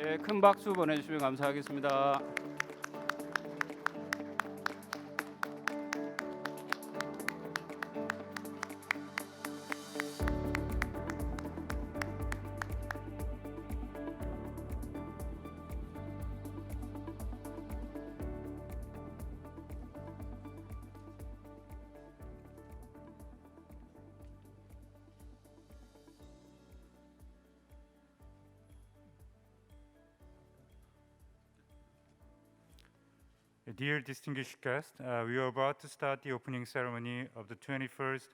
예, 큰 박수 보내주시면 감사하겠습니다. Dear distinguished guests, we are about to start the opening ceremony of the 21st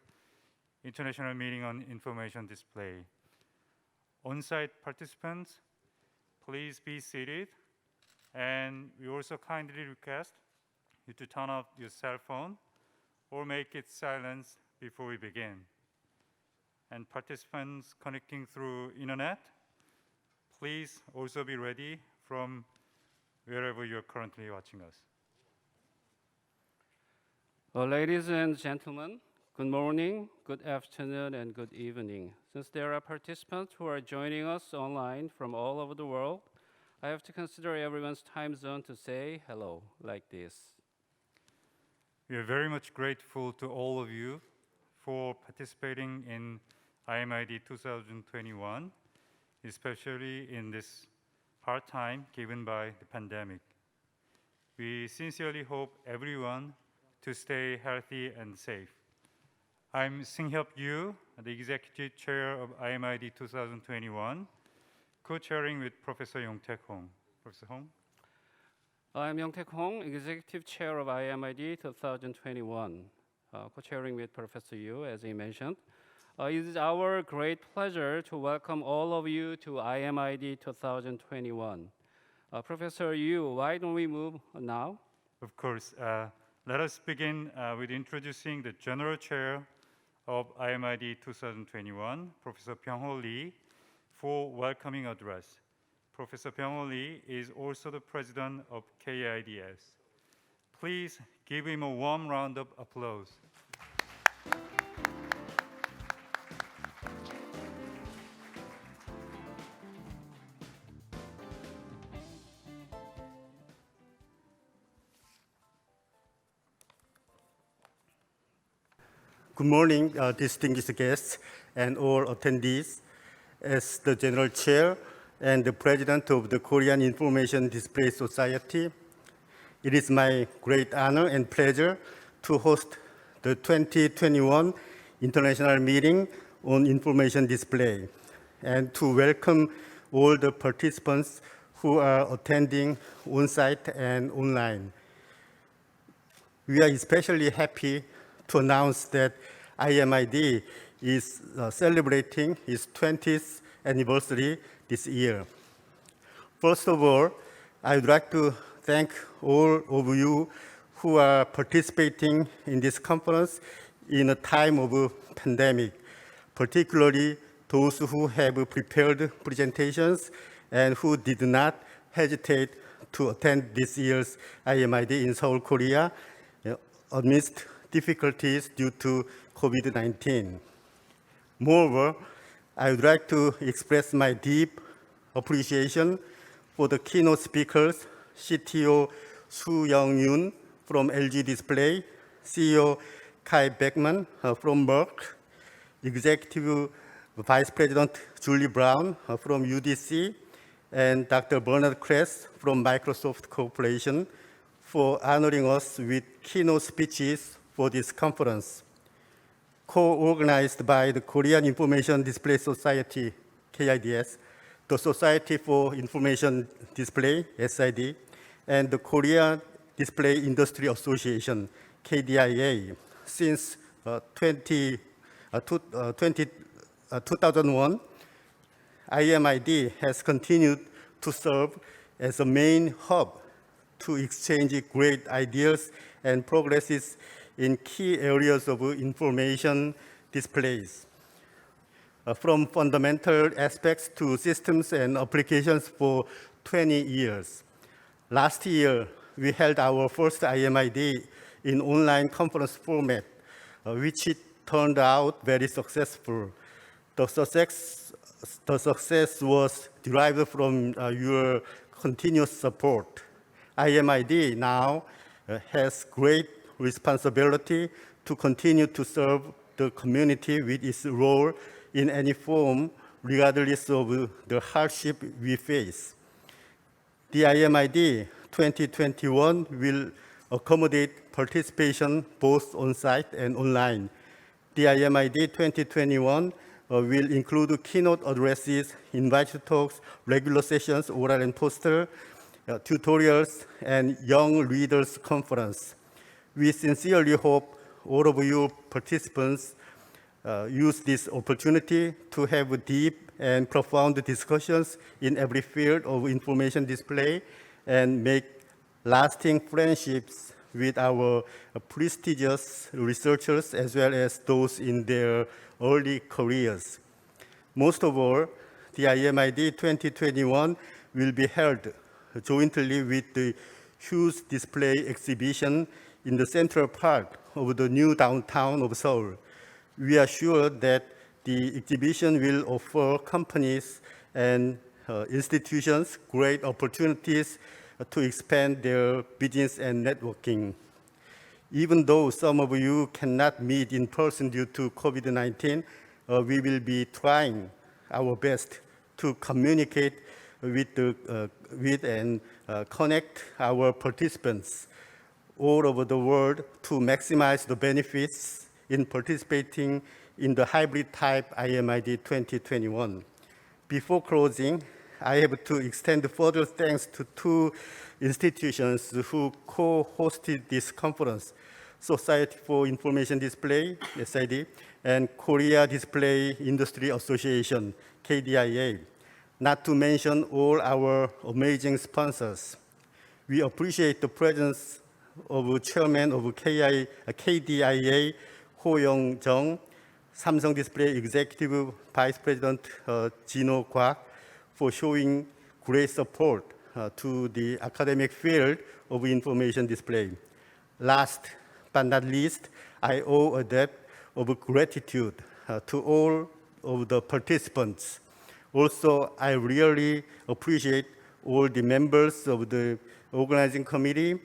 International Meeting on Information Display. On-site participants, please be seated, and we also kindly request you to turn off your cell phone or make it silent before we begin. And participants connecting through internet, please also be ready from wherever you're currently watching us. Ladies and gentlemen, good morning, good afternoon, and good evening. Since there are participants who are joining us online from all over the world, I have to consider everyone's time zone to say hello like this. We are very much grateful to all of you for participating in IMID 2021, especially in this hard time given by the pandemic. We sincerely hope everyone to stay healthy and safe. I'm Sing-Hyup Yu, the Executive Chair of IMID 2021, co-chairing with Professor Yong-Taek Hong. Professor Hong? I'm Yong-Taek Hong, Executive Chair of IMID 2021, co-chairing with Professor Yu, as he mentioned. It is our great pleasure to welcome all of you to IMID 2021. Professor Yu, why don't we move now? Of course. Let us begin with introducing the General Chair of IMID 2021, Professor Byung-ho Lee, for welcoming address. Professor Byung-ho Lee is also the President of KIDS. Please give him a warm round of applause. Good morning, distinguished guests and all attendees. As the General Chair and the President of the Korean Information Display Society, it is my great honor and pleasure to host the 2021 International Meeting on Information Display and to welcome all the participants who are attending on-site and online. We are especially happy to announce that IMID is celebrating its 20th anniversary this year. First of all, I would like to thank all of you who are participating in this conference in a time of a pandemic, particularly those who have prepared presentations and who did not hesitate to attend this year's IMID in Seoul, Korea, amidst difficulties due to COVID-19. Moreover, I would like to express my deep appreciation for the keynote speakers, CTO Su Young-yoon from LG Display, CEO Kai Beckman from Merck, Executive Vice President Julie Brown from UDC, and Dr. Bernard Kress from Microsoft Corporation for honoring us with keynote speeches for this conference. Co-organized by the Korean Information Display Society, KIDS, the Society for Information Display, SID, and the Korea Display Industry Association, KDIA, since 2001, IMID has continued to serve as a main hub to exchange great ideas and progresses in key areas of information displays. From fundamental aspects to systems and applications for 20 years. Last year, we held our first IMID in online conference format, which it turned out very successful. The the success was derived from your continuous support. IMID now has great responsibility to continue to serve the community with its role in any form, regardless of the hardship we face. The IMID 2021 will accommodate participation both on-site and online. The IMID 2021 will include keynote addresses, invited talks, regular sessions, oral and poster, tutorials, and young leaders conference. We sincerely hope all of you participants use this opportunity to have deep and profound discussions in every field of information display and make lasting friendships with our prestigious researchers as well as those in their early careers. Most of all, the IMID 2021 will be held jointly with the huge display exhibition in the central park of the new downtown of Seoul. We are sure that the exhibition will offer companies and institutions great opportunities to expand their business and networking. Even though some of you cannot meet in person due to COVID-19, we will be trying our best to communicate with and connect our participants all over the world to maximize the benefits in participating in the hybrid type IMID 2021. Before closing, I have to extend further thanks to two institutions who co-hosted this conference, Society for Information Display, SID, and Korea Display Industry Association, KDIA, not to mention all our amazing sponsors. We appreciate the presence of Chairman of KDIA, Ho Young-jung, Samsung Display Executive Vice President Jino Kwak, for showing great support to the academic field of information display. Last but not least, I owe a debt of gratitude to all of the participants. Also, I really appreciate all the members of the organizing committee,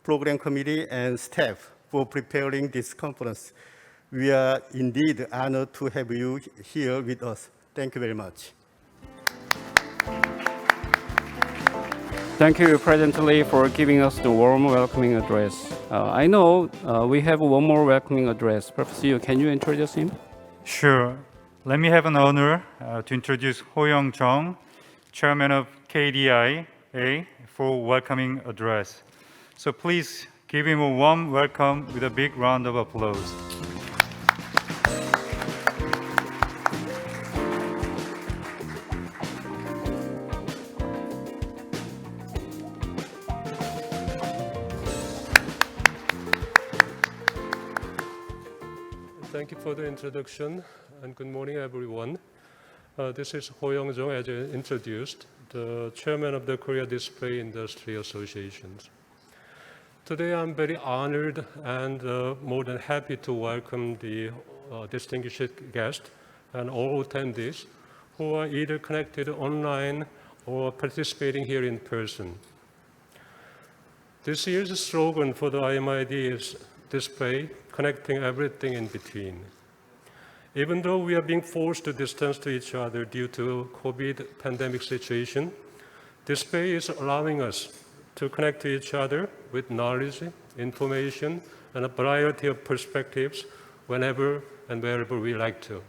program committee, and staff for preparing this conference. We are indeed honored to have you here with us. Thank you very much. Thank you, President Lee, for giving us the warm welcoming address. I know we have one more welcoming address. Professor Yu, can you introduce him? Sure. Let me have an honor to introduce Ho Young-jung, Chairman of KDIA, for welcoming address. So please give him a warm welcome with a big round of applause. Thank you for the introduction, and good morning, everyone. This is Ho Young-jung, as you introduced, the chairman of the Korea Display Industry Associations. Today, I'm very honored and more than happy to welcome the distinguished guests and all attendees who are either connected online or participating here in person. This year's slogan for the IMID is display, connecting everything in between. Even though we are being forced to distance to each other due to COVID pandemic situation, display is allowing us to connect to each other with knowledge, information, and a variety of perspectives whenever and wherever we like to.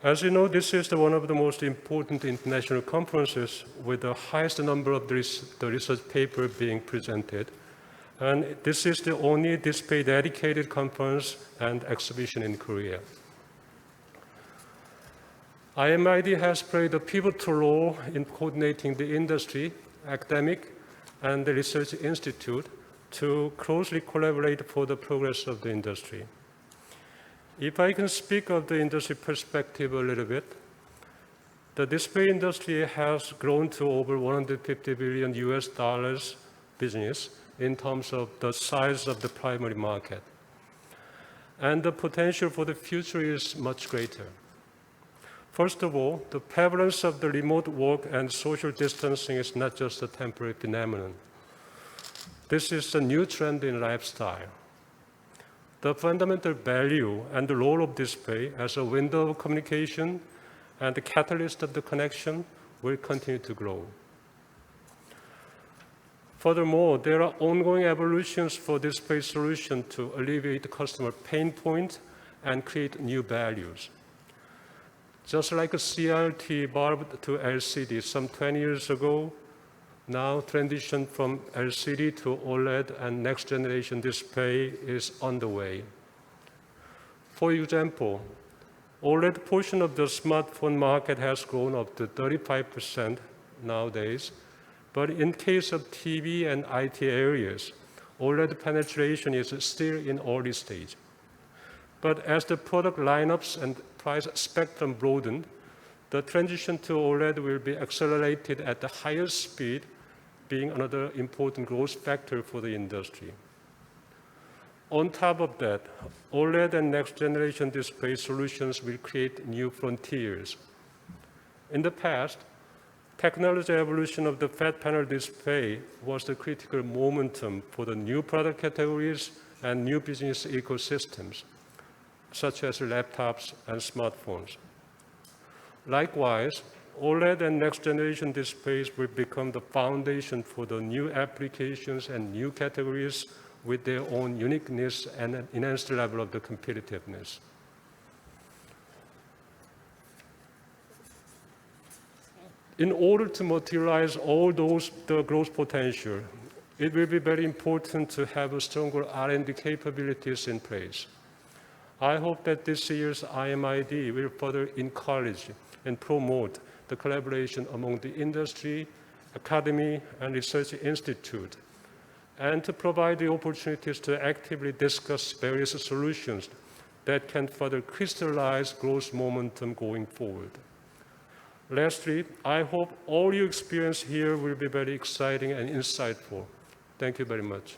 As you know, this is one of the most important international conferences with the highest number of the research paper being presented. And this is the only display-dedicated conference and exhibition in Korea. IMID has played a pivotal role in coordinating the industry, academic, and the research institute to closely collaborate for the progress of the industry. If I can speak of the industry perspective a little bit, the display industry has grown to over $150 billion business in terms of the size of the primary market. And the potential for the future is much greater. First of all, the prevalence of the remote work and social distancing is not just a temporary phenomenon. This is a new trend in lifestyle. The fundamental value and the role of display as a window of communication and the catalyst of the connection will continue to grow. Furthermore, there are ongoing evolutions for display solutions to alleviate customer pain points and create new values. Just like a CRT bulb to LCD some 20 years ago, now transition from LCD to OLED and next generation display is underway. For example, OLED portion of the smartphone market has grown up to 35% nowadays, but in case of TV and IT areas, OLED penetration is still in early stage. But as the product lineups and price spectrum broaden, the transition to OLED will be accelerated at the highest speed, being another important growth factor for the industry. On top of that, OLED and next-generation display solutions will create new frontiers. In the past, technology evolution of the flat panel display was the critical momentum for the new product categories and new business ecosystems, such as laptops and smartphones. Likewise, OLED and next-generation displays will become the foundation for the new applications and new categories with their own uniqueness and an enhanced level of the competitiveness. In order to materialize all the growth potential, it will be very important to have a stronger R&D capabilities in place. I hope that this year's IMID will further encourage and promote the collaboration among the industry, academy, and research institute, and to provide the opportunities to actively discuss various solutions that can further crystallize growth momentum going forward. Lastly, I hope all your experience here will be very exciting and insightful. Thank you very much.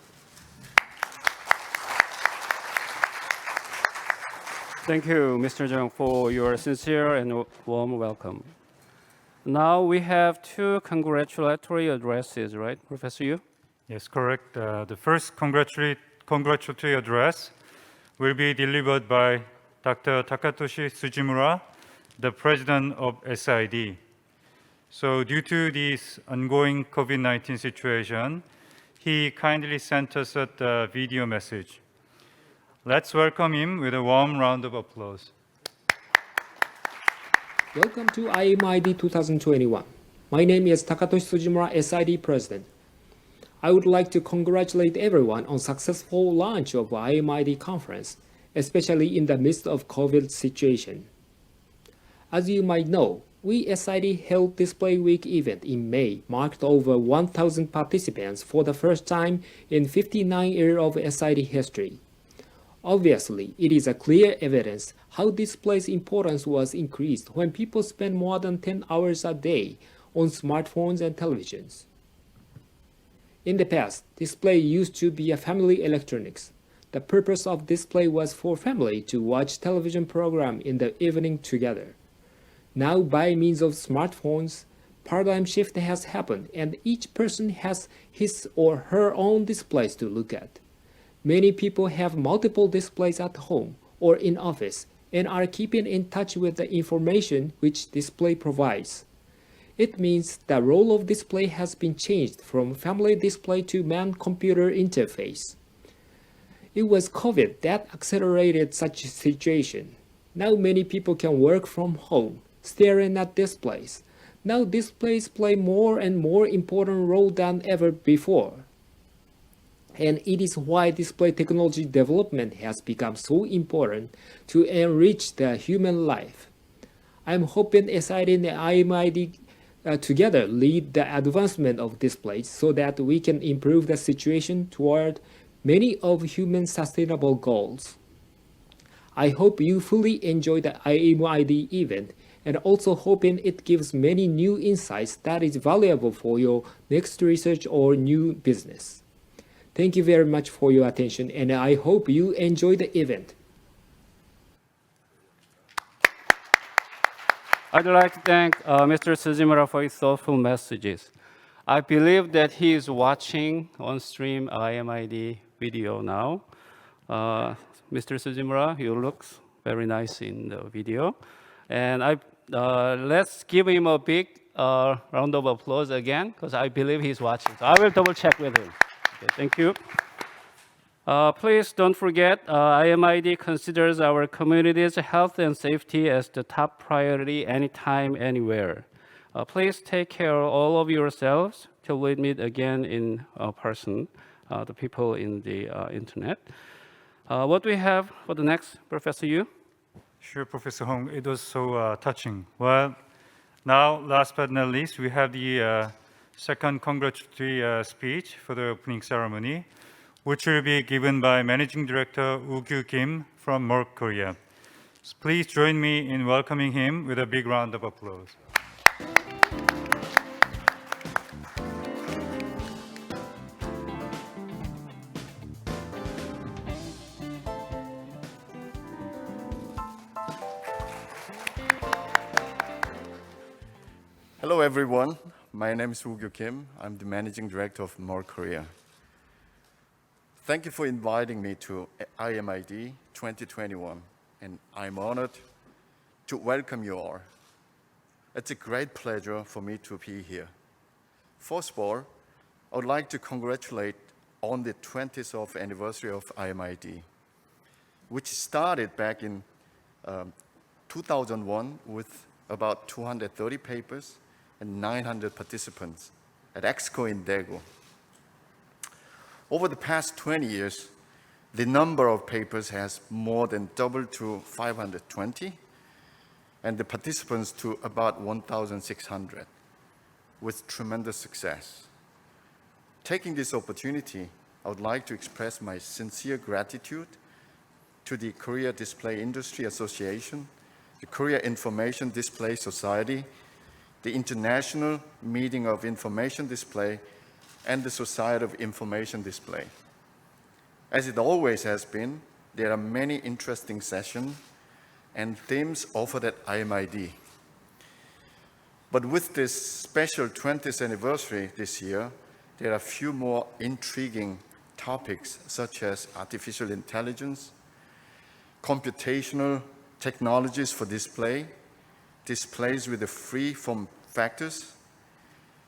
Thank you, Mr. Jung, for your sincere and warm welcome. Now we have two congratulatory addresses, right, Professor Yu? Yes, correct. The first congratulatory address will be delivered by Dr. Takatoshi Tsujimura, the president of SID. So due to this ongoing COVID-19 situation, he kindly sent us a video message. Let's welcome him with a warm round of applause. Welcome to IMID 2021. My name is Takatoshi Tsujimura, SID President. I would like to congratulate everyone on successful launch of IMID conference, especially in the midst of COVID situation. As you might know, we SID held Display Week event in May, marked over 1,000 participants for the first time in 59 years of SID history. Obviously, it is a clear evidence how display's importance was increased when people spend more than 10 hours a day on smartphones and televisions. In the past, display used to be a family electronics. The purpose of display was for family to watch television program in the evening together. Now, by means of smartphones, paradigm shift has happened and each person has his or her own displays to look at. Many people have multiple displays at home or in office and are keeping in touch with the information which display provides. It means the role of display has been changed from family display to man-computer interface. It was COVID that accelerated such a situation. Now many people can work from home, staring at displays. Now displays play more and more important role than ever before. And it is why display technology development has become so important to enrich the human life. I'm hoping SID and IMID together lead the advancement of displays so that we can improve the situation toward many of human sustainable goals. I hope you fully enjoy the IMID event and also hoping it gives many new insights that is valuable for your next research or new business. Thank you very much for your attention, and I hope you enjoy the event. I'd like to thank Mr. Sujimura for his thoughtful messages. I believe that he is watching on stream IMID video now. Mr. Sujimura, you look very nice in the video. And let's give him a big round of applause again, because I believe he's watching. So I will double check with him. Okay, thank you. Please don't forget, IMID considers our community's health and safety as the top priority anytime, anywhere. Please take care of all of yourselves till we meet again in person, the people in the internet. What do we have for the next, Professor Yu? Sure, Professor Hong, it was so touching. Well, now, last but not least, we have the second congratulatory speech for the opening ceremony, which will be given by Managing Director Woo-Kyu Kim from Merck Korea. So please join me in welcoming him with a big round of applause. Hello everyone, my name is Woo-Kyu Kim. I'm the Managing Director of Merck Korea. Thank you for inviting me to IMID 2021, and I'm honored to welcome you all. It's a great pleasure for me to be here. First of all, I would like to congratulate on the 20th anniversary of IMID, which started back in 2001 with about 230 papers and 900 participants at Exco in Daegu. Over the past 20 years, the number of papers has more than doubled to 520, and the participants to about 1,600, with tremendous success. Taking this opportunity, I would like to express my sincere gratitude to the Korea Display Industry Association, the Korea Information Display Society, the International Meeting of Information Display, and the Society of Information Display. As it always has been, there are many interesting sessions and themes offered at IMID. But with this special 20th anniversary this year, there are a few more intriguing topics such as artificial intelligence, computational technologies for display, displays with the free form factors,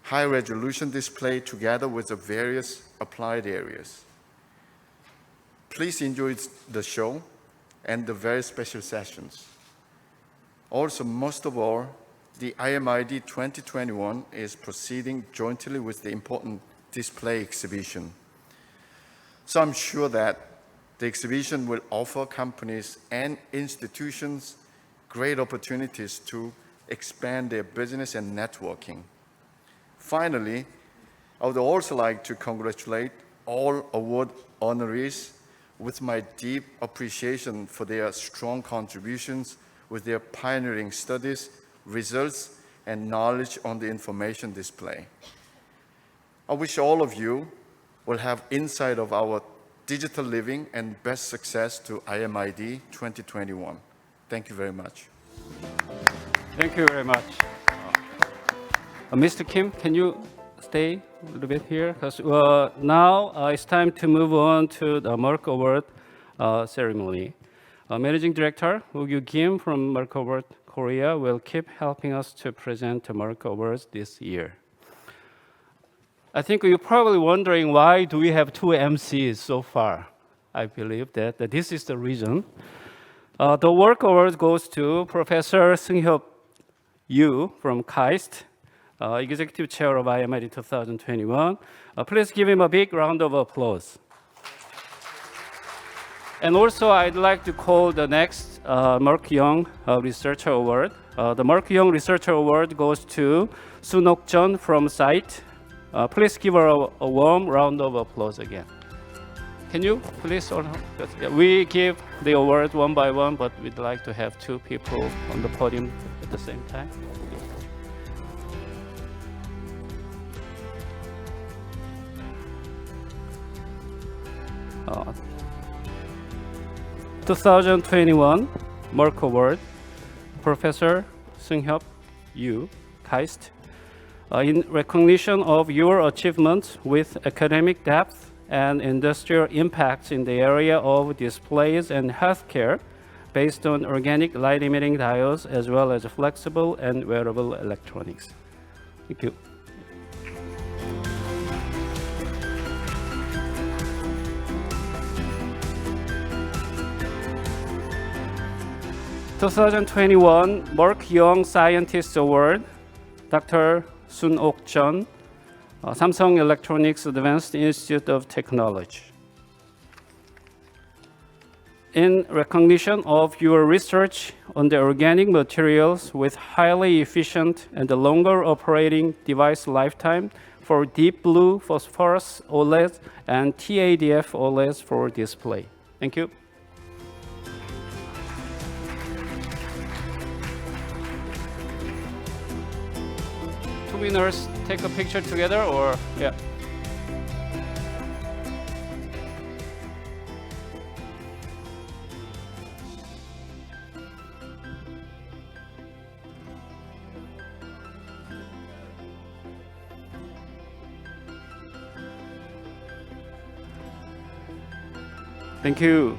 high-resolution display together with the various applied areas. Please enjoy the show and the very special sessions. Also, most of all, the IMID 2021 is proceeding jointly with the important display exhibition. So I'm sure that the exhibition will offer companies and institutions great opportunities to expand their business and networking. Finally, I would also like to congratulate all award honorees with my deep appreciation for their strong contributions with their pioneering studies, results, and knowledge on the information display. I wish all of you will have insight of our digital living and best success to IMID 2021. Thank you very much. Thank you very much. Mr. Kim, can you stay a little bit here? Because now it's time to move on to the Merck Award ceremony. Managing Director Woo-Kyu Kim from Merck Award Korea will keep helping us to present the Merck Awards this year. I think you're probably wondering why do we have two MCs so far? I believe that this is the reason. The Merck Award goes to Professor Seung-hyup Yu from KAIST, Executive Chair of IMID 2021. Please give him a big round of applause. And also, I'd like to call the next Merck Young Researcher Award. The Merck Young Researcher Award goes to Sunok Jeon from SITE. Please give her a warm round of applause again. Can you please? We give the award one by one, but we'd like to have two people on the podium at the same time. 2021 Merck Award, Professor Seung-hyup you, KAIST, in recognition of your achievements with academic depth and industrial impacts in the area of displays and healthcare based on organic light emitting diodes as well as flexible and wearable electronics. Thank you. (2021) Merck Young Scientist Award, Dr. Sun Ok Jeon, Samsung Electronics Advanced Institute of Technology. In recognition of your research on the organic materials with highly efficient and longer operating device lifetime for deep blue phosphorus OLEDs and TADF OLEDs for display. Thank you. Two winners take a picture together, or yeah. Thank you.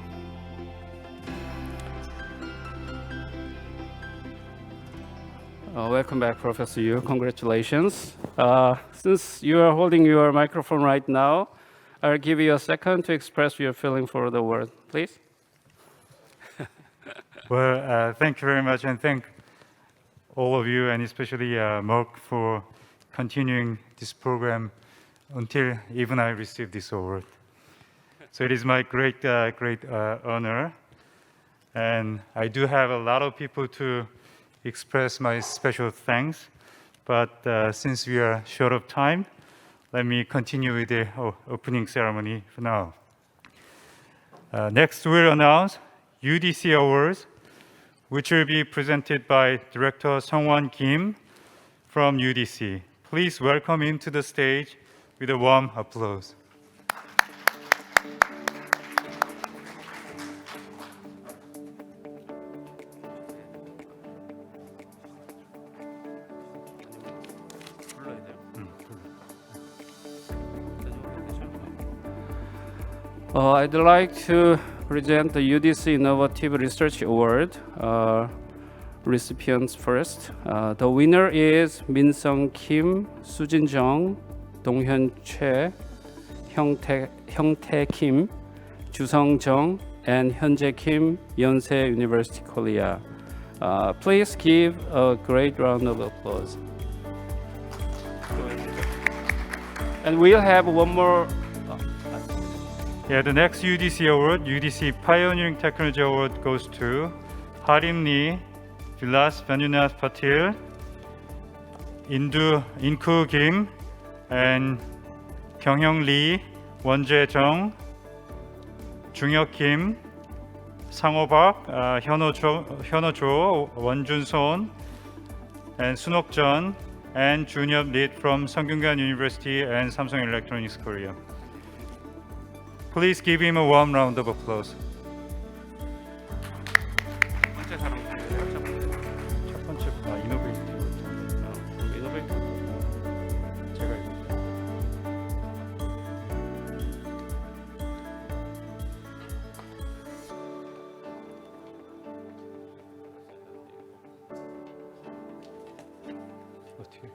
Welcome back, Professor Yu. Congratulations. Since you are holding your microphone right now, I'll give you a second to express your feeling for the word, please. Well, thank you very much, and thank all of you, and especially Merck, for continuing this program until even I receive this award. So it is my great honor, and I do have a lot of people to express my special thanks, but since we are short of time, let me continue with the opening ceremony for now. Next, we'll announce UDC Awards, which will be presented by Director Sungwon Kim from UDC. Please welcome him to the stage with a warm applause. I'd like to present the UDC Innovative Research Award recipients first. The winner is Min-sung Kim, Sujin Jung, Dong-hyun Choi, Hyung-tae Kim, Jusung Jung, and Hyunjae Kim, Yonsei University, Korea. Please give a great round of applause. And we'll have one more. Yeah, the next UDC award, UDC Pioneering Technology Award, goes to Harim Lee, Vilas Vanunath Patil, Inku Kim, and Kyunghyung Lee, Wonjae Jung, Junghyuk Kim, Sang-ho Park, Hyunho Jo, Wonjun Son, and Sunok Jeon, and Junior Lee from Sungkyunkwan University and Samsung Electronics Korea. Please give him a warm round of applause. 첫 번째 이노베이티브. 제가 어떻게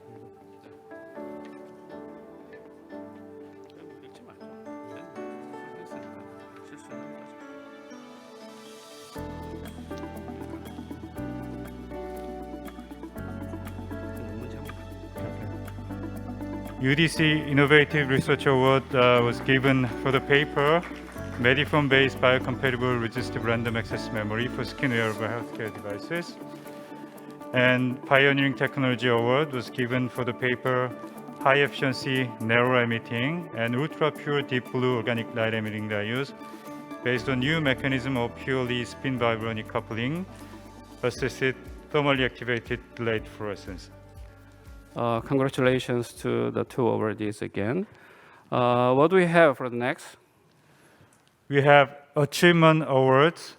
UDC Innovative Research Award was given for the paper Mediphone-based biocompatible resistive random access memory for skin wearable healthcare devices. And Pioneering Technology Award was given for the paper High Efficiency Narrow Emitting and Ultra Pure Deep Blue Organic Light Emitting Diodes based on new mechanism of purely spin vibronic coupling assisted thermally activated delayed fluorescence. Congratulations to the two awardees again. What do we have for the next? We have Achievement Awards,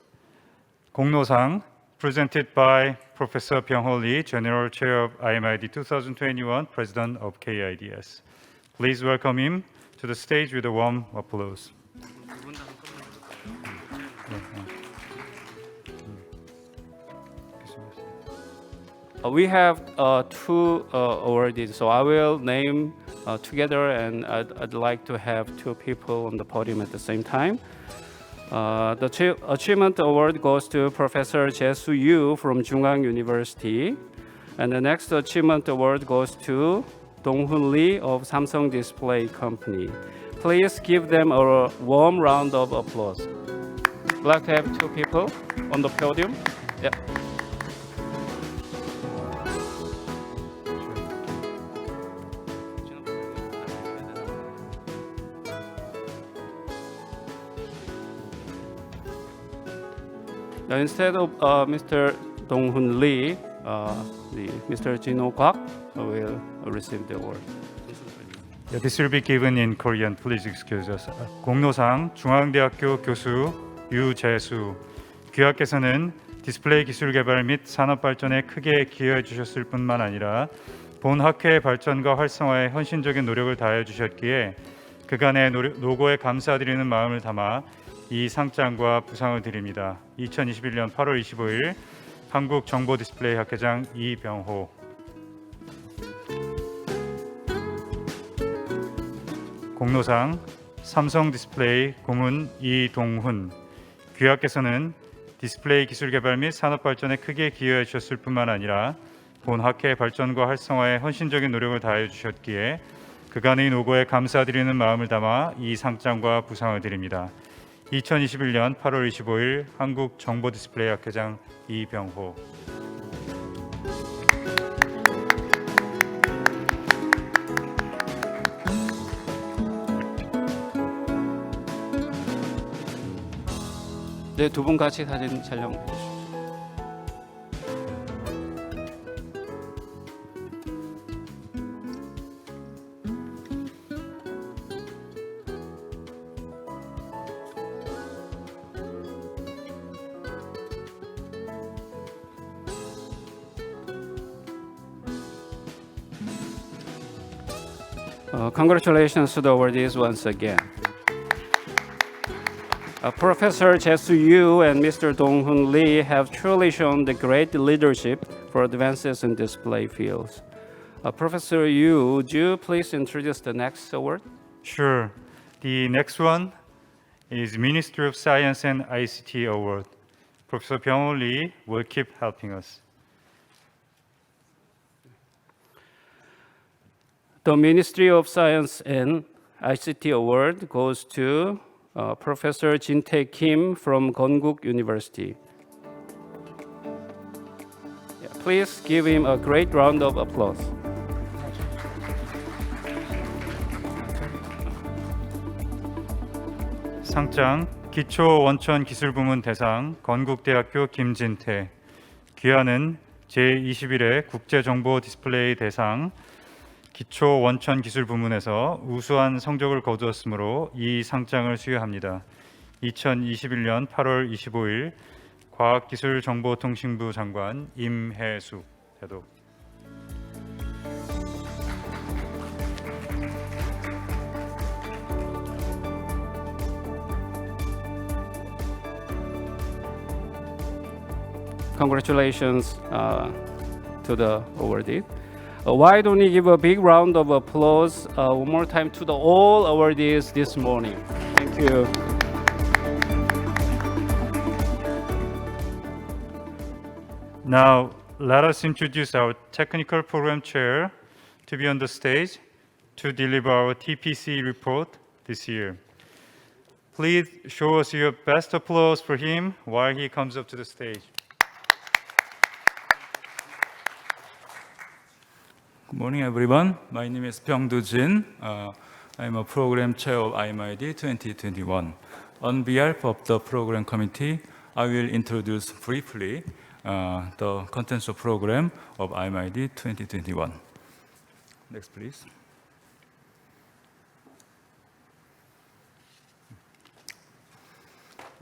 공로상, presented by Professor Byung-ho Lee, General Chair of IMID 2021, President of KIDS. Please welcome him to the stage with a warm applause. We have two awardees, so I will name together, and I'd like to have two people on the podium at the same time. The Achievement Award goes to Professor Jae-soo Yu from Jungang University, and the next Achievement Award goes to Dong-hoon Lee of Samsung Display Company. Please give them a warm round of applause. I'd like to have two people on the podium. Yeah. Instead of Mr. Dong-hoon Lee, Mr. Jin-ho Kwak will receive the award. Yeah, this will be given in Korean. Please excuse us. 공로상 중앙대학교 교수 유재수 귀하께서는 디스플레이 기술 개발 및 산업 발전에 크게 기여해 주셨을 뿐만 아니라 본 학회의 발전과 활성화에 헌신적인 노력을 다해 주셨기에 그간의 노고에 감사드리는 마음을 담아 이 상장과 부상을 드립니다. 2021년 8월 25일 한국정보디스플레이 학회장 이병호. 공로상 삼성디스플레이 고문 이동훈. 귀하께서는 디스플레이 기술 개발 및 산업 발전에 크게 기여해 주셨을 뿐만 아니라 본 학회의 발전과 활성화에 헌신적인 노력을 다해 주셨기에 그간의 노고에 감사드리는 마음을 담아 이 상장과 부상을 드립니다. 2021년 8월 25일 한국정보디스플레이 학회장 이병호. 네, 두 분 같이 사진 촬영 해주십시오. Congratulations to the awardees once again. Professor Jae-soo Yu and Mr. Dong-hoon Lee have truly shown the great leadership for advances in display fields. Professor Yu, would you please introduce the next award? Sure. The next one is Ministry of Science and ICT Award. Professor Byung-ho Lee will keep helping us. The Ministry of Science and ICT Award goes to Professor Jin-tae Kim from Konkuk University. Yeah, please give him a great round of applause. 상장 기초 원천 기술 부문 대상 건국대학교 김진태. 귀하는 제21회 국제 정보 디스플레이 대상 기초 원천 기술 부문에서 우수한 성적을 거두었으므로 이 상장을 수여합니다. 2021년 8월 25일 과학기술정보통신부 장관 임혜숙 대독. Congratulations to the awardee. Why don't we give a big round of applause one more time to the all awardees this morning? Thank you. Now, let us introduce our technical program chair to be on the stage to deliver our TPC report this year. Please show us your best applause for him while he comes up to the stage. Good morning, everyone. My name is Byung-do Jin. I'm a program chair of IMID 2021. On behalf of the program committee, I will introduce briefly the contents of program of IMID 2021. Next, please.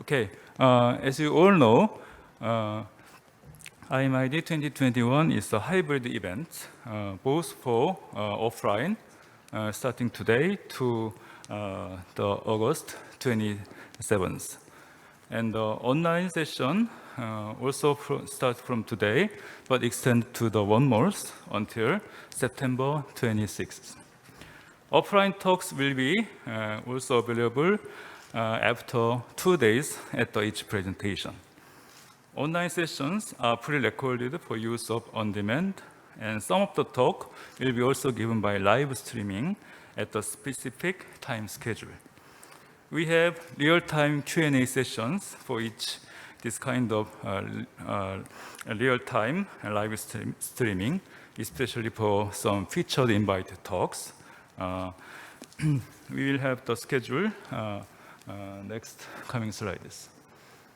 Okay, as you all know, IMID 2021 is a hybrid event, both for offline, starting today to the August 27th. And the online session also starts from today, but extend to the 1 month until September 26th. Offline talks will be also available after 2 days at each presentation. Online sessions are pre-recorded for use of on-demand, and some of the talk will be also given by live streaming at a specific time schedule. We have real-time Q&A sessions for each this kind of real-time live streaming, especially for some featured invited talks. We will have the schedule next coming slides.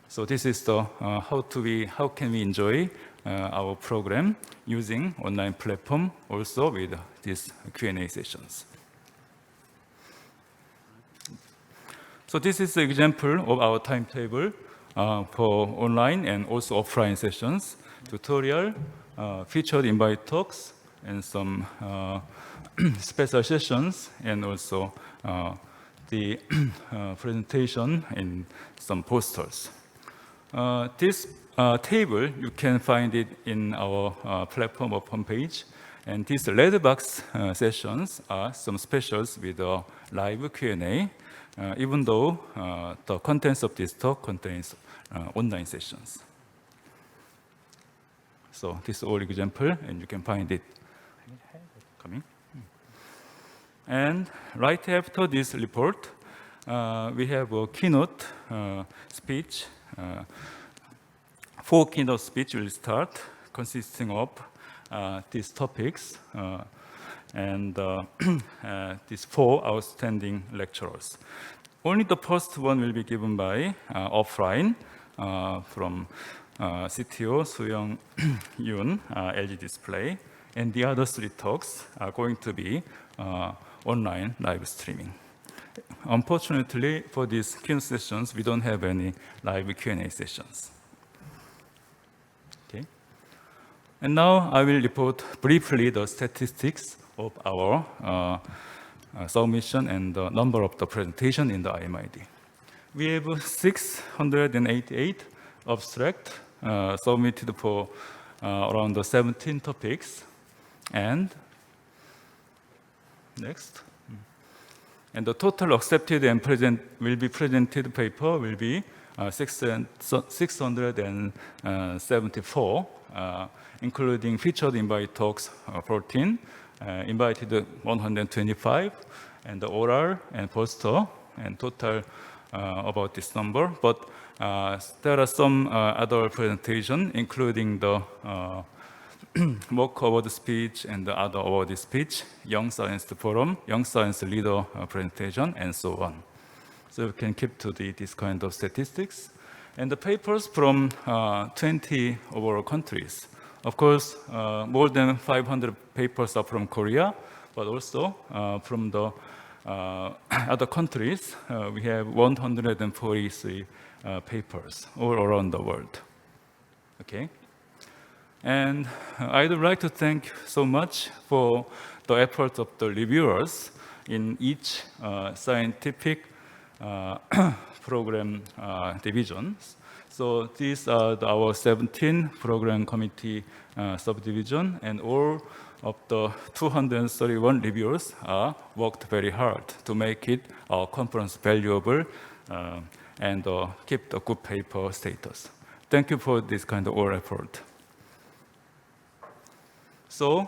So this is the how can we enjoy our program using online platform also with these Q&A sessions. So this is an example of our timetable for online and also offline sessions, tutorial, featured invite talks, and some special sessions, and also the presentation and some posters. This table, you can find it in our platform of homepage. And these red box sessions are some specials with a live Q&A, even though the contents of this talk contains online sessions. So this is all example, and you can find it coming. And right after this report, we have a keynote speech. 4 keynote speech will start, consisting of these topics and these 4 outstanding lecturers. Only the first one will be given by offline from CTO Soo-young Yoon, LG Display, and the other 3 talks are going to be online live streaming. Unfortunately, for these keynote sessions, we don't have any live Q&A sessions. Okay. And now I will report briefly the statistics of our submission and the number of the presentation in the IMID. We have 688 abstracts submitted for around 17 topics. And next. And the total accepted and will be presented paper will be 674, including featured invite talks 14, invited 125, and the oral and poster, and total about this number. But there are some other presentations, including the MOOC award speech and the other award speech, Young Science Forum, Young Science Leader presentation, and so on. So we can keep to this kind of statistics. And the papers from 20 overall countries. Of course, more than 500 papers are from Korea, but also from the other countries, we have 143 papers all around the world. Okay. And I would like to thank so much for the efforts of the reviewers in each scientific program divisions. So these are our 17 program committee subdivision, and all of the 231 reviewers worked very hard to make it our conference valuable and keep the good paper status. Thank you for this kind of all effort. So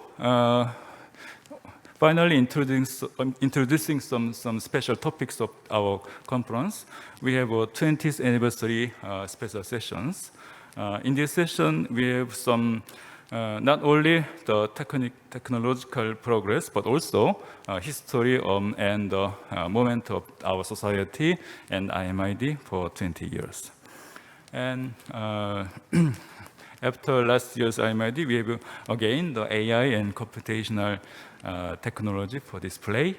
finally, introducing some special topics of our conference. We have a 20th anniversary special sessions. In this session, we have some not only the technological progress, but also history and the moment of our society and IMID for 20 years. And after last year's IMID, we have again the AI and computational technology for display.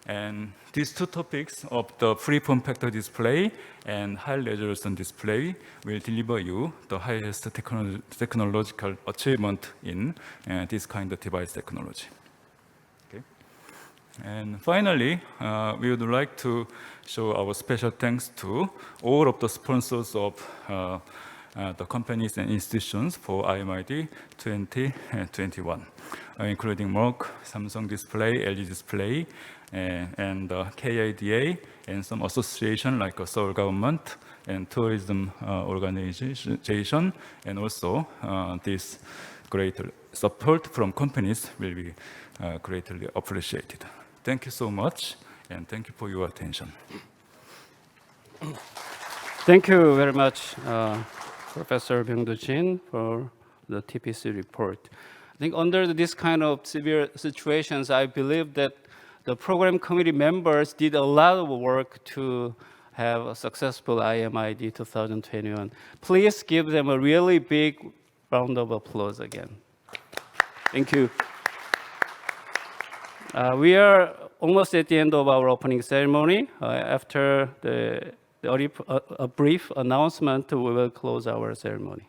And these two topics of the free form factor display and high resolution display will deliver you the highest technological achievement in this kind of device technology. Okay. And finally, we would like to show our special thanks to all of the sponsors of the companies and institutions for IMID 2021, including Merck, Samsung Display, LG Display, and KIDA, and some association like Seoul government and tourism organization, and also this great support from companies will be greatly appreciated. Thank you so much, and thank you for your attention. Thank you very much, Professor Byung-Do Jin, for the TPC report. I think under this kind of severe situations, I believe that the program committee members did a lot of work to have a successful IMID 2021. Please give them a really big round of applause again. Thank you. We are almost at the end of our opening ceremony. After a brief announcement, we will close our ceremony.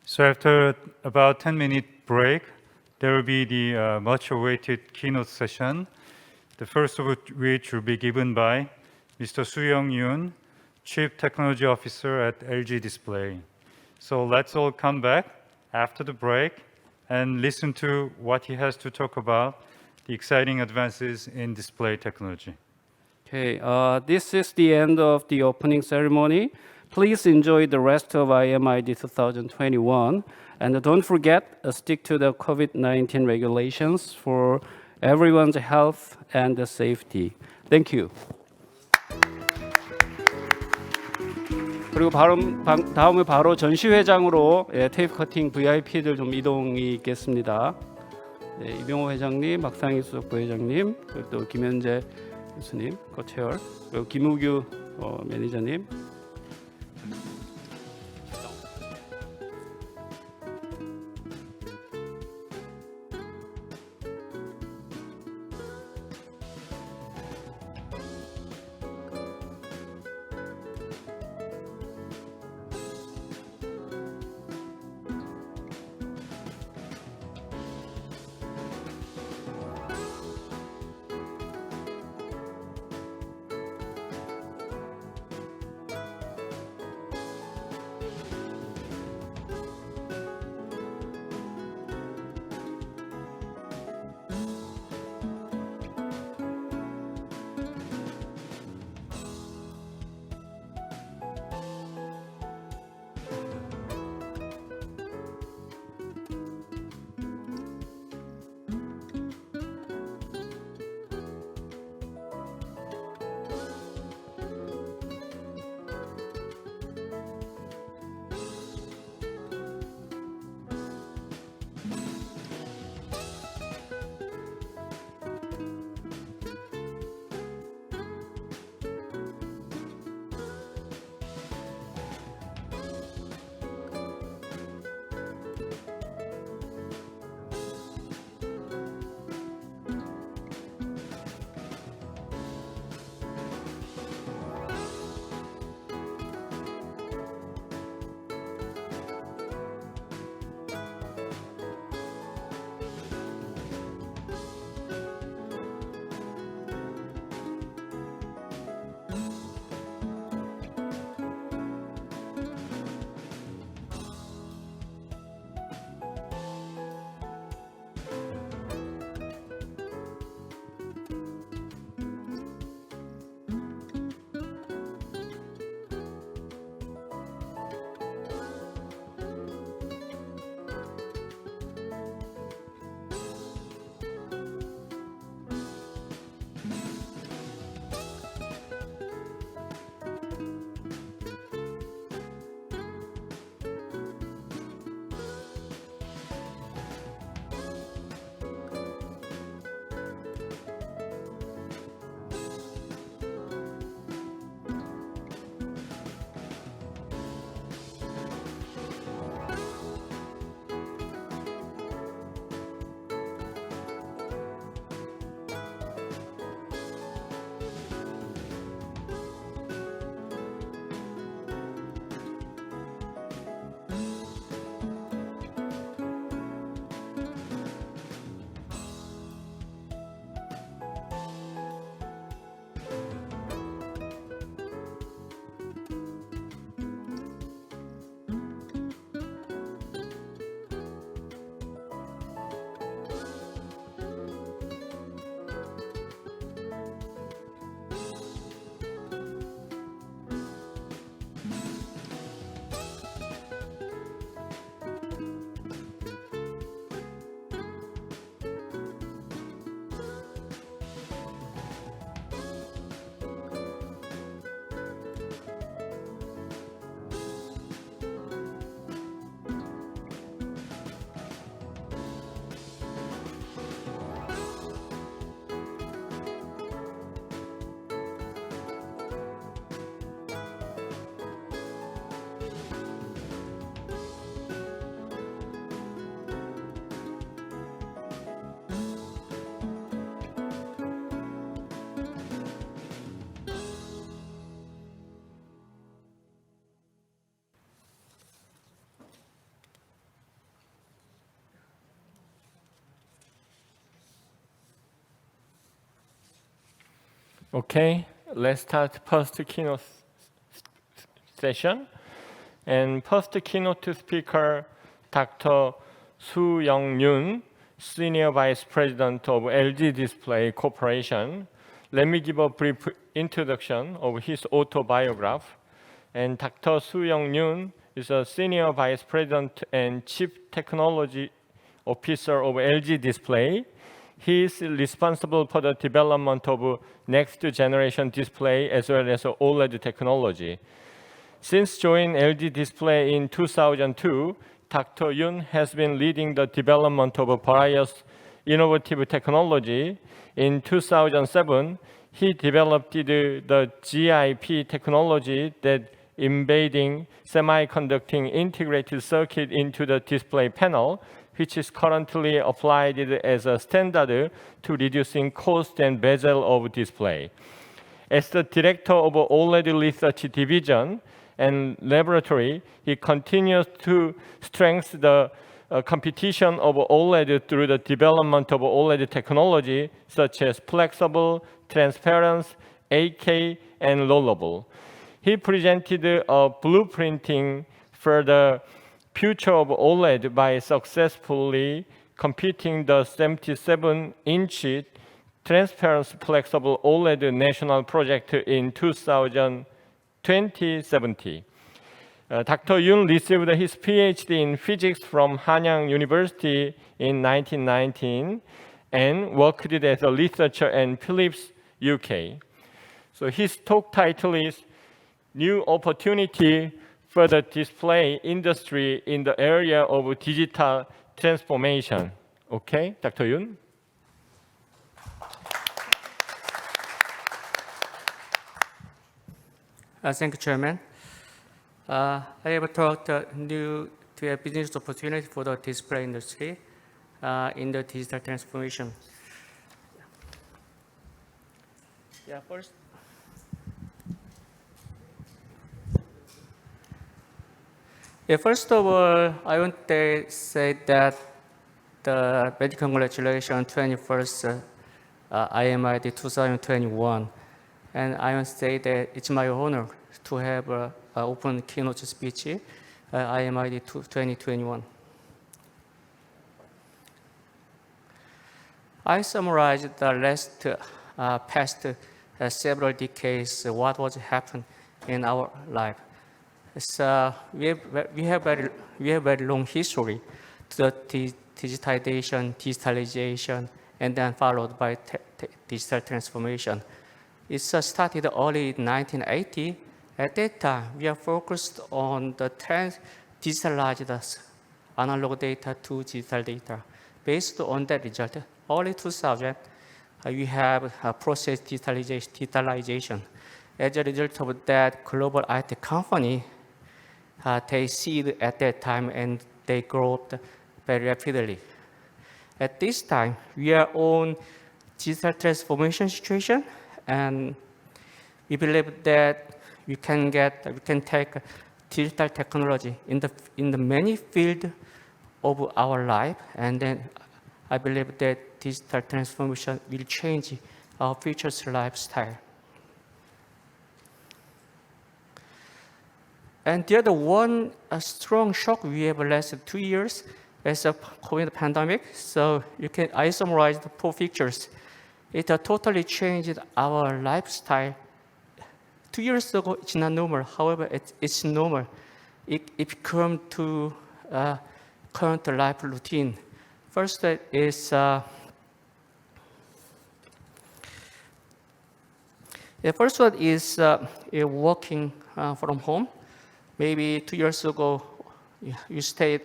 So after about 10-minute break, there will be the much-awaited keynote session, the first of which will be given by Mr. Soo-young Yoon, Chief Technology Officer at LG Display. So let's all come back after the break and listen to what he has to talk about, the exciting advances in display technology. Okay, this is the end of the opening ceremony. Please enjoy the rest of IMID 2021. And don't forget, stick to the COVID-19 regulations for everyone's health and safety. Thank you. 그리고 다음에 바로 전시회장으로 테이프 커팅 VIP들 좀 이동이 있겠습니다. 이병호 회장님, 박상희 수석 부회장님, 그리고 또 김현재 교수님, 코체어, 그리고 김우규 매니저님. Okay, let's start first keynote session. And first keynote speaker, Dr. Soo Young-yoon, Senior Vice President of LG Display Corporation. Let me give a brief introduction of his autobiography. And Dr. Soo Young-yoon is a Senior Vice President and Chief Technology Officer of LG Display. He is responsible for the development of next generation display as well as OLED technology. Since joining LG Display in 2002, Dr. Yoon has been leading the development of various innovative technology. In 2007, he developed the GIP technology that embedding semiconducting integrated circuit into the display panel, which is currently applied as a standard to reducing cost and bezel of display. As the director of OLED Research Division and Laboratory, he continues to strengthen the competition of OLED through the development of OLED technology such as flexible, transparent, 8K, and rollable. He presented a blueprinting for the future of OLED by successfully completing the 77-inch transparent flexible OLED national project in 2017. Dr. Yoon received his PhD in physics from Hanyang University in 1919 and worked as a researcher at Philips, UK. So his talk title is New Opportunity for the Display Industry in the Area of Digital Transformation. Okay, Dr. Yoon? Thank you, Chairman. I have talked to a business opportunity for the display industry in the digital transformation. Yeah, first of all, I want to say that the very congratulations 21st IMID 2021. And I want to say that it's my honor to have an open keynote speech IMID 2021. I summarized the past several decades what was happened in our life. So we have very long history to the digitalization, and then followed by digital transformation. It started early in 1980. At that time, we are focused on the digitalized analog data to digital data. Based on that result, early 2000, we have process digitalization. As a result of that, global IT company, they see it at that time and they grew very rapidly. At this time, we are on digital transformation situation, and we believe that we can take digital technology in the many fields of our life, and then I believe that digital transformation will change our future's lifestyle. And the other one, a strong shock we have lasted 2 years as a COVID pandemic. So I summarized the 4 pictures. It totally changed our lifestyle. 2 years ago, it's not normal. However, it's normal. It became to current life routine. First is the first one is working from home. Maybe 2 years ago, you stayed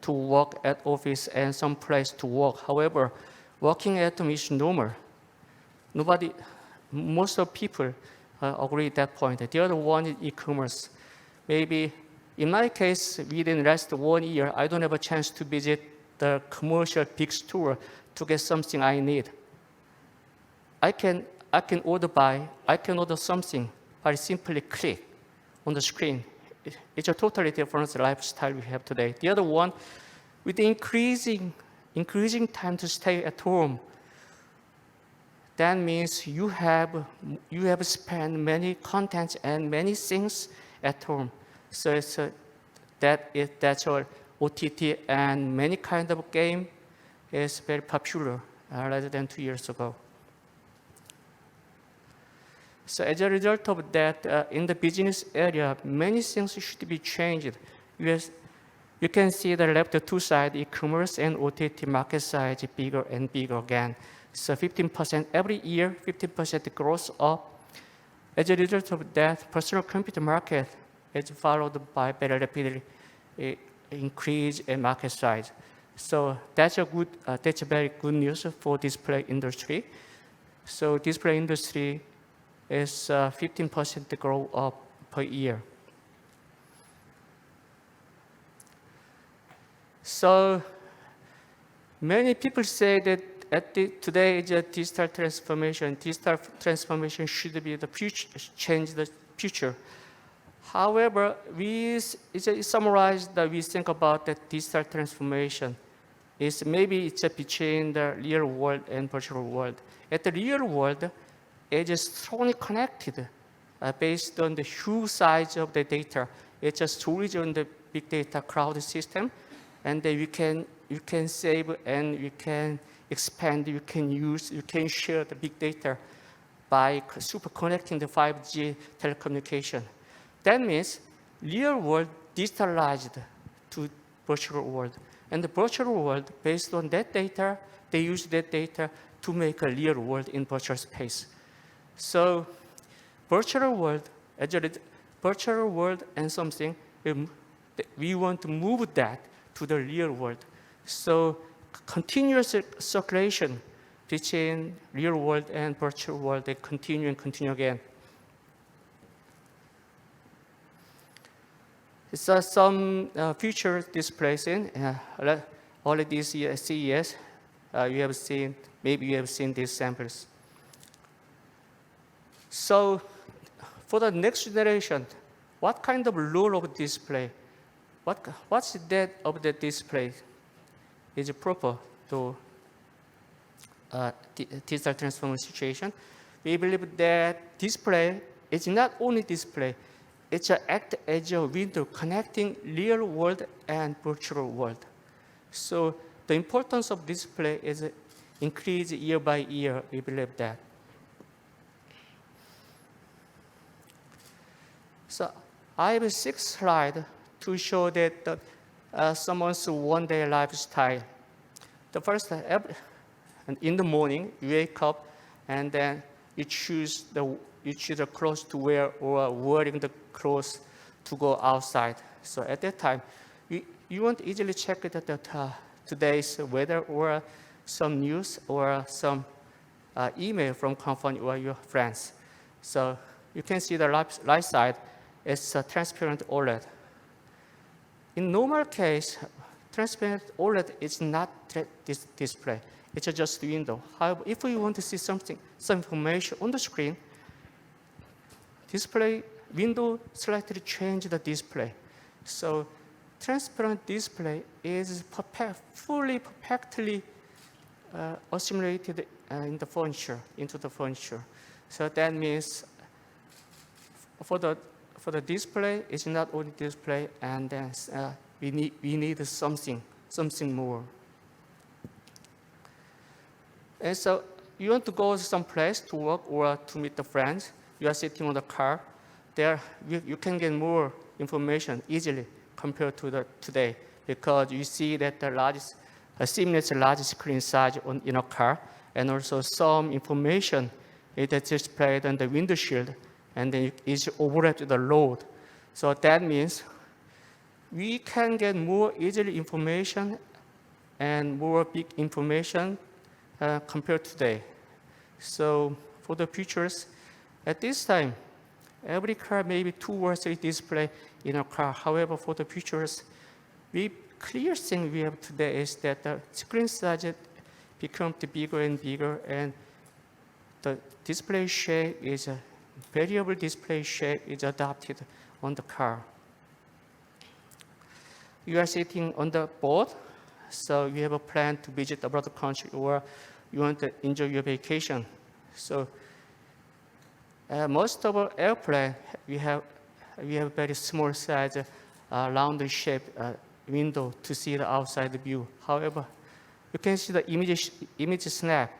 to work at office and some place to work. However, working at home is normal. Most of people agree at that point. The other one is e-commerce. Maybe in my case, within the last 1 year, I don't have a chance to visit the commercial big store to get something I need. I can order something by simply click on the screen. It's a totally different lifestyle we have today. The other one, with the increasing time to stay at home, that means you have spent many contents and many things at home. So that's all OTT and many kind of game is very popular rather than 2 years ago. So as a result of that, in the business area, many things should be changed. You can see the left two sides, e-commerce and OTT market size bigger and bigger again. So 15% every year, 15% growth up. As a result of that, personal computer market is followed by very rapidly increase in market size. So that's very good news for display industry. So display industry is 15% growth up per year. So many people say that today is a digital transformation. Digital transformation should be the future, change the future. However, it's summarized that we think about the digital transformation. It's between the real world and virtual world. At the real world, it is strongly connected based on the huge size of the data. It's just storage on the big data cloud system, and then you can save and you can expand, you can share the big data by super connecting the 5G telecommunication. That means real world digitalized to virtual world. And the virtual world, based on that data, they use that data to make a real world in virtual space. So virtual world and something, we want to move that to the real world. So continuous circulation between real world and virtual world, they continue and continue again. So some future displays in already this year at CES, maybe you have seen these samples. So for the next generation, what kind of role of display? What's that of the display is proper to digital transformation situation? We believe that display is not only display, it acts as a window connecting real world and virtual world. So the importance of display is increased year by year, we believe that. So I have 6 slides to show that someone's one-day lifestyle. The first, in the morning, you wake up and then you choose the clothes to wear or wearing the clothes to go outside. So at that time, you want to easily check today's weather or some news or some email from company or your friends. So you can see the right side is a transparent OLED. In normal case, transparent OLED is not this display. It's just a window. However, if you want to see some information on the screen, display window slightly change the display. So transparent display is fully perfectly assimilated into the furniture. So that means for the display, it's not only display, and then we need something more. And so you want to go someplace to work or to meet the friends. You are sitting on the car. There, you can get more information easily compared to today, because you see that the seamless large screen size in a car, and also some information is displayed on the windshield, and then it's overlapped with the road. So that means we can get more easily information and more big information compared to today. So for the futures, at this time, every car maybe 2 or 3 display in a car. However, for the futures, clear thing we have today is that the screen size becomes bigger and bigger, and the display shape is variable display shape is adopted on the car. You are sitting on the boat, so you have a plan to visit abroad country, or you want to enjoy your vacation. So most of our airplane, we have very small size, round shape window to see the outside view. However, you can see the image snap.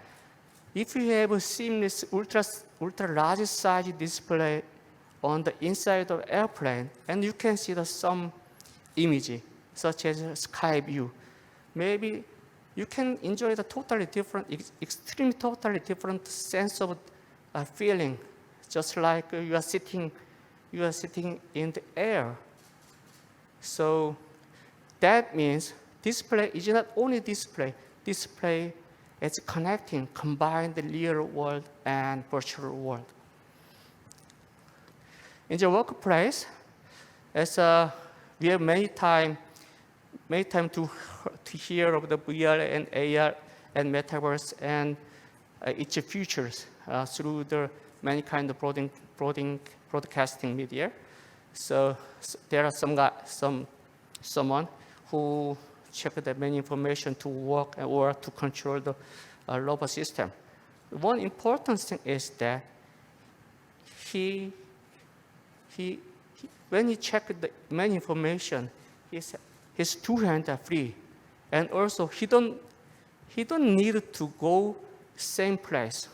If you have a seamless ultra large size display on the inside of airplane, and you can see some image, such as sky view, maybe you can enjoy the totally different, extreme totally different sense of feeling, just like you are sitting in the air. So that means display is not only display is connecting, combine the real world and virtual world. In the workplace, as we have many time to hear of the VR and AR and metaverse and its futures through the many kind of broadcasting media. So there are someone who check the many information to work or to control the robot system. One important thing is that when he checked the many information, his two hands are free, and also he don't need to go same place.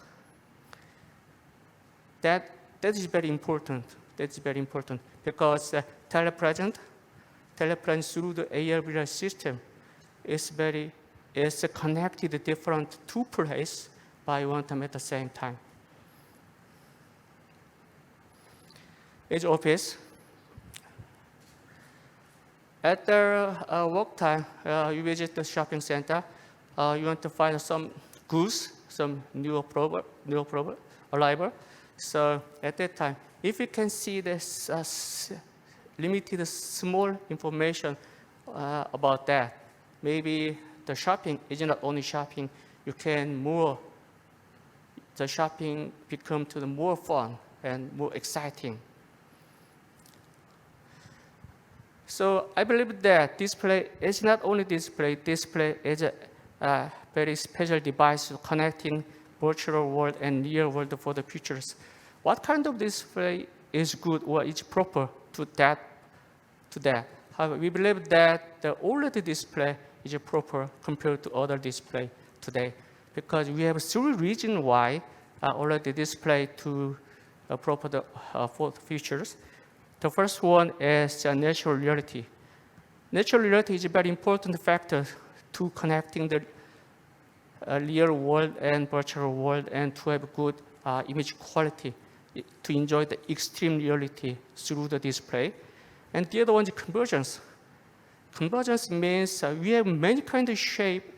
That is very important. That's very important because telepresent through the AR VR system is connected different two places by one time at the same time. It's office. At the work time, you visit the shopping center. You want to find some goods, some new arrival. So at that time, if you can see this limited small information about that, maybe the shopping is not only shopping. The shopping become to the more fun and more exciting. So I believe that display is not only display. Display is a very special device connecting virtual world and real world for the futures. What kind of display is good or is proper to that? However, we believe that the OLED display is proper compared to other display today, because we have three reasons why OLED display to proper for the features. The first one is natural reality. Natural reality is a very important factor to connecting the real world and virtual world and to have good image quality, to enjoy the extreme reality through the display. And the other one is convergence. Convergence means we have many kind of shape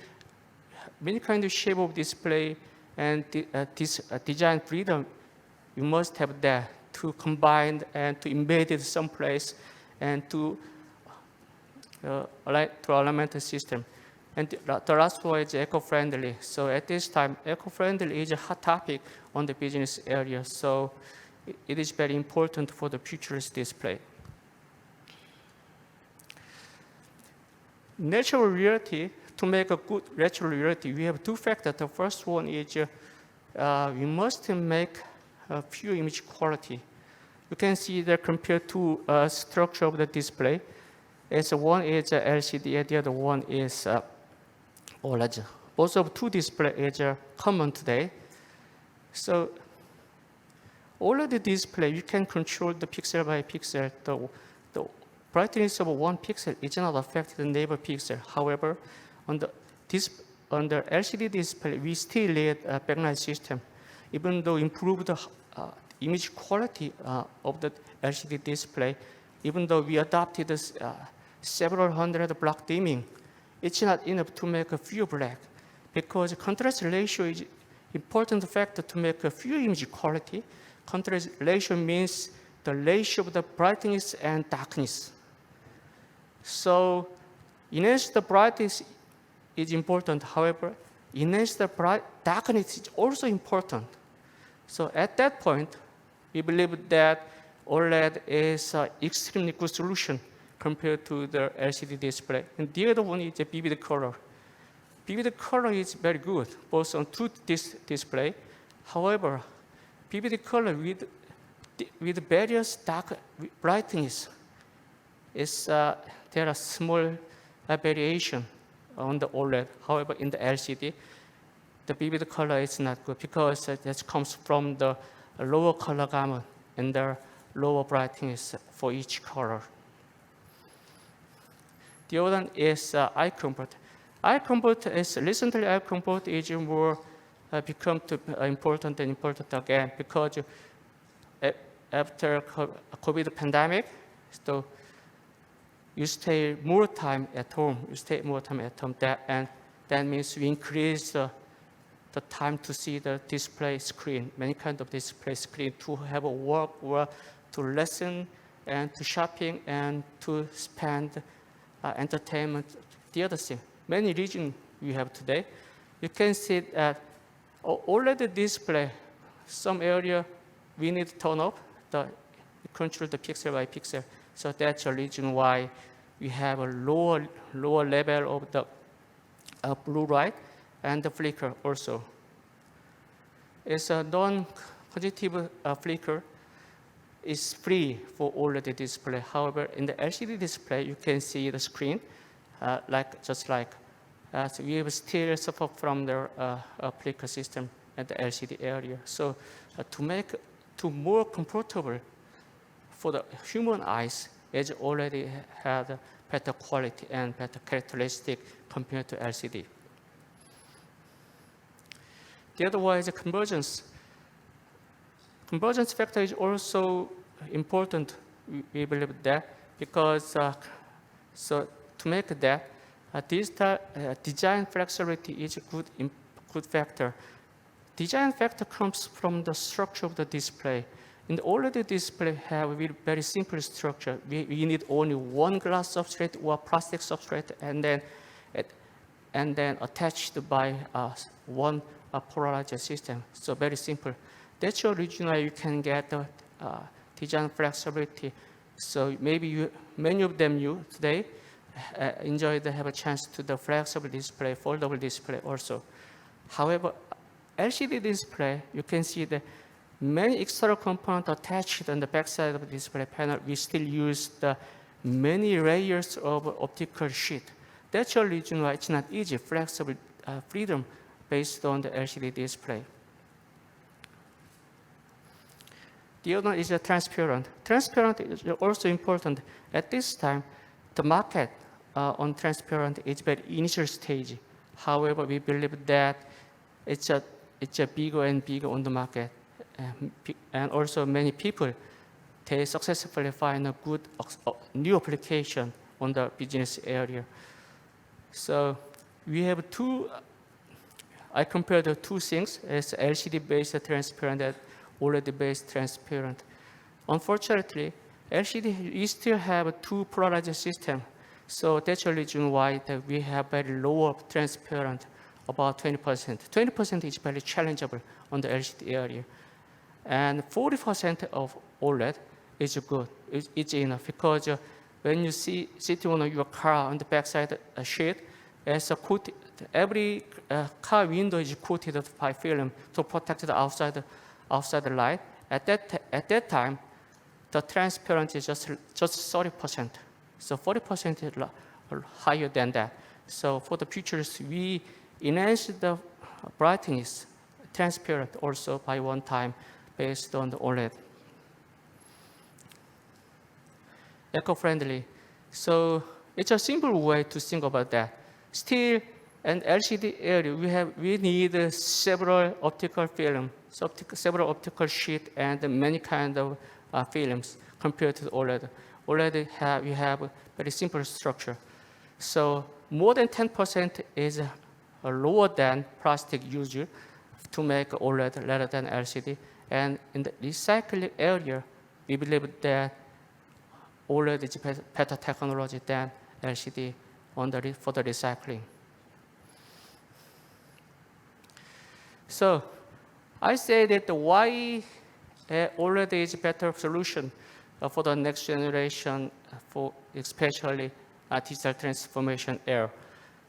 of display, and this design freedom, you must have that to combine and to embed it someplace and to align the system. And the last one is eco-friendly. So at this time, eco-friendly is a hot topic on the business area. So it is very important for the futurist display. Natural reality, to make a good natural reality, we have two factors. The first one is we must make a pure image quality. You can see that compared to structure of the display, as one is LCD and the other one is OLED. Both of two displays are common today. So OLED display, you can control the pixel by pixel. The brightness of one pixel is not affected the neighbor pixel. However, on the LCD display, we still need a backlight system. Even though improved image quality of the LCD display, even though we adopted several hundred block dimming, it's not enough to make a few black, because contrast ratio is important factor to make a few image quality. Contrast ratio means the ratio of the brightness and darkness. So enhance the brightness is important. However, enhance the darkness is also important. So at that point, we believe that OLED is an extremely good solution compared to the LCD display. And the other one is a vivid color. Vivid color is very good, both on two display. However, vivid color with various dark brightness there are small variation on the OLED. However, in the LCD, the vivid color is not good because that comes from the lower color gamut and the lower brightness for each color. The other one is eye comfort. Eye comfort is recently eye comfort is more become to important and important again because after COVID pandemic, so you stay more time at home. And that means we increase the time to see the display screen, many kind of display screen to have a work or to listen and to shopping and to spend entertainment. The other thing, many regions we have today, you can see that OLED display, some area we need to turn up, control the pixel by pixel. So that's the reason why we have a lower level of the blue light and the flicker also. It's a non-positive flicker is free for OLED display. However, in the LCD display, you can see the screen so we will still suffer from the flicker system at the LCD area. So to make to more comfortable for the human eyes, it already had better quality and better characteristic compared to LCD. The other one is the convergence. Convergence factor is also important, we believe that, because so to make that, design flexibility is a good factor. Design factor comes from the structure of the display. In the OLED display have a very simple structure. We need only one glass substrate or plastic substrate, and then attached by one polarizer system. So very simple. That's the reason why you can get the design flexibility. So maybe many of them today enjoy to have a chance to the flexible display, foldable display also. However, LCD display, you can see the many external components attached on the backside of the display panel. We still use the many layers of optical sheet. That's the reason why it's not easy, flexible freedom based on the LCD display. The other one is transparent. Transparent is also important. At this time, the market on transparent is very initial stage. However, we believe that it's a bigger and bigger on the market. And also many people, they successfully find a good new application on the business area. So we have I compared the two things as LCD-based transparent and OLED-based transparent. Unfortunately, LCD, we still have two polarizer system. So that's the reason why we have very low transparent, about 20%. 20% is very challengeable on the LCD area. And 40% of OLED is good. It's enough because when you sit on your car on the backside sheet, every car window is coated by film to protect the outside light. At that time, the transparency is just 30%. So 40% is higher than that. So for the pictures, we enhance the brightness, transparent also by one time based on the OLED. Eco-friendly. So it's a simple way to think about that. Still, in LCD area, we need several optical film, several optical sheet, and many kind of films compared to the OLED. OLED we have a very simple structure. So more than 10% is lower than plastic used to make OLED rather than LCD. And in the recycling area, we believe that OLED is better technology than LCD for the recycling. So I say that why OLED is a better solution for the next generation, for especially digital transformation era.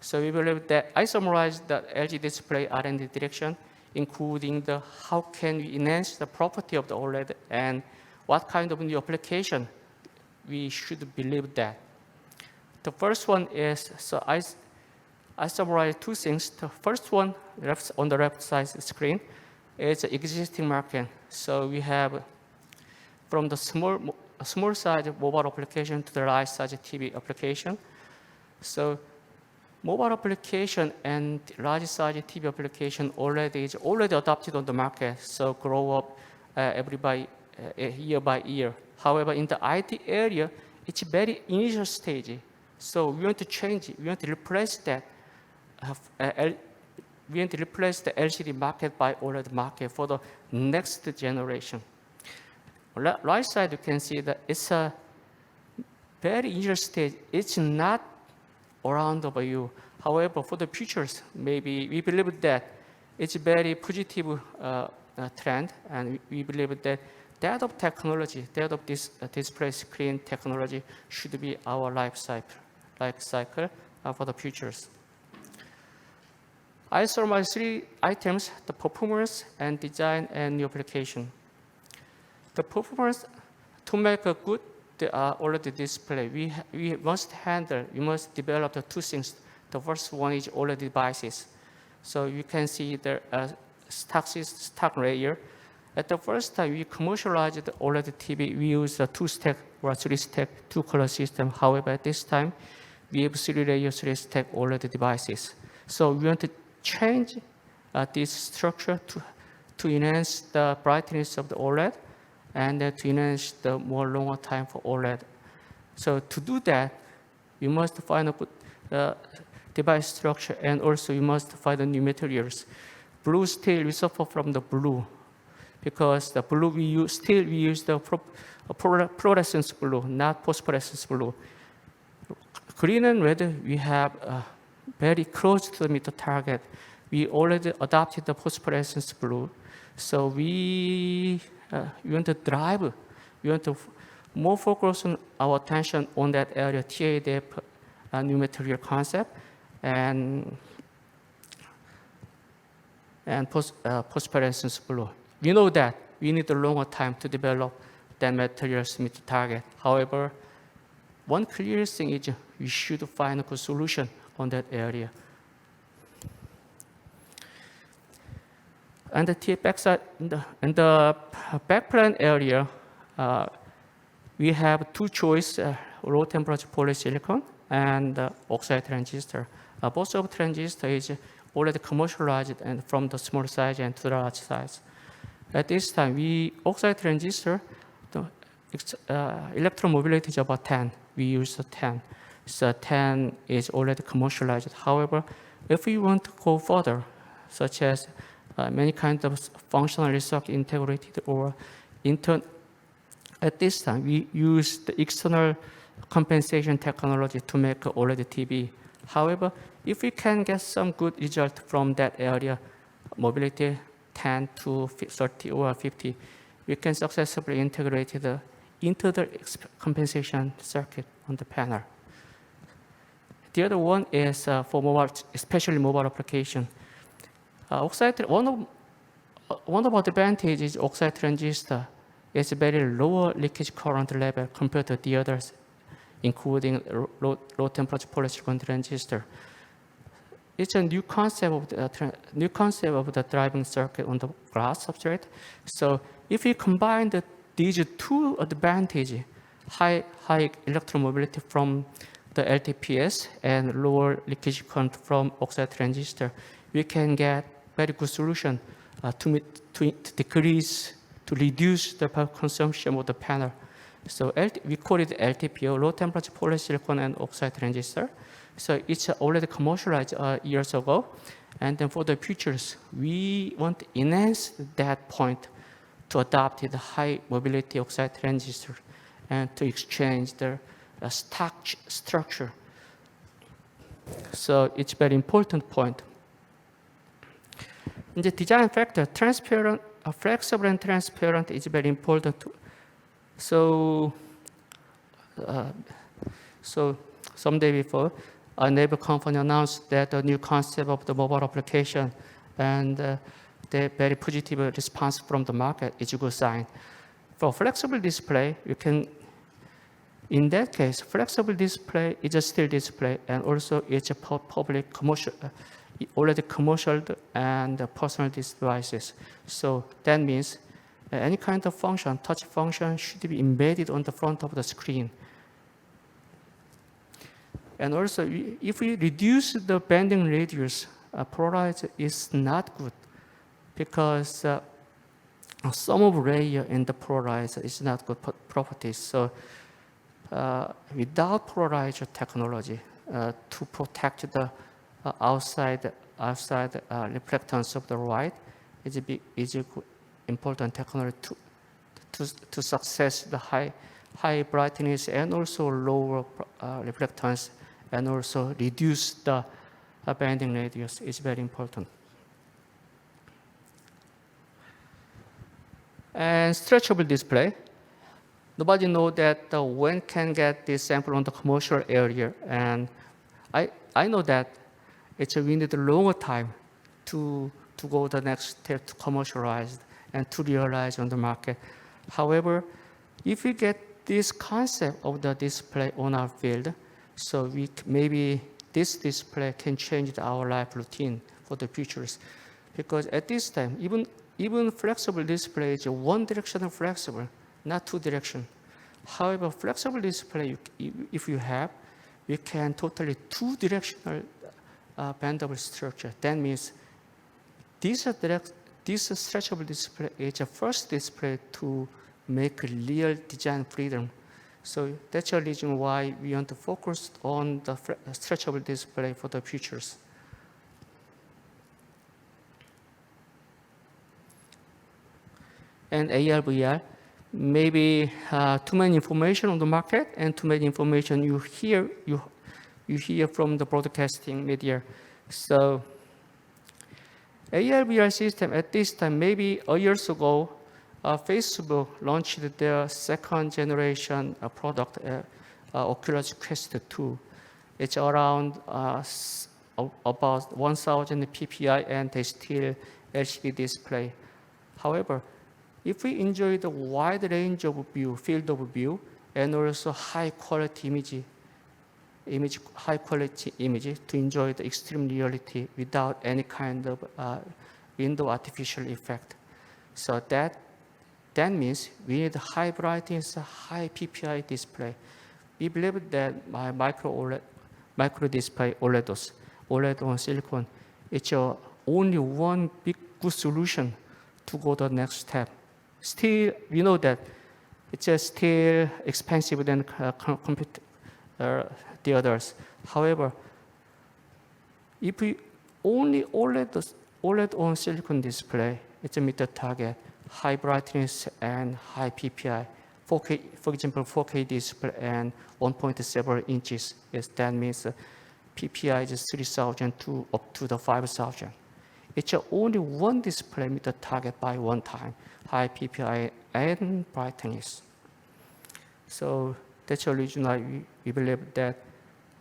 So we believe that I summarized the LG display R&D direction including the how can we enhance the property of the OLED and what kind of new application we should believe that. The first one is, so I summarize two things. The first one, on the left side screen, is the existing market. So we have from the small size mobile application to the large size TV application. So mobile application and large size TV application is already adopted on the market. So grow up year by year. However, in the IT area, it's very initial stage. So we want to change it. We want to replace that. We want to replace the LCD market by OLED market for the next generation. Right side, you can see that it's a very initial stage. It's not around of you. However, for the futures, maybe we believe that it's a very positive trend, and we believe that of technology, that of this display screen technology should be our life cycle for the futures. I summarize three items: the performance and design and new application. The performance, to make a good OLED display, we must develop the two things. The first one is OLED devices. So you can see the stock layer. At the first time we commercialized the OLED TV, we used a 2-stack or 3-stack 2-color system. However, at this time, we have 3-layer 3-stack OLED devices. So we want to change this structure to enhance the brightness of the OLED and to enhance the more longer time for OLED. So to do that, we must find a good device structure, and also we must find the new materials. Blue steel, we suffer from the blue, because the blue we use the fluorescence blue, not phosphorescence blue. Green and red, we have very close to the meter target. We already adopted the phosphorescence blue. So we want to more focus on our attention on that area, TADF, new material concept, and phosphorescence blue. We know that we need a longer time to develop that materials to meet the target. However, one clear thing is we should find a good solution on that area. And the backside, in the backplane area, we have two choices: low temperature polysilicon and oxide transistor. Both of transistor is already commercialized and from the small size and to the large size. At this time, oxide transistor, the electromobility is about 10. We use the 10. So 10 is already commercialized. However, if we want to go further, such as many kinds of functionally circuit integrated or at this time, we use the external compensation technology to make OLED TV. However, if we can get some good result from that area, mobility 10 to 30 or 50, we can successfully integrate into the compensation circuit on the panel. The other one is for mobile, especially mobile application. One of the advantages is oxide transistor is very lower leakage current level compared to the others, including low temperature polysilicon transistor. It's a new concept of the driving circuit on the glass substrate. So if we combine these two advantages, high electromobility from the LTPS and lower leakage current from oxide transistor, we can get very good solution to reduce the power consumption of the panel. So we call it LTPO, low temperature polysilicon and oxide transistor. So it's already commercialized years ago. And then for the futures, we want to enhance that point to adopt the high mobility oxide transistor and to exchange the stock structure. So it's a very important point. In the design factor, transparent, flexible and transparent is very important. So someday before, a neighbor company announced that a new concept of the mobile application, and the very positive response from the market is a good sign. For flexible display, you can, in that case, flexible display is a still display, and also it's a public commercial, already commercial and personal devices. So that means any kind of function, touch function, should be embedded on the front of the screen. And also, if we reduce the bending radius, polarized is not good, because some of layer in the polarizer is not good properties. So without polarizer technology to protect the outside reflectance of the light, is a important technology to success the high brightness and also lower reflectance, and also reduce the bending radius is very important. And stretchable display. Nobody knows that when can get this sample on the commercial area, and I know that we need a longer time to go the next step to commercialize and to realize on the market. However, if we get this concept of the display on our field, so maybe this display can change our life routine for the futures, because at this time, even flexible display is one directional flexible, not two direction. However, flexible display, if you have, you can totally two directional bendable structure. That means this stretchable display is the first display to make real design freedom. So that's the reason why we want to focus on the stretchable display for the futures. And AR, VR, maybe too many information on the market and too many information you hear from the broadcasting media. So AR, VR system at this time, maybe a years ago, Facebook launched their second generation product, Oculus Quest 2. It's around about 1,000 PPI, and they still LCD display. However, if we enjoy the wide range of view, field of view, and also high quality image to enjoy the extreme reality without any kind of window artificial effect. So that means we need high brightness, high PPI display. We believe that my micro display OLED on silicon, it's only one big good solution to go to the next step. Still, we know that it's still expensive than the others. However, if we only OLED on silicon display, it's a meet the target, high brightness and high PPI. 4K, for example, 4K display and 1.7 inches. Yes, that means PPI is 3,000 to up to the 5,000. It's only one display meet the target by one time, high PPI and brightness. So that's the reason why we believe that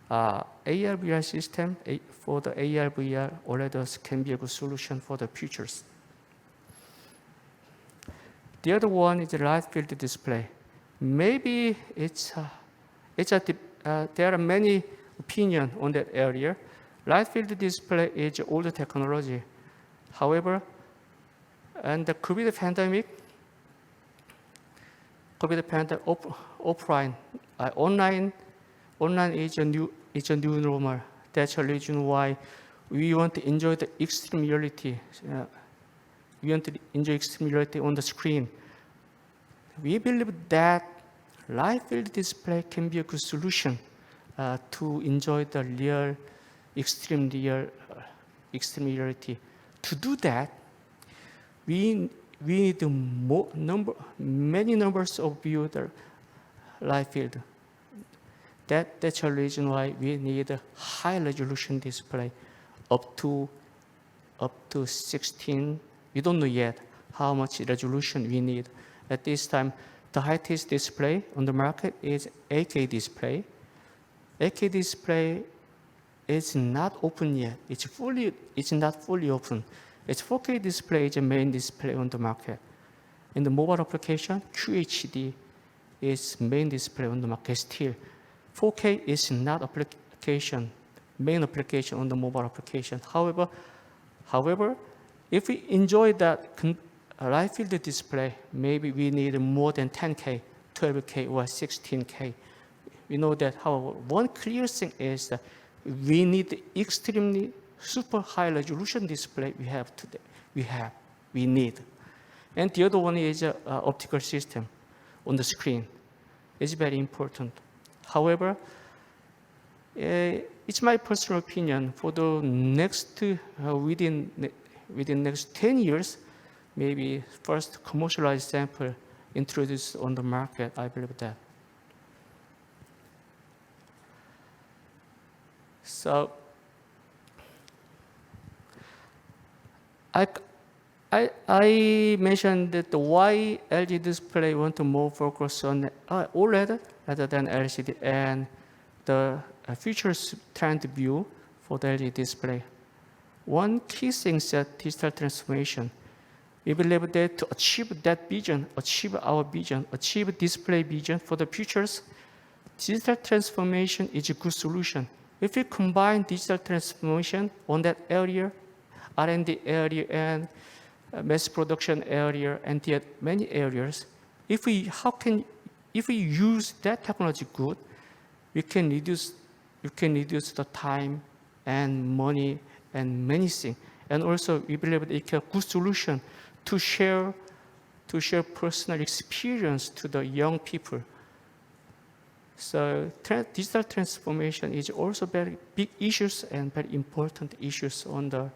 AR/VR system for the AR/VR OLEDs can be a good solution for the futures. The other one is the light field display. Maybe there are many opinions on that area. Light field display is older technology. However, and the COVID pandemic, offline, online is a new normal. That's the reason why we want to enjoy the extreme reality. We want to enjoy extreme reality on the screen. We believe that light field display can be a good solution to enjoy the real, extreme reality. To do that, we need many numbers of view the light field. That's the reason why we need a high resolution display up to 16. We don't know yet how much resolution we need. At this time, the highest display on the market is 8K display. 8K display is not open yet. It's not fully open. Its 4K display is the main display on the market. In the mobile application, QHD is main display on the market still. 4K is not main application on the mobile application. However, if we enjoy that live field display, maybe we need more than 10K, 12K, or 16K. We know that, however, one clear thing is that we need extremely super high resolution display we need. And the other one is optical system on the screen. It's very important. However, it's my personal opinion. For the next within next 10 years, maybe first commercialized sample introduced on the market. I believe that. So I mentioned that why LG Display want to more focus on OLED rather than LCD, and the future trend view for the LG Display. One key thing is that digital transformation. We believe that to achieve that vision, achieve our vision, achieve display vision for the futures, digital transformation is a good solution. If we combine digital transformation on that area, R&D area and mass production area and the many areas, if we use that technology good, we can reduce the time and money and many things. And also we believe that it's a good solution to share personal experience to the young people. So digital transformation is also very big issues and very important issues on the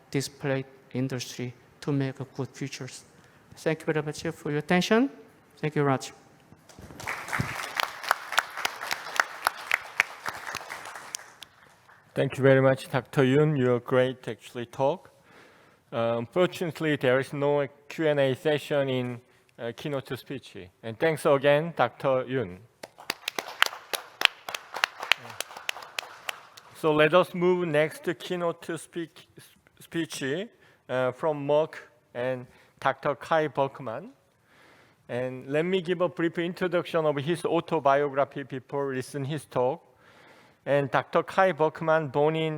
display industry to make a good futures. Thank you very much for your attention. Thank you very much. Thank you very much, Dr. Yoon. You're great, actually, talk. Unfortunately, there is no Q&A session in keynote speech. And thanks again, Dr. Yoon. So let us move next to keynote speech from Merck and Dr. Kai Berkman. And let me give a brief introduction of his autobiography before listening his talk. And Dr. Kai Berkman, born in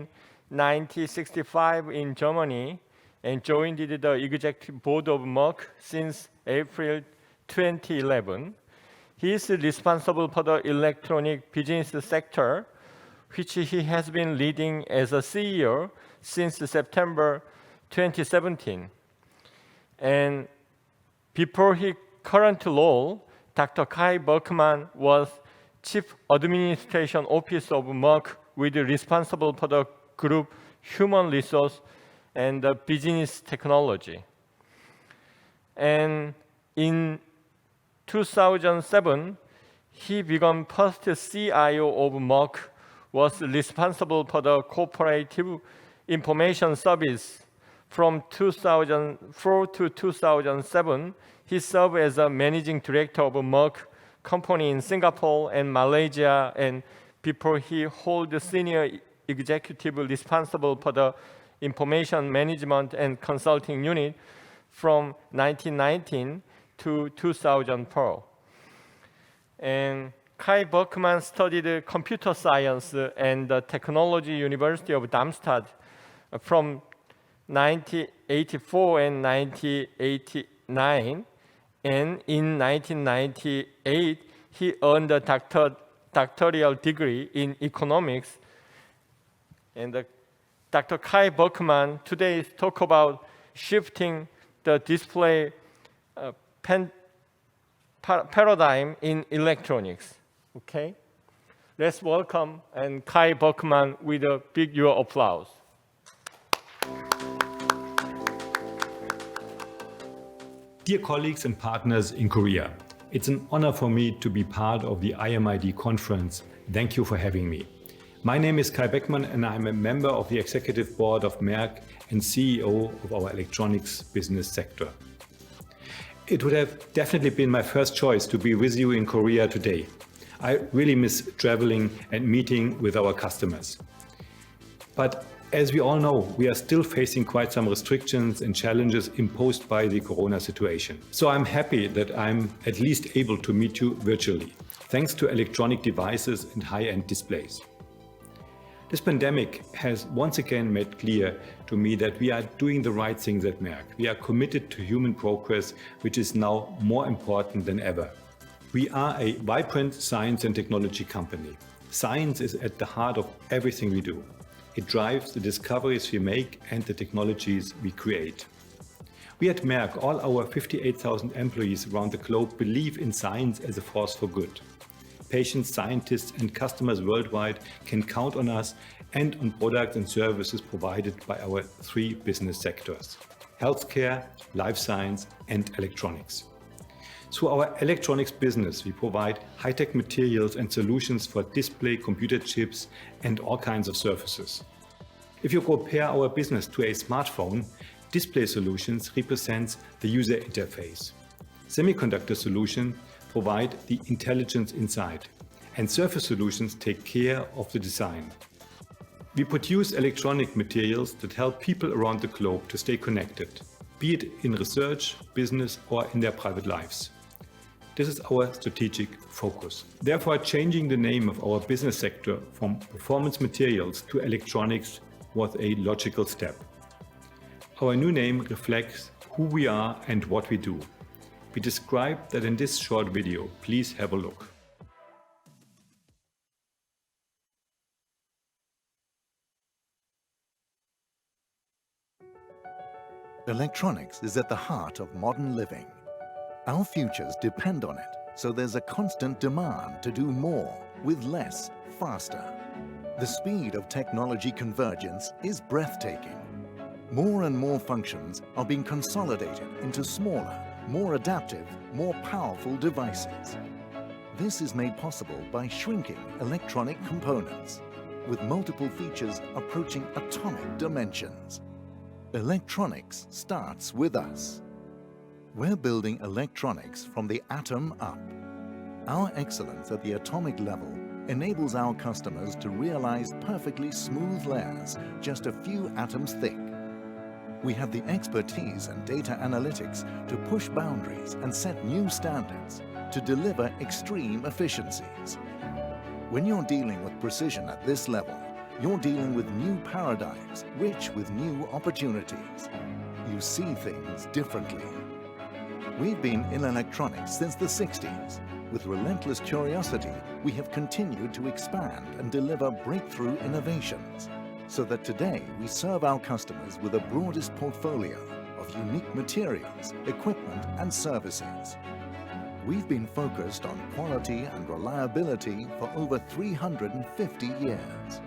1965 in Germany, and joined the executive board of Merck since April 2011. He is responsible for the electronic business sector, which he has been leading as a CEO since September 2017. And before his current role, Dr. Kai Berkman was Chief Administration Officer of Merck, with responsible for the group human resource and the business technology. And in 2007, he became first CIO of Merck, was responsible for the cooperative information service. From 2004 to 2007, he served as a managing director of a Merck company in Singapore and Malaysia, and before he held the senior executive responsible for the information management and consulting unit from 1919 to 2004. And Kai Berkman studied computer science and the Technology University of Darmstadt from 1984 and 1989. And in 1998, he earned a doctoral degree in economics. And Dr. Kai Berkman today talk about shifting the display paradigm in electronics. Okay, let's welcome and Kai Berkman with a big your applause. Dear colleagues and partners in Korea, it's an honor for me to be part of the IMID conference. Thank you for having me. My name is Kai Beckmann and I'm a member of the executive board of Merck and CEO of our electronics business sector. It would have definitely been my first choice to be with you in Korea today. I really miss traveling and meeting with our customers. But As we all know, we are still facing quite some restrictions and challenges imposed by the corona situation. So I'm happy that I'm at least able to meet you virtually, thanks to electronic devices and high-end displays. This pandemic has once again made clear to me that we are doing the right things at Merck. We are committed to human progress, which is now more important than ever. We are a vibrant science and technology company. Science is at the heart of everything we do. It drives the discoveries we make and the technologies we create. We at Merck, all our 58,000 employees around the globe, believe in science as a force for good. Patients, scientists, and customers worldwide can count on us and on products and services provided by our three business sectors: healthcare, life science, and electronics. Through our electronics business, we provide high-tech materials and solutions for display, computer chips, and all kinds of surfaces. If you compare our business to a smartphone, display solutions represents the user interface. Semiconductor solutions provide the intelligence inside, and surface solutions take care of the design. We produce electronic materials that help people around the globe to stay connected, be it in research, business, or in their private lives. This is our strategic focus. Therefore, changing the name of our business sector from Performance Materials to Electronics was a logical step. Our new name reflects who we are and what we do. We describe that in this short video. Please have a look. Electronics is at the heart of modern living. Our futures depend on it, so there's a constant demand to do more with less, faster. The speed of technology convergence is breathtaking. More and more functions are being consolidated into smaller, more adaptive, more powerful devices. This is made possible by shrinking electronic components, with multiple features approaching atomic dimensions. Electronics starts with us. We're building electronics from the atom up. Our excellence at the atomic level enables our customers to realize perfectly smooth layers just a few atoms thick. We have the expertise and data analytics to push boundaries and set new standards to deliver extreme efficiencies. When you're dealing with precision at this level, you're dealing with new paradigms, rich with new opportunities. You see things differently. We've been in electronics since the 60s. With relentless curiosity, we have continued to expand and deliver breakthrough innovations, so that today we serve our customers with the broadest portfolio of unique materials, equipment, and services. We've been focused on quality and reliability for over 350 years.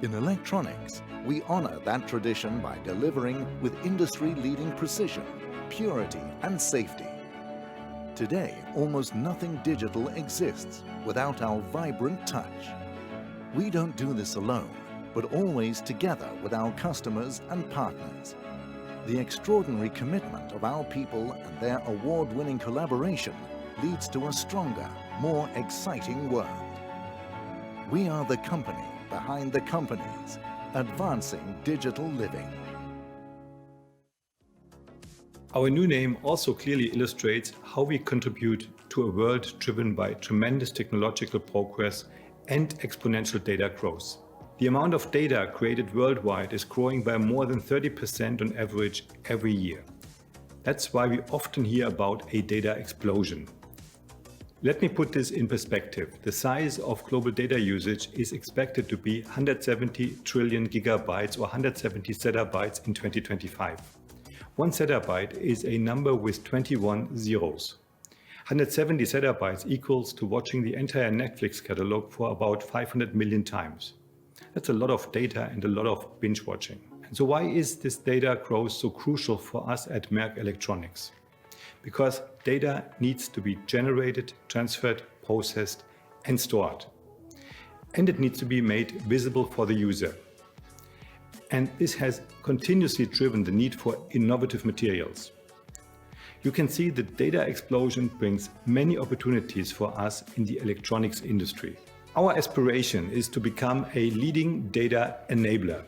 In electronics, we honor that tradition by delivering with industry-leading precision, purity, and safety. Today, almost nothing digital exists without our vibrant touch. We don't do this alone, but always together with our customers and partners. The extraordinary commitment of our people and their award-winning collaboration leads to a stronger, more exciting world. We are the company behind the companies, advancing digital living. Our new name also clearly illustrates how we contribute to a world driven by tremendous technological progress and exponential data growth. The amount of data created worldwide is growing by more than 30% on average every year. That's why we often hear about a data explosion. Let me put this in perspective. The size of global data usage is expected to be 170 trillion gigabytes or 170 zettabytes in 2025. 1 zettabyte is a number with 21 zeros. 170 zettabytes equals to watching the entire Netflix catalog for about 500 million times. That's a lot of data and a lot of binge watching. And so why is this data growth so crucial for us at Merck Electronics? Because data needs to be generated, transferred, processed, and stored. And it needs to be made visible for the user. And this has continuously driven the need for innovative materials. You can see the data explosion brings many opportunities for us in the electronics industry. Our aspiration is to become a leading data enabler.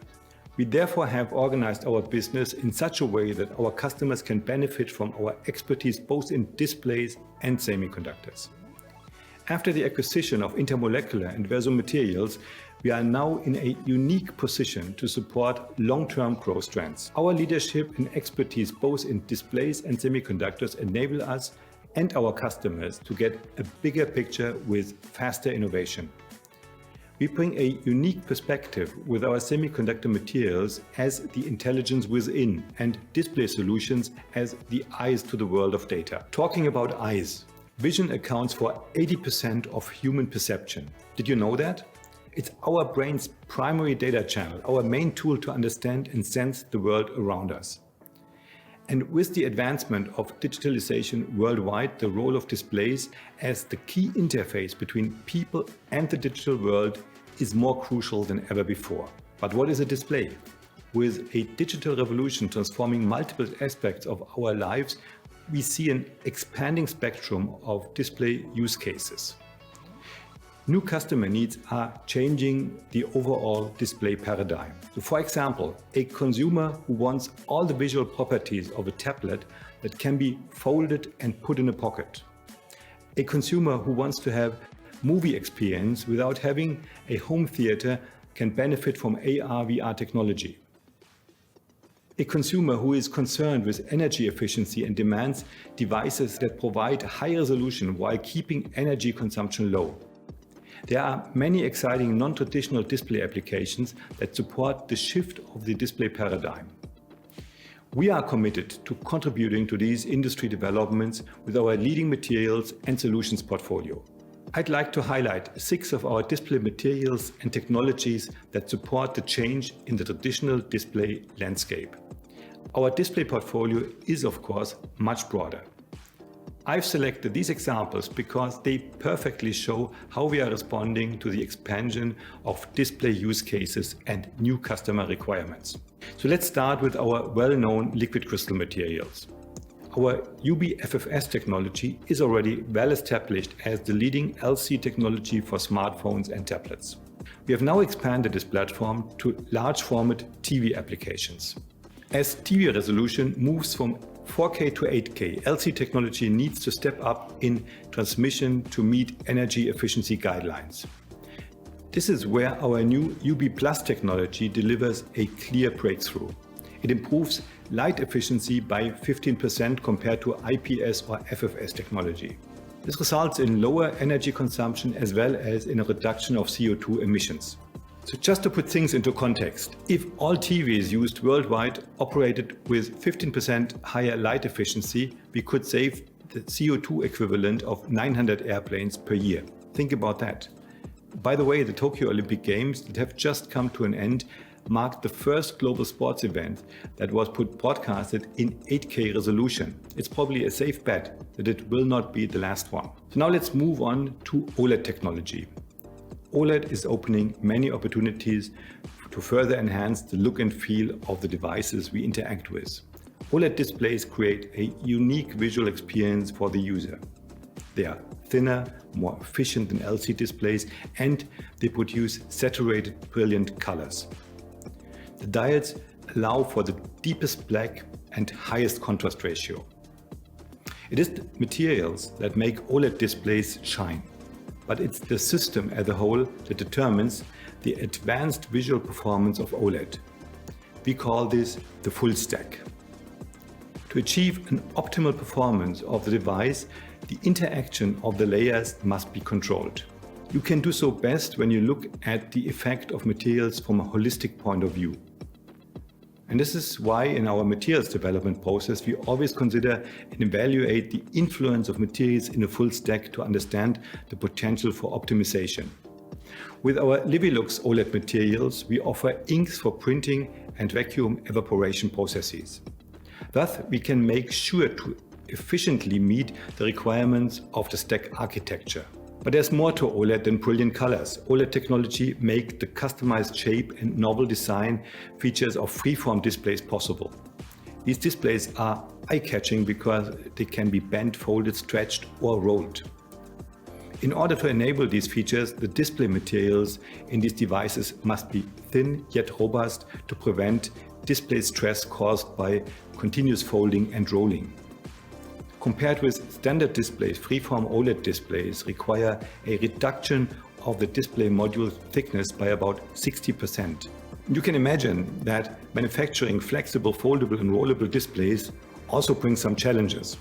We therefore have organized our business in such a way that our customers can benefit from our expertise both in displays and semiconductors. After the acquisition of Intermolecular and Versum Materials, we are now in a unique position to support long-term growth trends. Our leadership and expertise both in displays and semiconductors enable us and our customers to get a bigger picture with faster innovation. We bring a unique perspective with our semiconductor materials as the intelligence within and display solutions as the eyes to the world of data. Talking about eyes, vision accounts for 80% of human perception. Did you know that? It's our brain's primary data channel, our main tool to understand and sense the world around us. And with the advancement of digitalization worldwide, the role of displays as the key interface between people and the digital world is more crucial than ever before. But what is a display? With a digital revolution transforming multiple aspects of our lives, we see an expanding spectrum of display use cases. New customer needs are changing the overall display paradigm. So for example, a consumer who wants all the visual properties of a tablet that can be folded and put in a pocket. A consumer who wants to have movie experience without having a home theater can benefit from AR/VR technology. A consumer who is concerned with energy efficiency and demands devices that provide high resolution while keeping energy consumption low. There are many exciting non-traditional display applications that support the shift of the display paradigm. We are committed to contributing to these industry developments with our leading materials and solutions portfolio. I'd like to highlight 6 of our display materials and technologies that support the change in the traditional display landscape. Our display portfolio is, of course, much broader. I've selected these examples because they perfectly show how we are responding to the expansion of display use cases and new customer requirements. So let's start with our well-known liquid crystal materials. Our UBFFS technology is already well established as the leading LC technology for smartphones and tablets. We have now expanded this platform to large format TV applications. As TV resolution moves from 4K to 8K, LC technology needs to step up in transmission to meet energy efficiency guidelines. This is where our new UB Plus technology delivers a clear breakthrough. It improves light efficiency by 15% compared to IPS or FFS technology. This results in lower energy consumption as well as in a reduction of CO2 emissions. So just to put things into context, if all TVs used worldwide operated with 15% higher light efficiency, we could save the CO2 equivalent of 900 airplanes per year. Think about that. By the way, the Tokyo Olympic Games that have just come to an end marked the first global sports event that was broadcasted in 8K resolution. It's probably a safe bet that it will not be the last one. So now let's move on to OLED technology. OLED is opening many opportunities to further enhance the look and feel of the devices we interact with. OLED displays create a unique visual experience for the user. They are thinner, more efficient than LCD displays, and they produce saturated, brilliant colors. The diodes allow for the deepest black and highest contrast ratio. It is the materials that make OLED displays shine, but it's the system as a whole that determines the advanced visual performance of OLED. We call this the full stack. To achieve an optimal performance of the device, the interaction of the layers must be controlled. You can do so best when you look at the effect of materials from a holistic point of view. And this is why in our materials development process, we always consider and evaluate the influence of materials in a full stack to understand the potential for optimization. With our Livilux OLED materials, we offer inks for printing and vacuum evaporation processes. Thus, we can make sure to efficiently meet the requirements of the stack architecture. But there's more to OLED than brilliant colors. OLED technology makes the customized shape and novel design features of freeform displays possible. These displays are eye-catching because they can be bent, folded, stretched, or rolled. In order to enable these features, the display materials in these devices must be thin yet robust to prevent display stress caused by continuous folding and rolling. Compared with standard displays, freeform OLED displays require a reduction of the display module thickness by about 60%. You can imagine that manufacturing flexible, foldable and rollable displays also brings some challenges.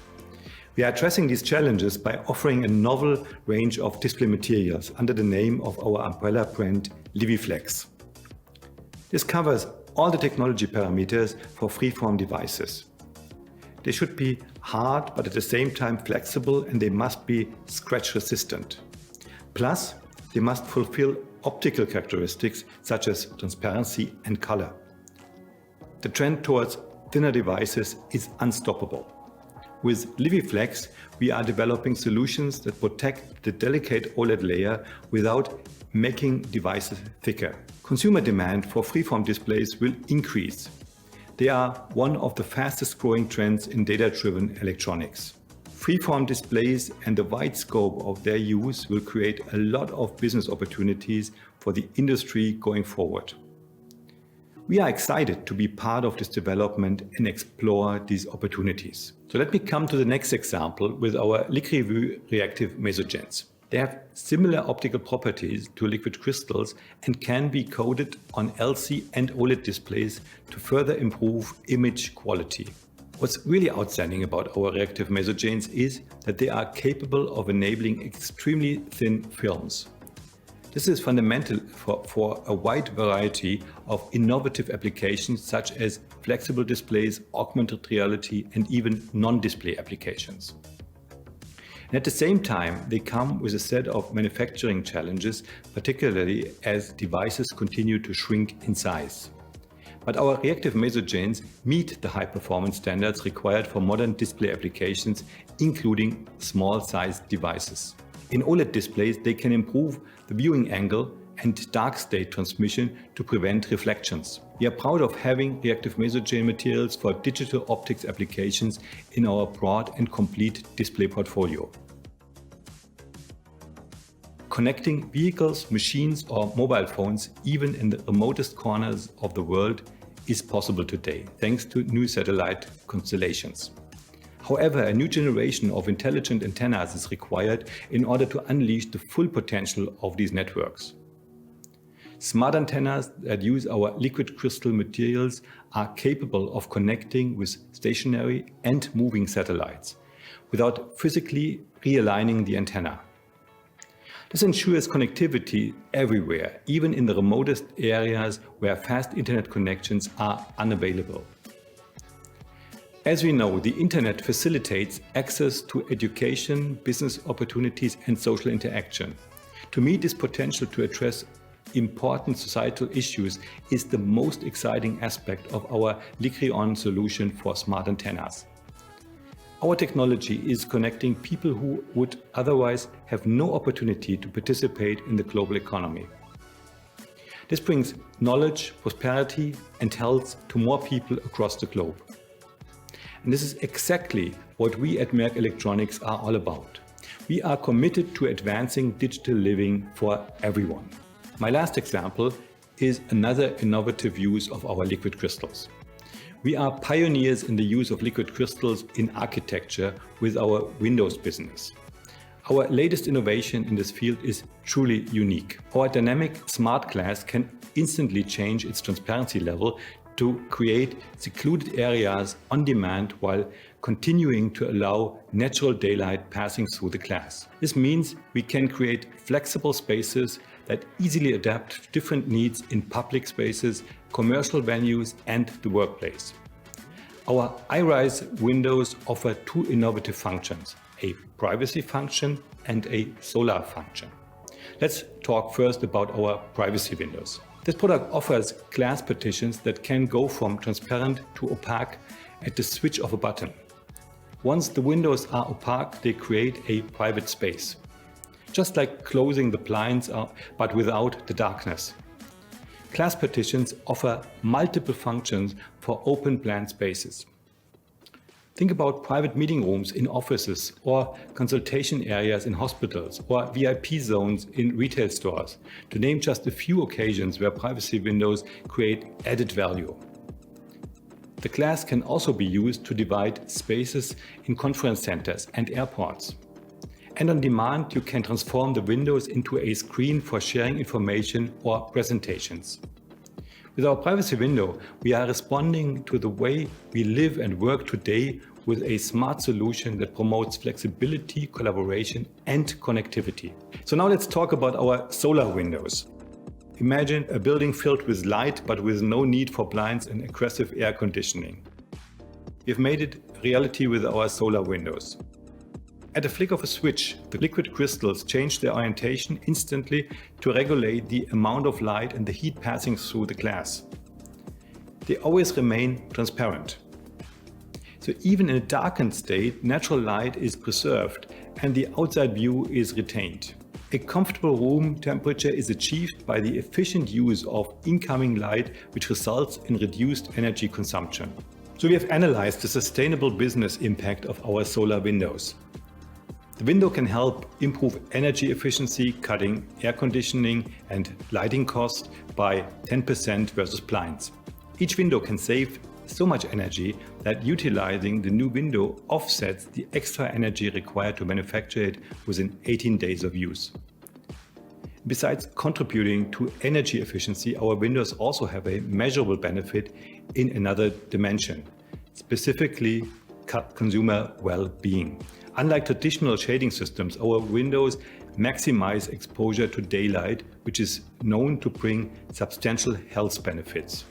We are addressing these challenges by offering a novel range of display materials under the name of our umbrella brand LiviFlex. This covers all the technology parameters for freeform devices. They should be hard but at the same time flexible, and they must be scratch resistant. Plus, they must fulfill optical characteristics such as transparency and color. The trend towards thinner devices is unstoppable. With LiviFlex, we are developing solutions that protect the delicate OLED layer without making devices thicker. Consumer demand for freeform displays will increase. They are one of the fastest growing trends in data-driven electronics. Freeform displays and the wide scope of their use will create a lot of business opportunities for the industry going forward. We are excited to be part of this development and explore these opportunities. So let me come to the next example with our LiquidVue reactive mesogens. They have similar optical properties to liquid crystals and can be coated on LC and OLED displays to further improve image quality. What's really outstanding about our reactive mesogens is that they are capable of enabling extremely thin films. This is fundamental for a wide variety of innovative applications such as flexible displays, augmented reality, and even non-display applications. And at the same time, they come with a set of manufacturing challenges, particularly as devices continue to shrink in size. But our reactive mesogens meet the high-performance standards required for modern display applications, including small-sized devices. In OLED displays, they can improve the viewing angle and dark state transmission to prevent reflections. We are proud of having reactive mesogen materials for digital optics applications in our broad and complete display portfolio. Connecting vehicles, machines or mobile phones, even in the remotest corners of the world, is possible today, thanks to new satellite constellations. However, a new generation of intelligent antennas is required in order to unleash the full potential of these networks. Smart antennas that use our liquid crystal materials are capable of connecting with stationary and moving satellites without physically realigning the antenna. This ensures connectivity everywhere, even in the remotest areas where fast internet connections are unavailable. As we know, the internet facilitates access to education, business opportunities, and social interaction. To meet this potential to address important societal issues is the most exciting aspect of our LiquidOn solution for smart antennas. Our technology is connecting people who would otherwise have no opportunity to participate in the global economy. This brings knowledge, prosperity, and health to more people across the globe. And this is exactly what we at Merck Electronics are all about. We are committed to advancing digital living for everyone. My last example is another innovative use of our liquid crystals. We are pioneers in the use of liquid crystals in architecture with our Windows business. Our latest innovation in this field is truly unique. Our dynamic smart glass can instantly change its transparency level to create secluded areas on demand while continuing to allow natural daylight passing through the glass. This means we can create flexible spaces that easily adapt to different needs in public spaces, commercial venues, and the workplace. Our iRise windows offer two innovative functions, a privacy function and a solar function. Let's talk first about our privacy windows. This product offers glass partitions that can go from transparent to opaque at the switch of a button. Once the windows are opaque, they create a private space, just like closing the blinds, but without the darkness. Glass partitions offer multiple functions for open plan spaces. Think about private meeting rooms in offices or consultation areas in hospitals or VIP zones in retail stores, to name just a few occasions where privacy windows create added value. The glass can also be used to divide spaces in conference centers and airports. And on demand, you can transform the windows into a screen for sharing information or presentations. With our privacy window, we are responding to the way we live and work today with a smart solution that promotes flexibility, collaboration, and connectivity. So now let's talk about our solar windows. Imagine a building filled with light, but with no need for blinds and aggressive air conditioning. We've made it reality with our solar windows. At a flick of a switch, the liquid crystals change their orientation instantly to regulate the amount of light and the heat passing through the glass. They always remain transparent. So even in a darkened state, natural light is preserved and the outside view is retained. A comfortable room temperature is achieved by the efficient use of incoming light, which results in reduced energy consumption. So we have analyzed the sustainable business impact of our solar windows. The window can help improve energy efficiency, cutting air conditioning and lighting costs by 10% versus blinds. Each window can save so much energy that utilizing the new window offsets the extra energy required to manufacture it within 18 days of use. Besides contributing to energy efficiency, our windows also have a measurable benefit in another dimension, specifically consumer well-being. Unlike traditional shading systems, our windows maximize exposure to daylight, which is known to bring substantial health benefits.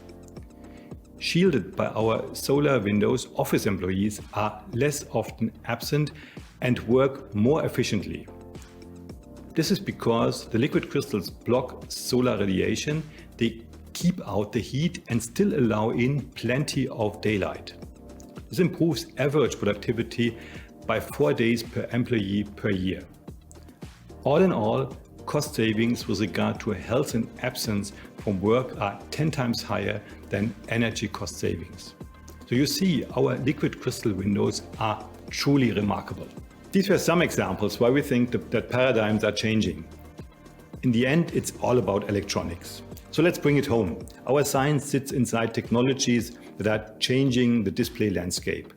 Shielded by our solar windows, office employees are less often absent and work more efficiently. This is because the liquid crystals block solar radiation, they keep out the heat and still allow in plenty of daylight. This improves average productivity by 4 days per employee per year. All in all, cost savings with regard to health and absence from work are 10 times higher than energy cost savings. So you see, our liquid crystal windows are truly remarkable. These were some examples why we think that paradigms are changing. In the end, it's all about electronics. So let's bring it home. Our science sits inside technologies that are changing the display landscape.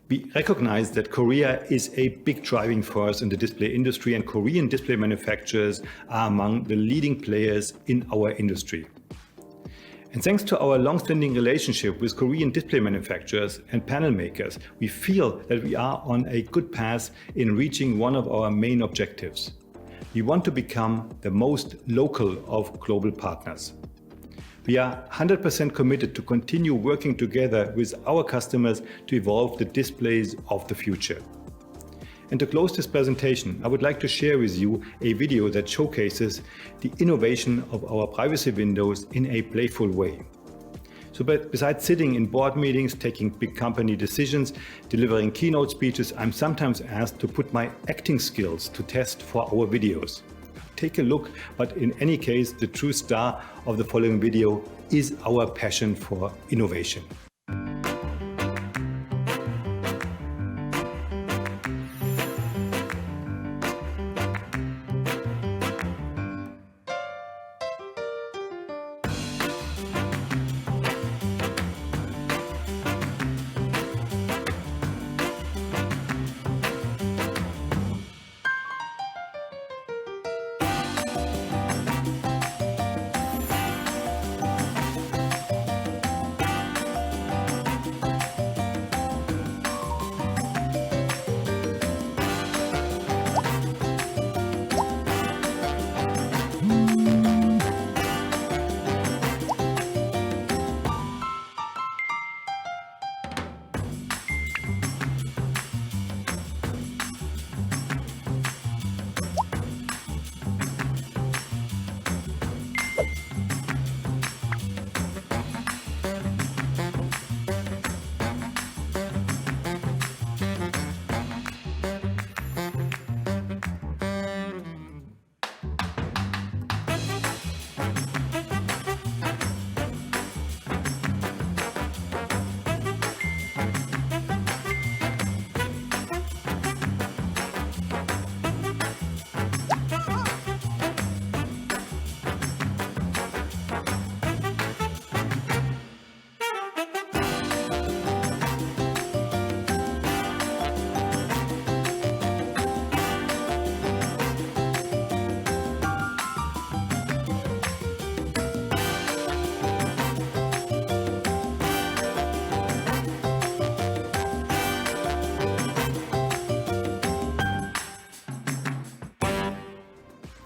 We recognize that Korea is a big driving force in the display industry, and Korean display manufacturers are among the leading players in our industry. And thanks to our long-standing relationship with Korean display manufacturers and panel makers, we feel that we are on a good path in reaching one of our main objectives. We want to become the most local of global partners. We are 100% committed to continue working together with our customers to evolve the displays of the future. And to close this presentation, I would like to share with you a video that showcases the innovation of our privacy windows in a playful way. So besides sitting in board meetings, taking big company decisions, delivering keynote speeches, I'm sometimes asked to put my acting skills to test for our videos. Take a look, but in any case, the true star of the following video is our passion for innovation.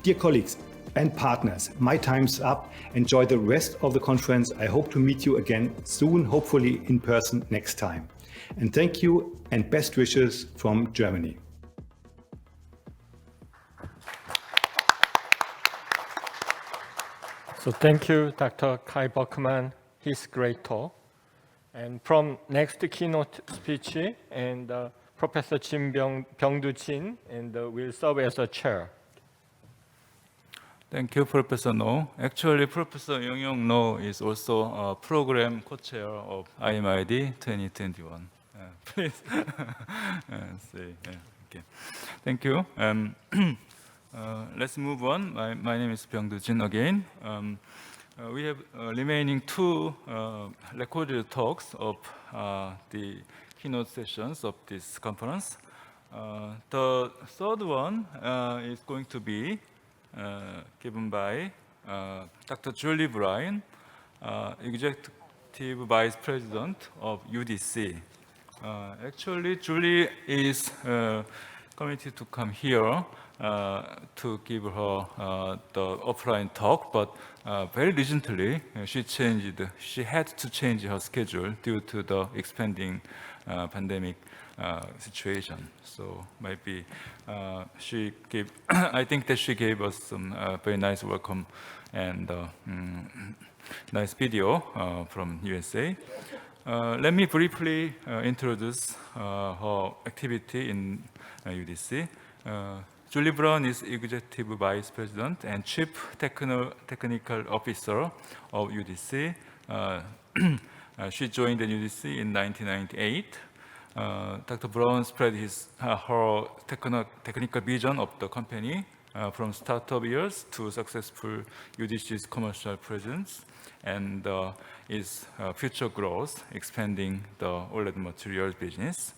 Dear colleagues and partners, my time's up. Enjoy the rest of the conference. I hope to meet you again soon, hopefully in person next time. And thank you and best wishes from Germany. So thank you, Dr. Kai Beckman, his great talk. And from next keynote speech, and Professor Jin Byung-do Jin, and will serve as a chair. Thank you, Professor No. Actually, Professor Young No is also a program co-chair of IMID 2021. Please say, okay. Thank you. Let's move on. My name is Byung-do Jin again. We have remaining two recorded talks of the keynote sessions of this conference. The third one is going to be given by Dr. Julie Bryan, Executive Vice President of UDC. Actually, Julie is committed to come here to give her the offline talk, but very recently she had to change her schedule due to the expanding pandemic situation. So maybe she gave, I think that she gave us some very nice welcome and nice video from USA. Let me briefly introduce her activity in UDC. Julie Brown is Executive Vice President and Chief Technical Officer of UDC. She joined the UDC in 1998. Dr. Brown spread her technical vision of the company from startup years to successful UDC's commercial presence and its future growth, expanding the OLED materials business.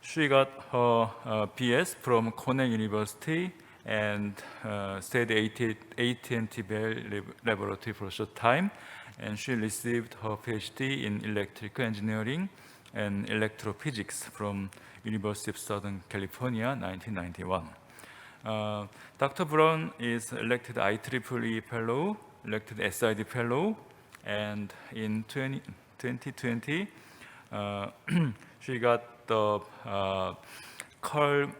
She got her BS from Cornell University and stayed at AT&T Bell Laboratory for a short time, and she received her PhD in electrical engineering and electrophysics from University of Southern California, 1991. Dr. Brown is elected IEEE Fellow, elected SID Fellow, and in 2020, she got the Carl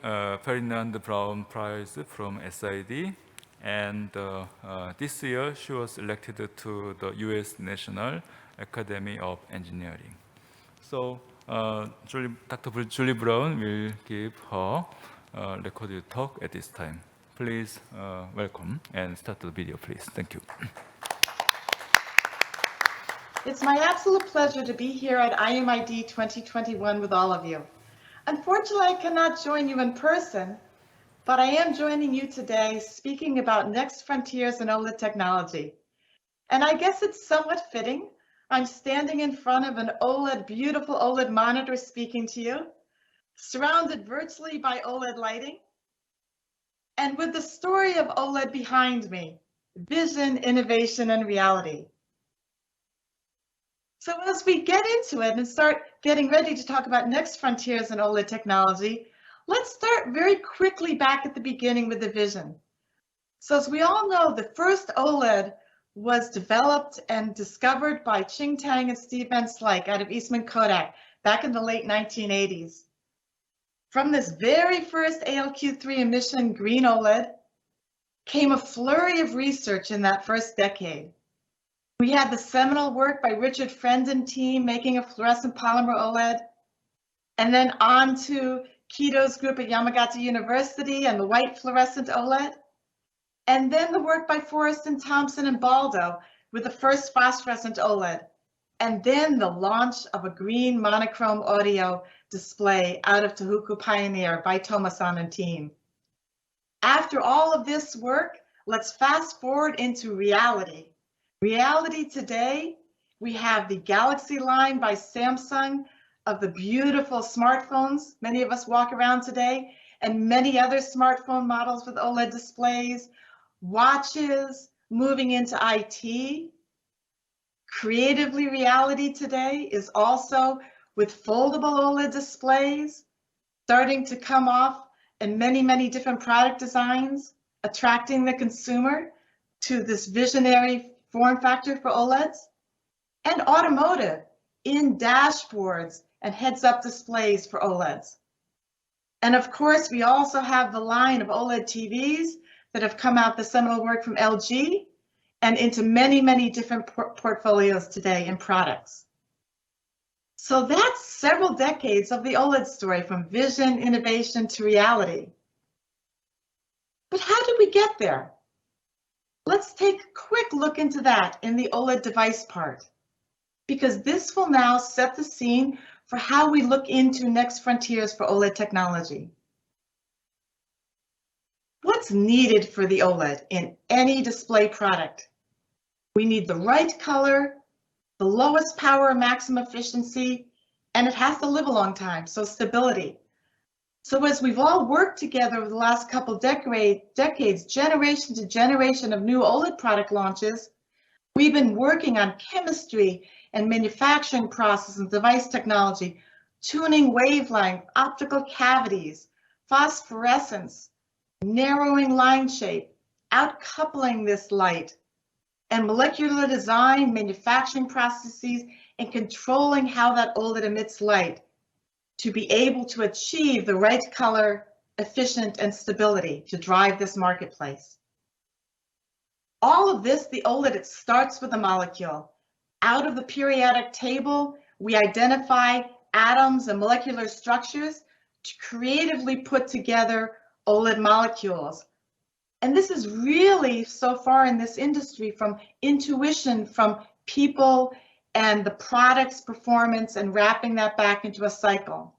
Ferdinand Braun Prize from SID, and this year she was elected to the U.S. National Academy of Engineering. So Dr. Julie Brown will give her recorded talk at this time. Please welcome and start the video, please. Thank you. It's my absolute pleasure to be here at IMID 2021 with all of you. Unfortunately, I cannot join you in person, but I am joining you today speaking about next frontiers in OLED technology. And I guess it's somewhat fitting. I'm standing in front of an beautiful OLED monitor speaking to you, surrounded virtually by OLED lighting, and with the story of OLED behind me, vision, innovation, and reality. So as we get into it and start getting ready to talk about next frontiers in OLED technology, let's start very quickly back at the beginning with the vision. So as we all know, the first OLED was developed and discovered by Ching Tang and Steve Van Slyke out of Eastman Kodak back in the late 1980s. From this very first ALQ3 emission green OLED came a flurry of research in that first decade. We had the seminal work by Richard Friend and team making a fluorescent polymer OLED, and then on to Kito's group at Yamagata University and the white fluorescent OLED, and then the work by Forrest and Thompson and Baldo with the first phosphorescent OLED, and then the launch of a green monochrome audio display out of Tohoku Pioneer by Tomasan and team. After all of this work, let's fast forward into reality. Reality today, we have the Galaxy line by Samsung of the beautiful smartphones many of us walk around today, and many other smartphone models with OLED displays, watches, moving into IT. Creatively, reality today is also with foldable OLED displays starting to come off and many, many different product designs, attracting the consumer to this visionary form factor for OLEDs, and automotive in dashboards and heads-up displays for OLEDs. And of course, we also have the line of OLED TVs that have come out, the seminal work from LG, and into many, many different portfolios today and products. So that's several decades of the OLED story, from vision, innovation to reality. But how did we get there? Let's take a quick look into that in the OLED device part, because this will now set the scene for how we look into next frontiers for OLED technology. What's needed for the OLED in any display product? We need the right color, the lowest power, maximum efficiency, and it has to live a long time, so stability. So as we've all worked together over the last couple decades, generation to generation of new OLED product launches, we've been working on chemistry and manufacturing process and device technology, tuning wavelength, optical cavities, phosphorescence, narrowing line shape, outcoupling this light, and molecular design, manufacturing processes, and controlling how that OLED emits light to be able to achieve the right color, efficient, and stability to drive this marketplace. All of this, the OLED, it starts with a molecule. Out of the periodic table, we identify atoms and molecular structures to creatively put together OLED molecules. And this is really, so far in this industry, from intuition from people and the product's performance and wrapping that back into a cycle.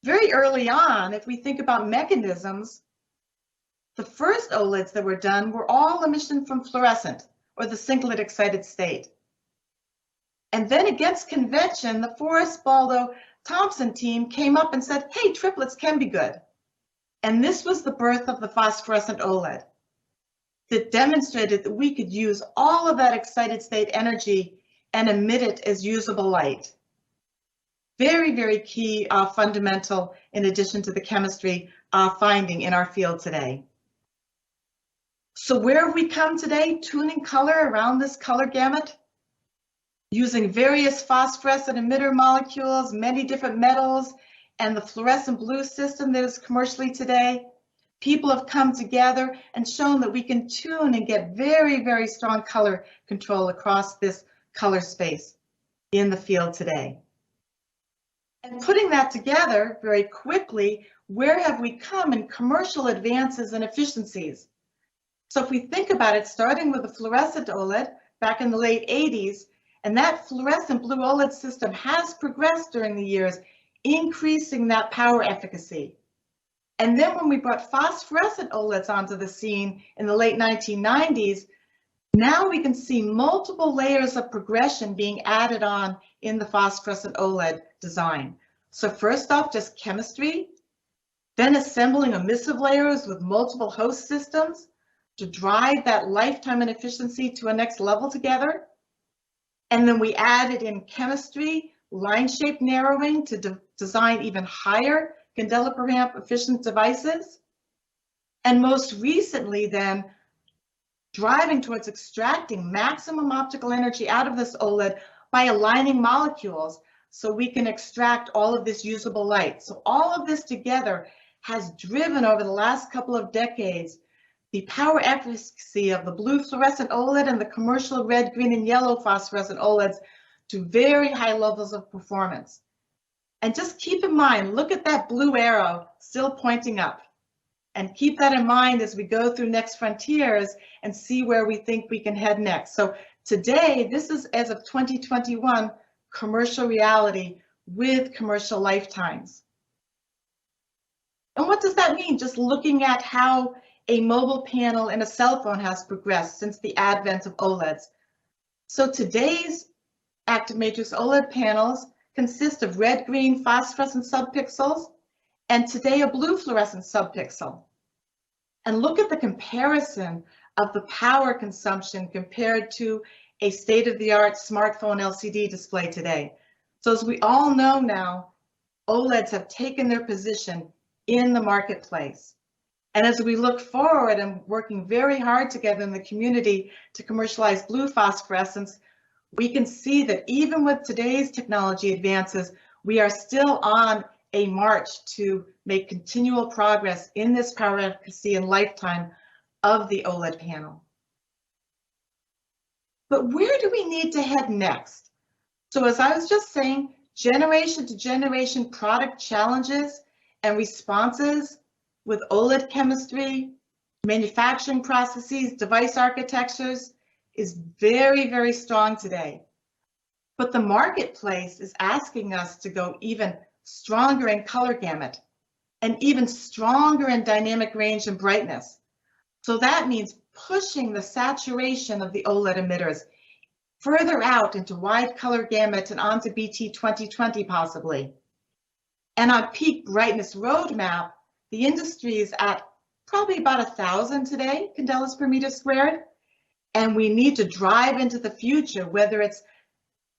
Very early on, if we think about mechanisms, the first OLEDs that were done were all emission from fluorescent, or the singlet excited state. And then against convention, the Forrest Baldo Thompson team came up and said, hey, triplets can be good. And this was the birth of the phosphorescent OLED that demonstrated that we could use all of that excited state energy and emit it as usable light. Very, very key, fundamental, in addition to the chemistry finding in our field today. So where have we come today? Tuning color around this color gamut, using various phosphorescent emitter molecules, many different metals, and the fluorescent blue system that is commercially today. People have come together and shown that we can tune and get very, very strong color control across this color space in the field today. And putting that together very quickly, where have we come in commercial advances and efficiencies? So if we think about it, starting with the fluorescent OLED back in the late 80s, and that fluorescent blue OLED system has progressed during the years, increasing that power efficacy. And then when we brought phosphorescent OLEDs onto the scene in the late 1990s, now we can see multiple layers of progression being added on in the phosphorescent OLED design. So first off, just chemistry, then assembling emissive layers with multiple host systems to drive that lifetime and efficiency to a next level together. And then we added in chemistry, line shape narrowing to design even higher Candela per amp efficient devices. And most recently then, driving towards extracting maximum optical energy out of this OLED by aligning molecules so we can extract all of this usable light. So all of this together has driven over the last couple of decades the power efficacy of the blue fluorescent OLED and the commercial red, green, and yellow phosphorescent OLEDs to very high levels of performance. And just keep in mind, look at that blue arrow still pointing up. And keep that in mind as we go through next frontiers and see where we think we can head next. So today, this is, as of 2021, commercial reality with commercial lifetimes. And what does that mean? Just looking at how a mobile panel in a cell phone has progressed since the advent of OLEDs. So today's active matrix OLED panels consist of red-green phosphorescent subpixels, and today a blue fluorescent subpixel. And look at the comparison of the power consumption compared to a state-of-the-art smartphone LCD display today. So as we all know now, OLEDs have taken their position in the marketplace. And as we look forward and working very hard together in the community to commercialize blue phosphorescence, we can see that even with today's technology advances, we are still on a march to make continual progress in this power efficacy and lifetime of the OLED panel. But where do we need to head next? So as I was just saying, generation to generation product challenges and responses with OLED chemistry, manufacturing processes, device architectures is very, very strong today. But the marketplace is asking us to go even stronger in color gamut and even stronger in dynamic range and brightness. So that means pushing the saturation of the OLED emitters further out into wide color gamut and onto BT 2020 possibly. And on peak brightness roadmap, the industry is at probably about 1,000 today, candelas per meter squared. And we need to drive into the future, whether it's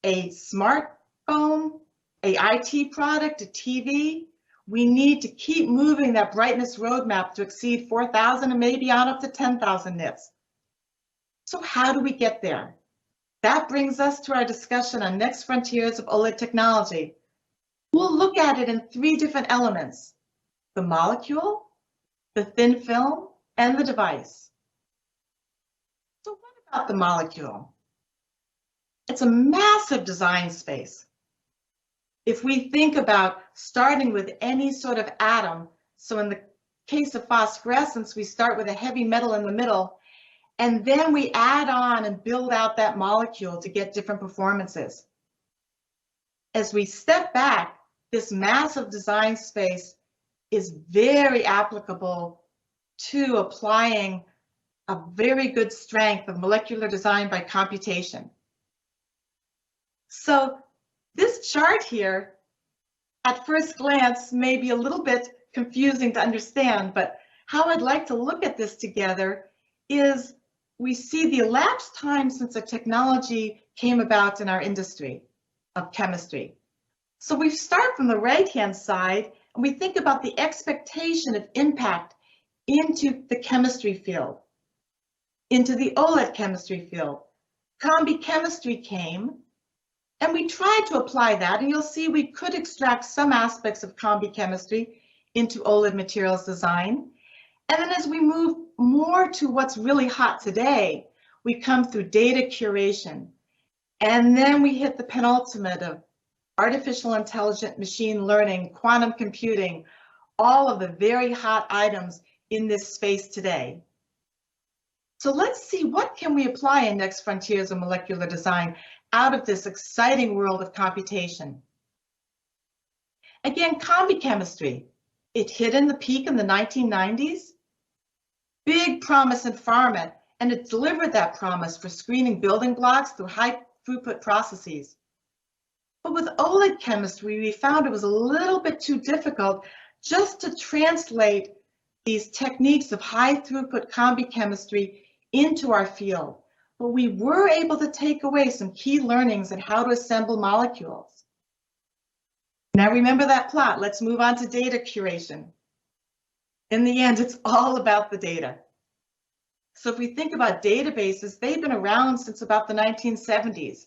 a smartphone, a IT product, a TV, we need to keep moving that brightness roadmap to exceed 4,000 and maybe on up to 10,000 nits. So how do we get there? That brings us to our discussion on next frontiers of OLED technology. We'll look at it in 3 different elements: the molecule, the thin film, and the device. So what about the molecule? It's a massive design space. If we think about starting with any sort of atom, so in the case of phosphorescence, we start with a heavy metal in the middle, and then we add on and build out that molecule to get different performances. As we step back, this massive design space is very applicable to applying a very good strength of molecular design by computation. So this chart here, at first glance, may be a little bit confusing to understand, but how I'd like to look at this together is we see the elapsed time since a technology came about in our industry of chemistry. So we start from the right-hand side and we think about the expectation of impact into the chemistry field, into the OLED chemistry field. Combi chemistry came, and we tried to apply that, and you'll see we could extract some aspects of combi chemistry into OLED materials design. And then as we move more to what's really hot today, we come through data curation. And then we hit the penultimate of artificial intelligent machine learning, quantum computing, all of the very hot items in this space today. So let's see, what can we apply in next frontiers of molecular design out of this exciting world of computation? Again, combi chemistry. It hit in the peak in the 1990s. Big promise in pharma, and it delivered that promise for screening building blocks through high throughput processes. But with OLED chemistry, we found it was a little bit too difficult just to translate these techniques of high throughput combi chemistry into our field. But we were able to take away some key learnings in how to assemble molecules. Now remember that plot. Let's move on to data curation. In the end, it's all about the data. So if we think about databases, they've been around since about the 1970s.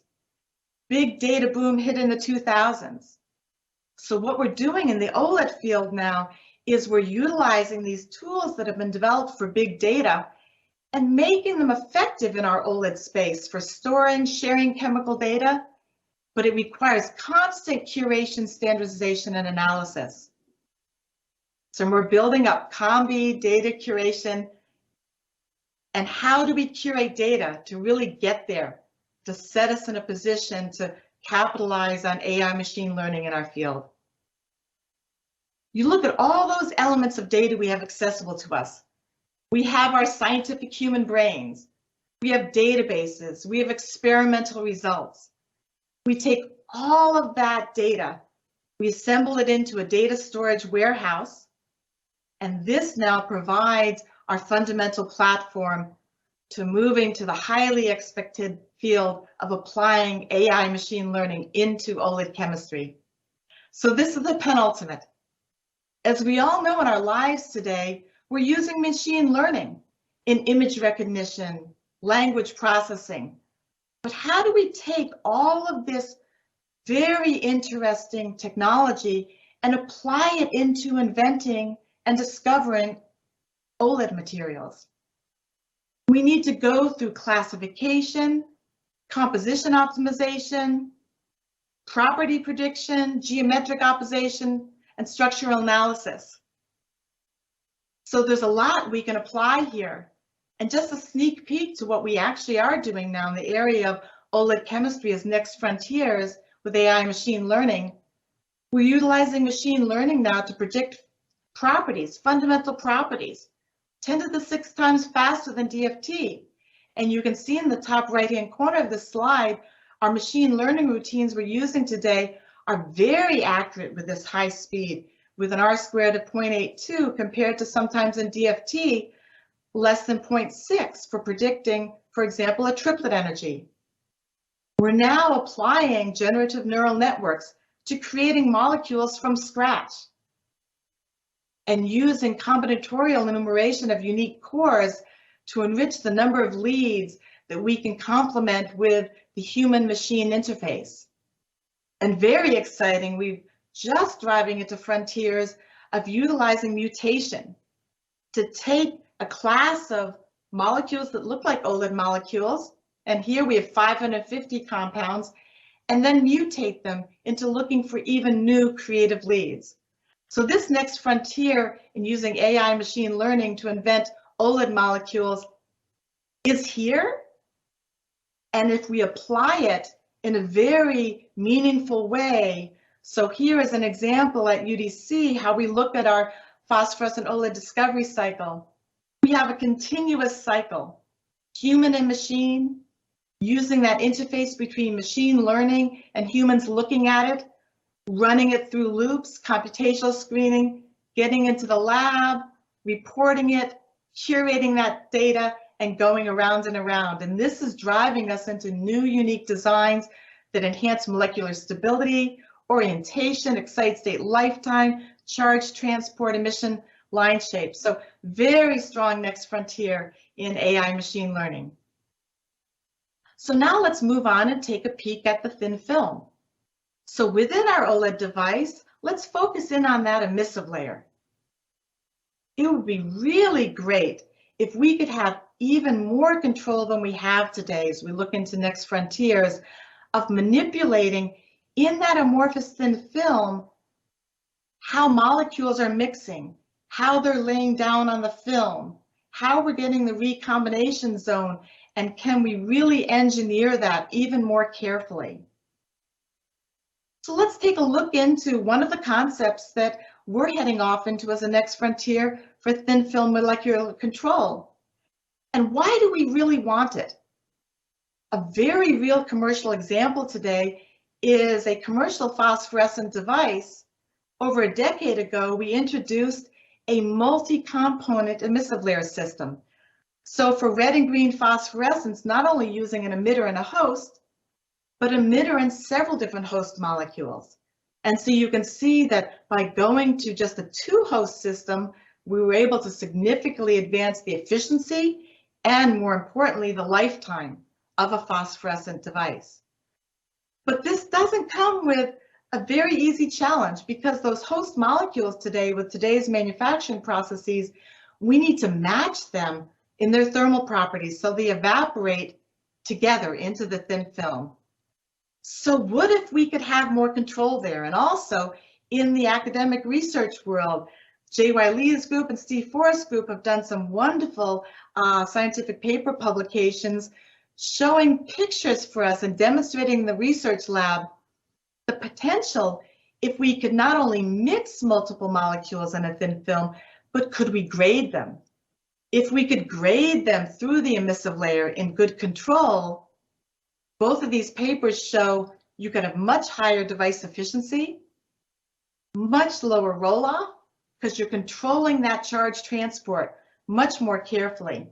Big data boom hit in the 2000s. So what we're doing in the OLED field now is we're utilizing these tools that have been developed for big data and making them effective in our OLED space for storing, sharing chemical data, but it requires constant curation, standardization, and analysis. So we're building up combi, data curation, and how do we curate data to really get there, to set us in a position to capitalize on AI machine learning in our field. You look at all those elements of data we have accessible to us. We have our scientific human brains. We have databases. We have experimental results. We take all of that data, we assemble it into a data storage warehouse, and this now provides our fundamental platform to moving to the highly expected field of applying AI machine learning into OLED chemistry. So this is the penultimate. As we all know in our lives today, we're using machine learning in image recognition, language processing. But how do we take all of this very interesting technology and apply it into inventing and discovering OLED materials? We need to go through classification, composition optimization, property prediction, geometric optimization, and structural analysis. So there's a lot we can apply here. And just a sneak peek to what we actually are doing now in the area of OLED chemistry as next frontiers with AI machine learning. We're utilizing machine learning now to predict properties, fundamental properties, 10 to the 6 times faster than DFT. And you can see in the top right-hand corner of the slide, our machine learning routines we're using today are very accurate with this high speed, with an R-squared of 0.82 compared to sometimes in DFT, less than 0.6 for predicting, for example, a triplet energy. We're now applying generative neural networks to creating molecules from scratch and using combinatorial enumeration of unique cores to enrich the number of leads that we can complement with the human-machine interface. And very exciting, we're just driving into frontiers of utilizing mutation to take a class of molecules that look like OLED molecules, and here we have 550 compounds, and then mutate them into looking for even new creative leads. So this next frontier in using AI machine learning to invent OLED molecules is here. And if we apply it in a very meaningful way, so here is an example at UDC, how we look at our phosphorescent OLED discovery cycle. We have a continuous cycle, human and machine, using that interface between machine learning and humans looking at it, running it through loops, computational screening, getting into the lab, reporting it, curating that data, and going around and around. And this is driving us into new unique designs that enhance molecular stability, orientation, excite state lifetime, charge transport, emission, line shape. So very strong next frontier in AI machine learning. So now let's move on and take a peek at the thin film. So within our OLED device, let's focus in on that emissive layer. It would be really great if we could have even more control than we have today as we look into next frontiers of manipulating in that amorphous thin film how molecules are mixing, how they're laying down on the film, how we're getting the recombination zone, and can we really engineer that even more carefully? So let's take a look into one of the concepts that we're heading off into as a next frontier for thin film molecular control. And why do we really want it? A very real commercial example today is a commercial phosphorescent device. Over a decade ago, we introduced a multi-component emissive layer system. So for red and green phosphorescence, not only using an emitter and a host, but emitter and several different host molecules. And so you can see that by going to just a 2-host system, we were able to significantly advance the efficiency and, more importantly, the lifetime of a phosphorescent device. But this doesn't come with a very easy challenge, because those host molecules today, with today's manufacturing processes, we need to match them in their thermal properties so they evaporate together into the thin film. So what if we could have more control there? And also in the academic research world, J.Y. Lee's group and Steve Forrest's group have done some wonderful scientific paper publications showing pictures for us and demonstrating in the research lab the potential if we could not only mix multiple molecules in a thin film, but could we grade them? If we could grade them through the emissive layer in good control, both of these papers show you could have much higher device efficiency, much lower roll-off, because you're controlling that charge transport much more carefully,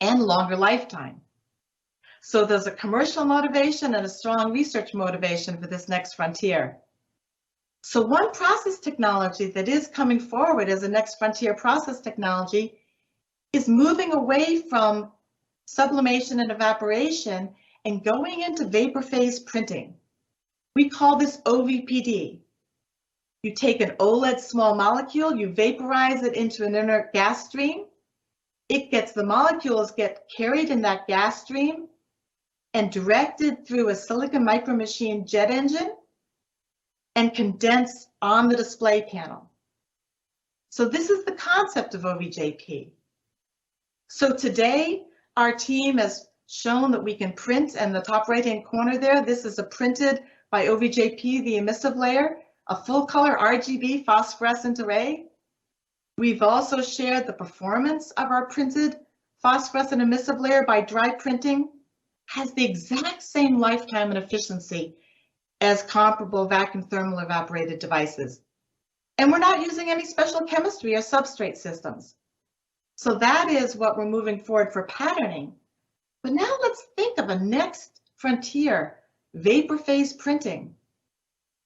and longer lifetime. So there's a commercial motivation and a strong research motivation for this next frontier. So one process technology that is coming forward as a next frontier process technology is moving away from sublimation and evaporation and going into vapor phase printing. We call this OVPD. You take an OLED small molecule, you vaporize it into an inert gas stream. The molecules get carried in that gas stream and directed through a silicon micromachine jet engine and condensed on the display panel. So this is the concept of OVJP. So today, our team has shown that we can print, and the top right-hand corner there, this is a printed by OVJP, the emissive layer, a full-color RGB phosphorescent array. We've also shared the performance of our printed phosphorescent emissive layer by dry printing. Has the exact same lifetime and efficiency as comparable vacuum thermal evaporated devices. And we're not using any special chemistry or substrate systems. So that is what we're moving forward for patterning. But now let's think of a next frontier, vapor phase printing.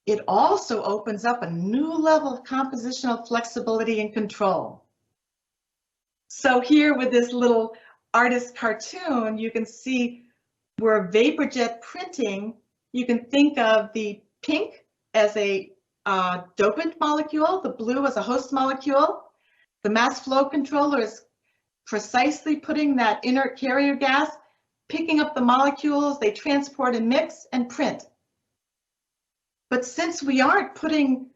It also opens up a new level of compositional flexibility and control. So here with this little artist cartoon, you can see we're vapor jet printing. You can think of the pink as a dopant molecule, the blue as a host molecule. The mass flow controller is precisely putting that inert carrier gas, picking up the molecules, they transport and mix and print. But since we aren't putting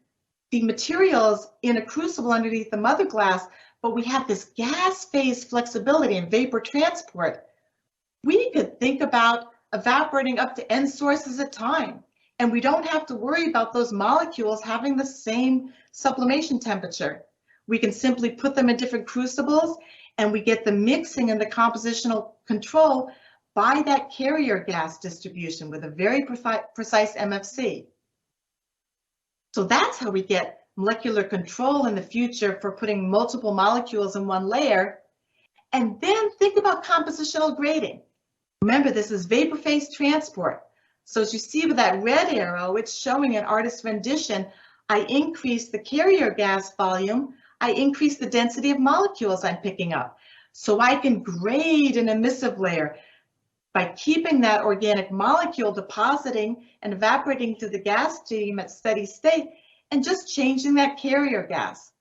the materials in a crucible underneath the mother glass, but we have this gas phase flexibility and vapor transport, we could think about evaporating up to n sources at a time. And we don't have to worry about those molecules having the same sublimation temperature. We can simply put them in different crucibles and we get the mixing and the compositional control by that carrier gas distribution with a very precise MFC. So that's how we get molecular control in the future for putting multiple molecules in one layer. And then think about compositional grading. Remember, this is vapor phase transport. So as you see with that red arrow, it's showing an artist's rendition. I increase the carrier gas volume. I increase the density of molecules I'm picking up. So I can grade an emissive layer by keeping that organic molecule depositing and evaporating to the gas stream at steady state and just changing that carrier gas.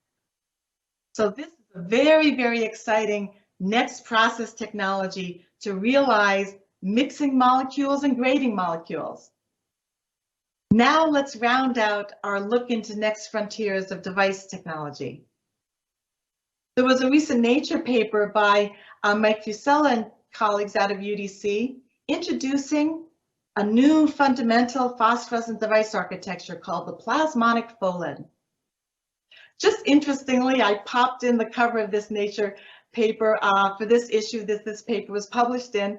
So this is a very, very exciting next process technology to realize mixing molecules and grading molecules. Now let's round out our look into next frontiers of device technology. There was a recent Nature paper by Mike Fusella and colleagues out of UDC introducing a new fundamental phosphorescent device architecture called the plasmonic PHOLED. Just interestingly, I popped in the cover of this Nature paper for this issue that this paper was published in,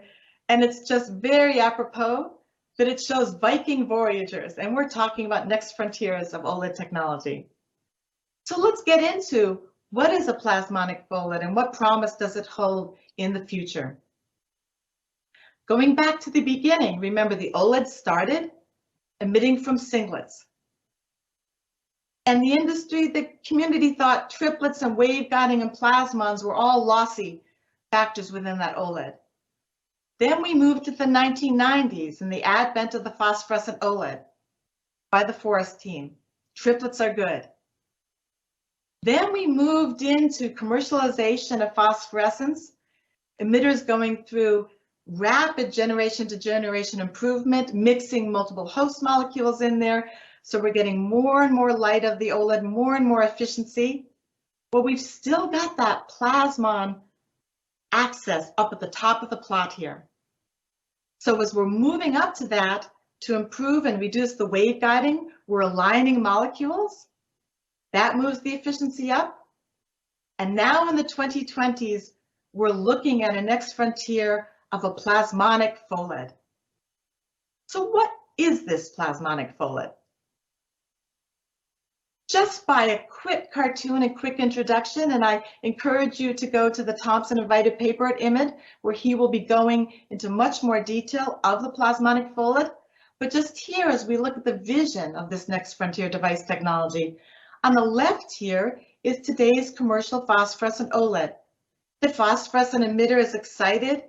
and it's just very apropos that it shows Viking voyagers, and we're talking about next frontiers of OLED technology. So let's get into what is a plasmonic PHOLED and what promise does it hold in the future. Going back to the beginning, remember the OLED started emitting from singlets. And the industry, the community thought triplets and waveguiding and plasmons were all lossy factors within that OLED. Then we moved to the 1990s and the advent of the phosphorescent OLED by the Forest team. Triplets are good. Then we moved into commercialization of phosphorescence, emitters going through rapid generation to generation improvement, mixing multiple host molecules in there. So we're getting more and more light of the OLED, more and more efficiency. But we've still got that plasmon access up at the top of the plot here. So as we're moving up to that to improve and reduce the waveguiding, we're aligning molecules. That moves the efficiency up. And now in the 2020s, we're looking at a next frontier of a plasmonic PHOLED. So what is this plasmonic PHOLED? Just by a quick cartoon and quick introduction, and I encourage you to go to the Thompson invited paper at IMID, where he will be going into much more detail of the plasmonic PHOLED. But just here, as we look at the vision of this next frontier device technology, on the left here is today's commercial phosphorescent OLED. The phosphorescent emitter is excited,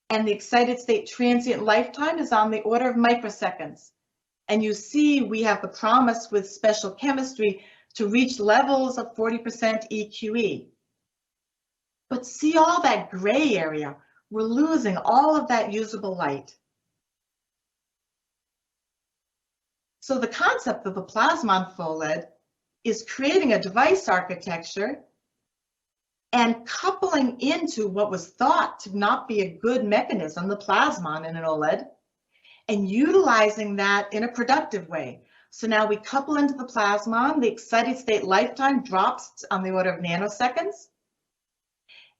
and the excited state transient lifetime is on the order of microseconds. And you see we have the promise with special chemistry to reach levels of 40% EQE. But see all that gray area? We're losing all of that usable light. So the concept of the plasmon OLED is creating a device architecture and coupling into what was thought to not be a good mechanism, the plasmon in an OLED, and utilizing that in a productive way. So now we couple into the plasmon, the excited state lifetime drops on the order of nanoseconds.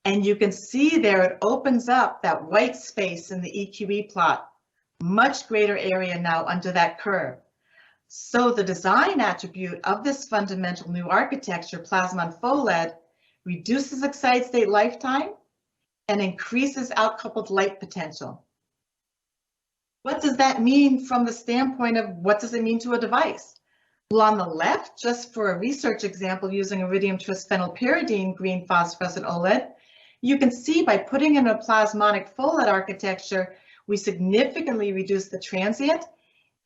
And you can see there it opens up that white space in the EQE plot, much greater area now under that curve. So the design attribute of this fundamental new architecture, plasmon OLED, reduces excited state lifetime and increases outcoupled light potential. What does that mean from the standpoint of what does it mean to a device? Well, on the left, just for a research example using iridium trisphenylpyridine green phosphorescent OLED, you can see by putting in a plasmonic OLED architecture, we significantly reduce the transient,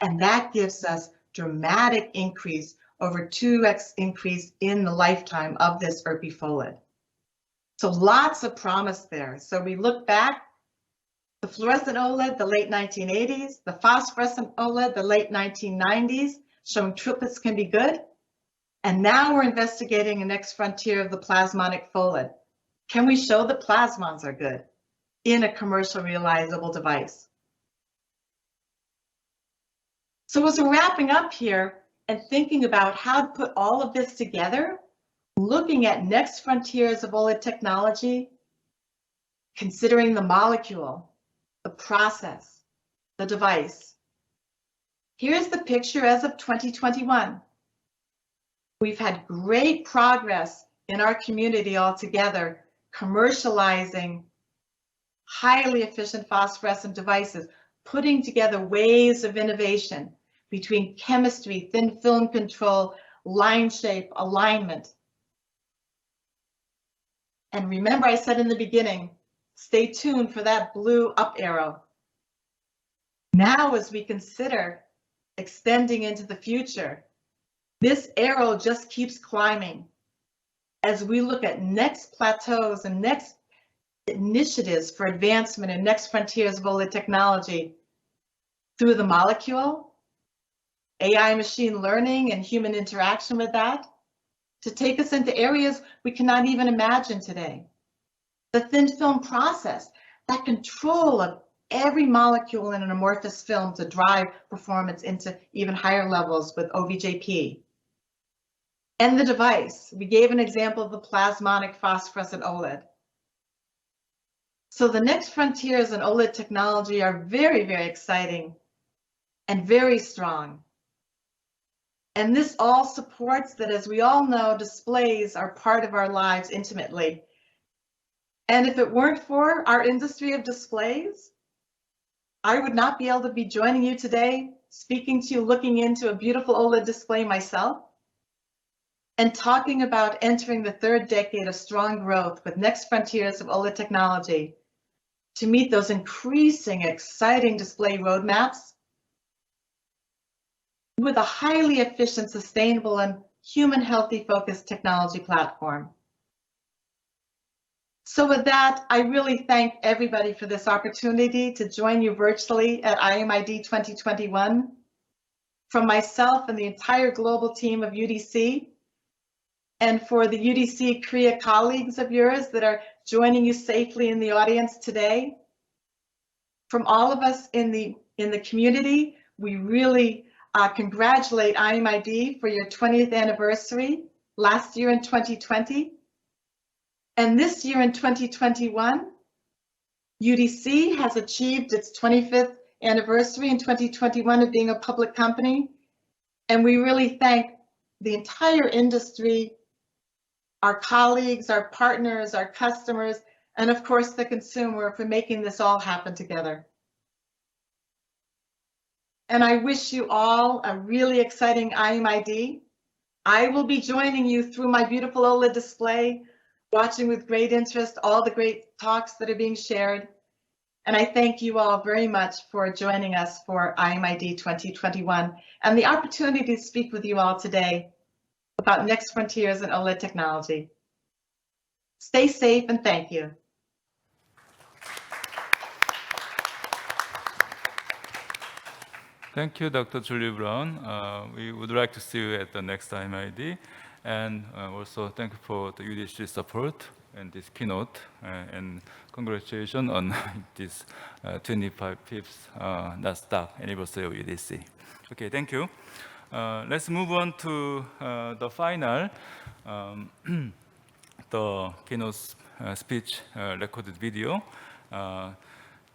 and that gives us dramatic increase, over 2x increase in the lifetime of this ERPI OLED. So lots of promise there. So we look back, the fluorescent OLED, the late 1980s, the phosphorescent OLED, the late 1990s, showing triplets can be good. And now we're investigating the next frontier of the plasmonic OLED. Can we show that plasmons are good in a commercial realizable device? So as we're wrapping up here and thinking about how to put all of this together, looking at next frontiers of OLED technology, considering the molecule, the process, the device. Here's the picture as of 2021. We've had great progress in our community altogether, commercializing highly efficient phosphorescent devices, putting together waves of innovation between chemistry, thin film control, line shape, alignment. And remember I said in the beginning, stay tuned for that blue up arrow. Now as we consider extending into the future, this arrow just keeps climbing as we look at next plateaus and next initiatives for advancement and next frontiers of OLED technology through the molecule, AI machine learning and human interaction with that, to take us into areas we cannot even imagine today. The thin film process, that control of every molecule in an amorphous film to drive performance into even higher levels with OVJP. And the device, we gave an example of the plasmonic phosphorescent OLED. So the next frontiers in OLED technology are very, very exciting and very strong. And this all supports that, as we all know, displays are part of our lives intimately. And if it weren't for our industry of displays, I would not be able to be joining you today, speaking to you, looking into a beautiful OLED display myself, and talking about entering the third decade of strong growth with next frontiers of OLED technology to meet those increasing, exciting display roadmaps with a highly efficient, sustainable, and human healthy focused technology platform. So with that, I really thank everybody for this opportunity to join you virtually at IMID 2021. From myself and the entire global team of UDC, and for the UDC Korea colleagues of yours that are joining you safely in the audience today. From all of us in the community, we really congratulate IMID for your 20th anniversary last year in 2020. And this year in 2021, UDC has achieved its 25th anniversary in 2021 of being a public company. And we really thank the entire industry, our colleagues, our partners, our customers, and of course the consumer for making this all happen together. and I wish you all a really exciting IMID. I will be joining you through my beautiful OLED display, watching with great interest all the great talks that are being shared. And I thank you all very much for joining us for IMID 2021 and the opportunity to speak with you all today about next frontiers in OLED technology. Stay safe and thank you. Thank you, Dr. Julie Brown. We would like to see you at the next IMID. And also thank you for the UDC support and this keynote. And congratulations on this 25th NASDAQ anniversary of UDC. Okay, thank you. Let's move on to the final, the keynote speech recorded video.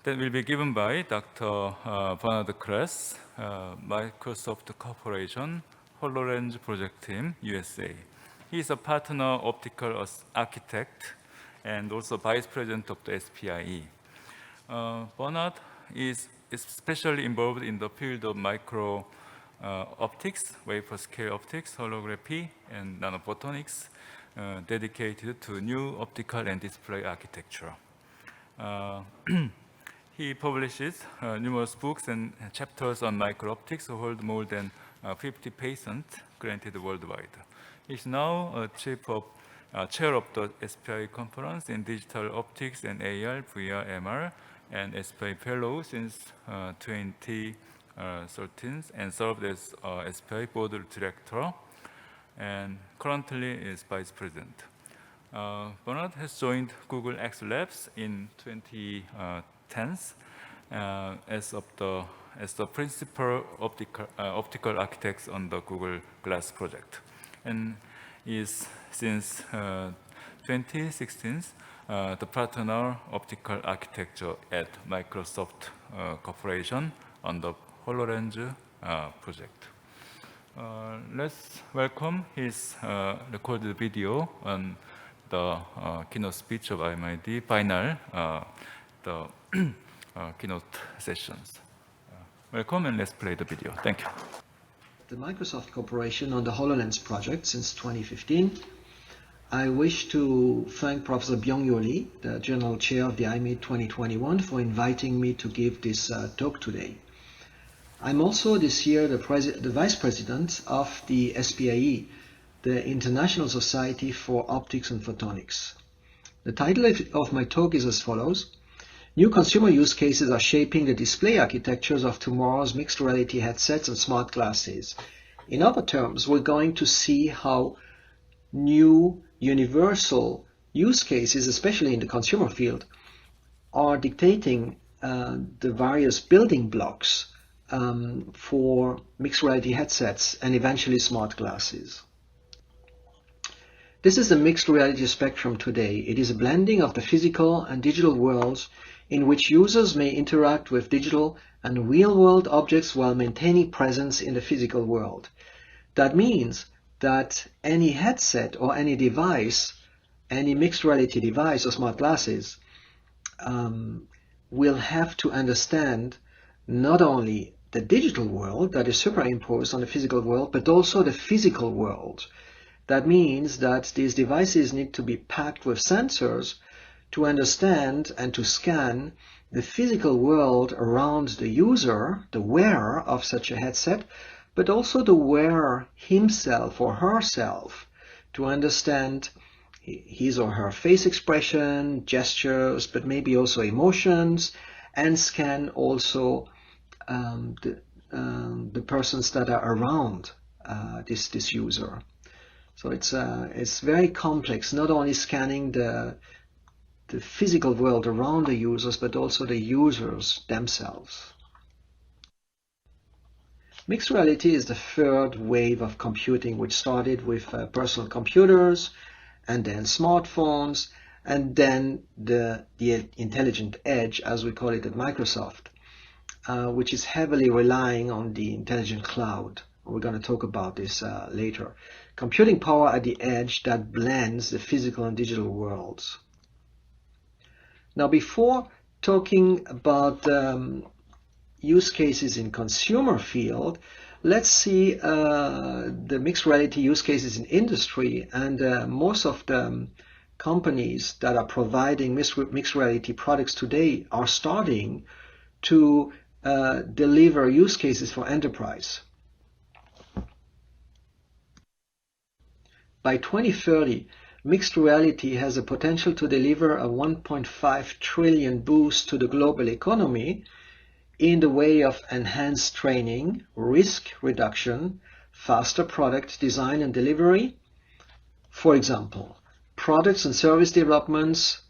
That will be given by Dr. Bernard Kress, Microsoft Corporation, HoloLens Project Team, USA. He is a partner optical architect and also vice president of the SPIE. Bernard is especially involved in the field of micro optics, wafer scale optics, holography, and nanophotonics, dedicated to new optical and display architecture. He publishes numerous books and chapters on micro-optics, who hold more than 50 patents granted worldwide. He's now chair of the SPI conference in digital optics and AR, VR, MR, and SPI fellow since 2013, and served as SPI board director, and currently is vice president. Bernard has joined Google X Labs in 2010 as the principal optical architect on the Google Glass project, and is since 2016 the partner optical architecture at Microsoft Corporation on the HoloLens project. Let's welcome his recorded video on the keynote speech of IMID final, the keynote sessions. Welcome, and let's play the video. Thank you. The Microsoft Corporation on the HoloLens project since 2015. I wish to thank Professor Byung-Yo Lee, the General Chair of the IMID 2021, for inviting me to give this talk today. I'm also this year the Vice President of the SPIE, the International Society for Optics and Photonics. The title of my talk is as follows: New consumer use cases are shaping the display architectures of tomorrow's mixed reality headsets and smart glasses. In other terms, we're going to see how new universal use cases, especially in the consumer field, are dictating the various building blocks for mixed reality headsets and eventually smart glasses. This is the mixed reality spectrum today. It is a blending of the physical and digital worlds in which users may interact with digital and real-world objects while maintaining presence in the physical world. That means that any headset or any device, any mixed reality device or smart glasses, will have to understand not only the digital world that is superimposed on the physical world, but also the physical world. That means that these devices need to be packed with sensors to understand and to scan the physical world around the user, the wearer of such a headset, but also the wearer himself or herself, to understand his or her face expression, gestures, but maybe also emotions, and scan also the persons that are around this user. So it's very complex, not only scanning the physical world around the users, but also the users themselves. Mixed reality is the third wave of computing, which started with personal computers, and then smartphones, and then the intelligent edge, as we call it at Microsoft, which is heavily relying on the intelligent cloud. We're going to talk about this later. Computing power at the edge that blends the physical and digital worlds. Now, before talking about use cases in consumer field, let's see the mixed reality use cases in industry. And most of the companies that are providing mixed reality products today are starting to deliver use cases for enterprise. By 2030, mixed reality has a potential to deliver a 1.5 trillion boost to the global economy in the way of enhanced training, risk reduction, faster product design and delivery. For example, products and service developments,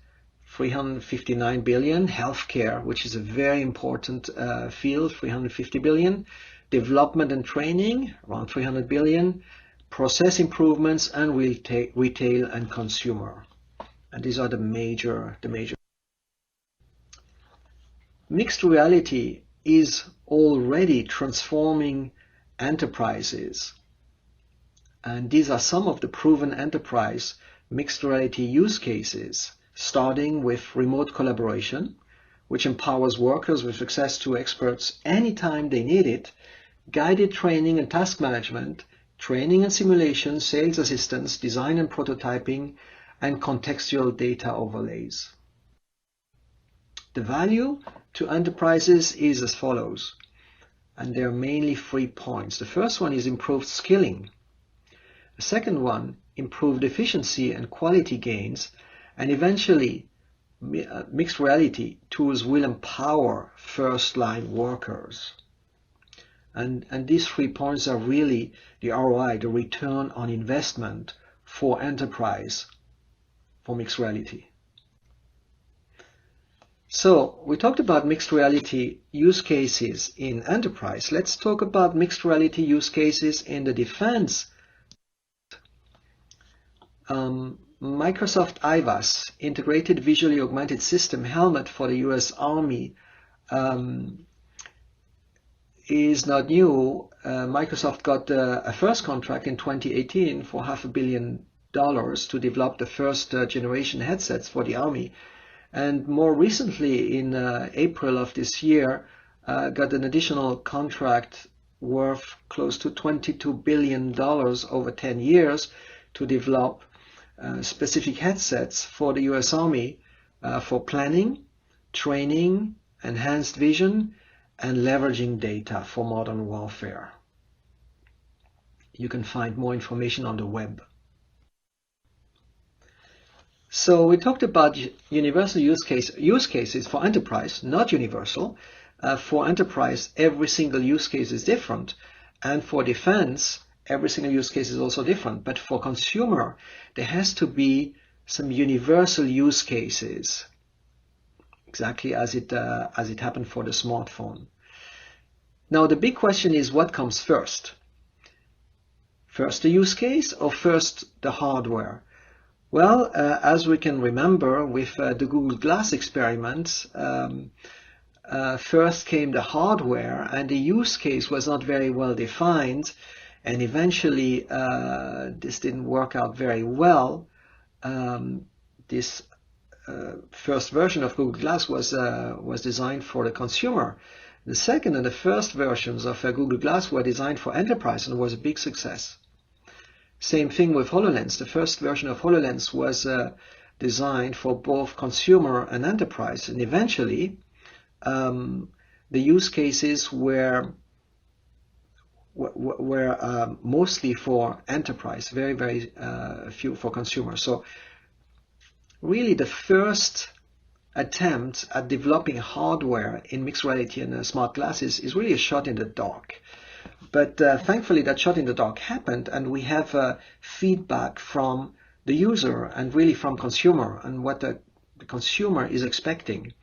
359 billion, healthcare, which is a very important field, 350 billion, development and training, around 300 billion, process improvements, and retail and consumer. And these are the major. Mixed reality is already transforming enterprises. And these are some of the proven enterprise mixed reality use cases, starting with remote collaboration, which empowers workers with access to experts anytime they need it, guided training and task management, training and simulation, sales assistance, design and prototyping, and contextual data overlays. The value to enterprises is as follows, and there are mainly 3 points. The first one is improved skilling. The second one, improved efficiency and quality gains, and eventually mixed reality tools will empower first-line workers. And these 3 points are really the ROI, the return on investment for enterprise, for mixed reality. So we talked about mixed reality use cases in enterprise. Let's talk about mixed reality use cases in the defense. Microsoft IVAS, Integrated Visually Augmented System helmet for the US Army, is not new. Microsoft got a first contract in 2018 for $500 million to develop the first generation headsets for the Army. And more recently, in April of this year, got an additional contract worth close to $22 billion over 10 years to develop specific headsets for the US Army for planning, training, enhanced vision, and leveraging data for modern warfare. You can find more information on the web. So we talked about universal use cases for enterprise, not universal. For enterprise, every single use case is different. And for defense, every single use case is also different. But for consumer, there has to be some universal use cases, exactly as it happened for the smartphone. Now, the big question is, what comes first? First the use case or first the hardware? Well, as we can remember with the Google Glass experiment, first came the hardware, and the use case was not very well defined, and eventually this didn't work out very well. This first version of Google Glass was designed for the consumer. The second and the first versions of Google Glass were designed for enterprise and was a big success. Same thing with HoloLens. The first version of HoloLens was designed for both consumer and enterprise, and eventually the use cases were mostly for enterprise, very few for consumers. So really the first attempt at developing hardware in mixed reality and smart glasses is really a shot in the dark. But thankfully that shot in the dark happened, and we have feedback from the user and really from consumer and what the consumer is expecting.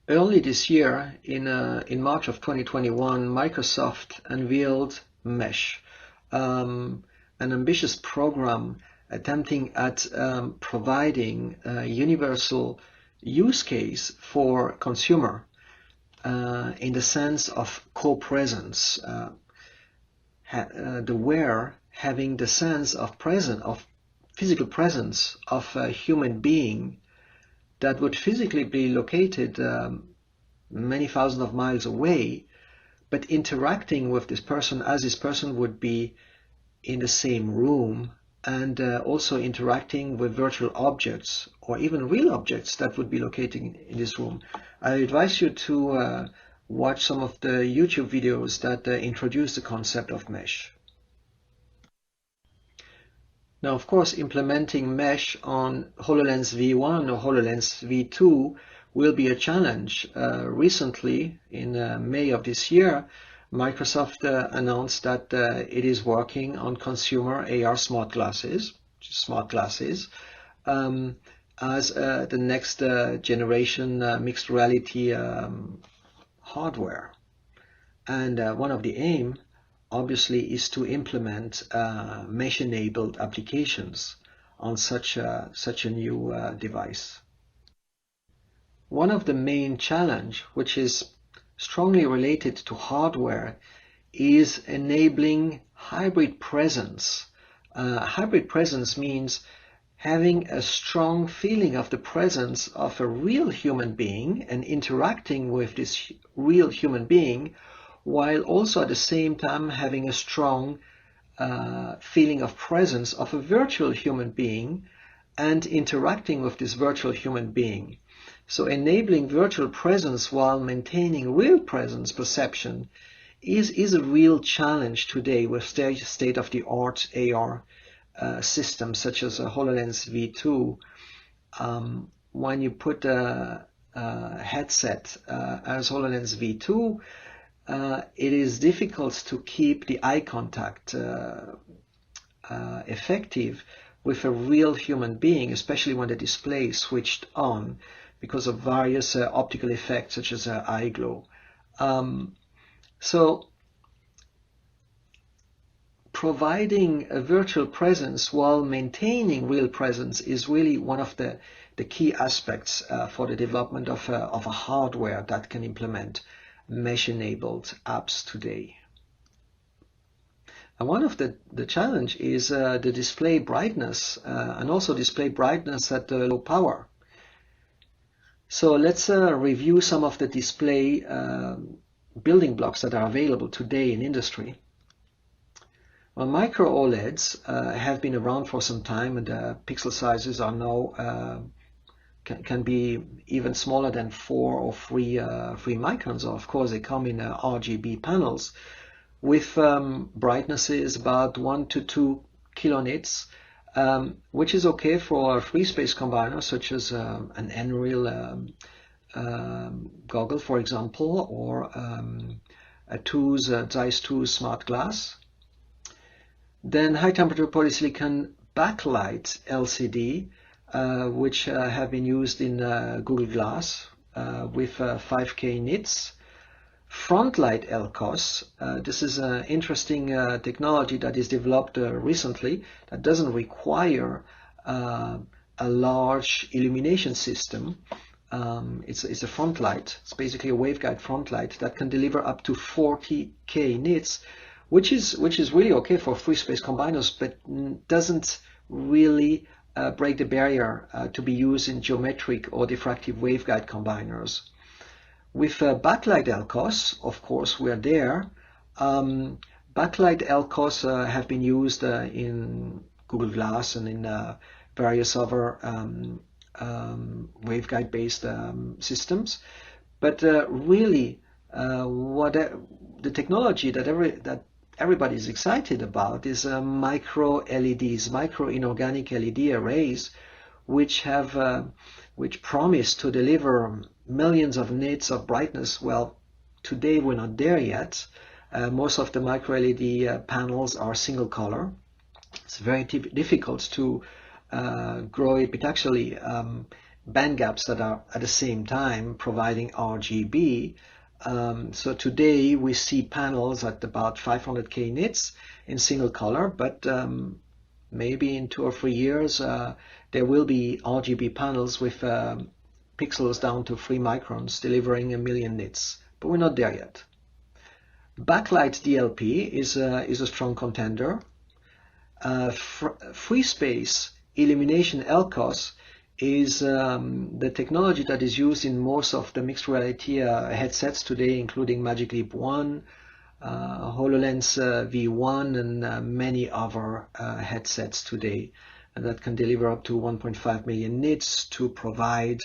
Early this year, in March of 2021, Microsoft unveiled Mesh, an ambitious program attempting at providing a universal use case for consumer in the sense of co-presence, the wearer having the sense of physical presence of a human being that would physically be located many thousands of miles away, but interacting with this person as this person would be in the same room, and also interacting with virtual objects or even real objects that would be located in this room. I advise you to watch some of the YouTube videos that introduce the concept of mesh. Now, of course, implementing mesh on HoloLens V1 or HoloLens V2 will be a challenge. Recently, in May of this year, Microsoft announced that it is working on consumer AR smart glasses, as the next generation mixed reality hardware. And one of the aim, obviously, is to implement mesh-enabled applications on such a new device. One of the main challenge, which is strongly related to hardware, is enabling hybrid presence. Hybrid presence means having a strong feeling of the presence of a real human being and interacting with this real human being, while also at the same time having a strong feeling of presence of a virtual human being and interacting with this virtual human being. So enabling virtual presence while maintaining real presence perception is a real challenge today with state-of-the-art AR systems such as a HoloLens V2. When you put a headset as HoloLens V2, it is difficult to keep the eye contact effective with a real human being, especially when the display is switched on, because of various optical effects such as eye glow. So providing a virtual presence while maintaining real presence is really one of the key aspects for the development of a hardware that can implement mesh-enabled apps today. And one of the challenge is the display brightness and also display brightness at low power. So let's review some of the display building blocks that are available today in industry. Well, micro OLEDs have been around for some time, and the pixel sizes are now can be even smaller than 4 or 3 microns. Of course, they come in RGB panels with brightnesses about 1 to 2 kilonits, which is okay for free space combiners such as an Nreal goggle, for example, or a Zeiss 2 smart glass. Then high temperature polysilicon backlight LCD, which have been used in Google Glass with 5K nits. Frontlight LCOS, this is an interesting technology that is developed recently that doesn't require a large illumination system. It's a front light. It's basically a waveguide front light that can deliver up to 40K nits, which is really okay for free space combiners, but doesn't really break the barrier to be used in geometric or diffractive waveguide combiners. With backlight LCOS, of course, we are there. Backlight LCOS have been used in Google Glass and in various other waveguide-based systems. But really, the technology that everybody is excited about is micro LEDs, micro inorganic LED arrays, which promise to deliver millions of nits of brightness. Well, today we're not there yet. Most of the micro LED panels are single color. It's very difficult to grow it, but actually band gaps that are at the same time providing RGB. So today we see panels at about 500K nits in single color, but maybe in 2 or 3 years there will be RGB panels with pixels down to 3 microns delivering 1 million nits, but we're not there yet. Backlight DLP is a strong contender. Free space illumination LCOS is the technology that is used in most of the mixed reality headsets today, including Magic Leap 1, HoloLens V1, and many other headsets today, and that can deliver up to 1.5 million nits to provide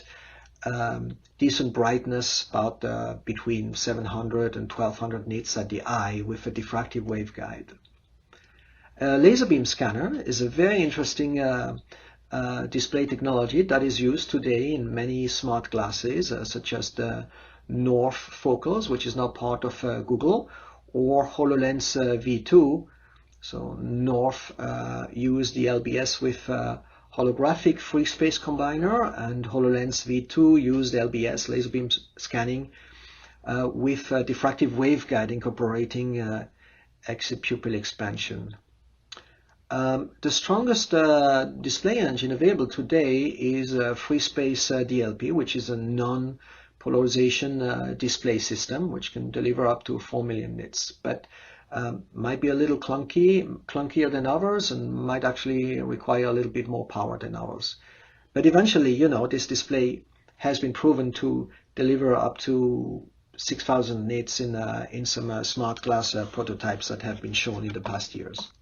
decent brightness, about between 700 and 1200 nits at the eye with a diffractive waveguide. Laser beam scanner is a very interesting display technology that is used today in many smart glasses, such as the North Focals, which is now part of Google, or HoloLens V2. So North used the LBS with holographic free space combiner, and HoloLens V2 used LBS, laser beam scanning, with diffractive waveguide incorporating exit-pupil expansion. The strongest display engine available today is free space DLP, which is a non-polarization display system, which can deliver up to 4 million nits, but might be a little clunkier than others, and might actually require a little bit more power than ours. But eventually, you know, this display has been proven to deliver up to 6,000 nits in some smart glass prototypes that have been shown in the past years.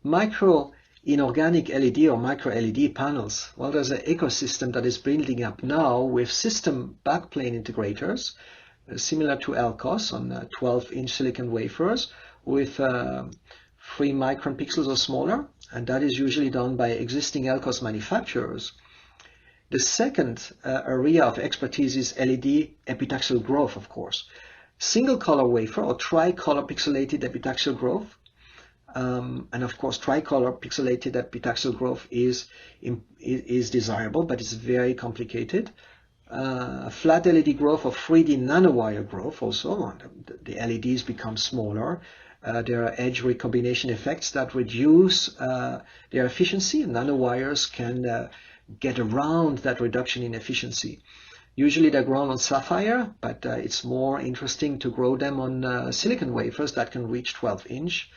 Micro inorganic LED or micro LED panels. Well, there's an ecosystem that is building up now with system backplane integrators, similar to LCOS on 12-inch silicon wafers with 3 micron pixels or smaller, and that is usually done by existing LCOS manufacturers. The second area of expertise is LED epitaxial growth, of course. Single color wafer or tricolor pixelated epitaxial growth. And of course, tricolor pixelated epitaxial growth is desirable, but it's very complicated. Flat LED growth or 3D nanowire growth also. The LEDs become smaller. There are edge recombination effects that reduce their efficiency, and nanowires can get around that reduction in efficiency. Usually they're grown on sapphire, but it's more interesting to grow them on silicon wafers that can reach 12-inch.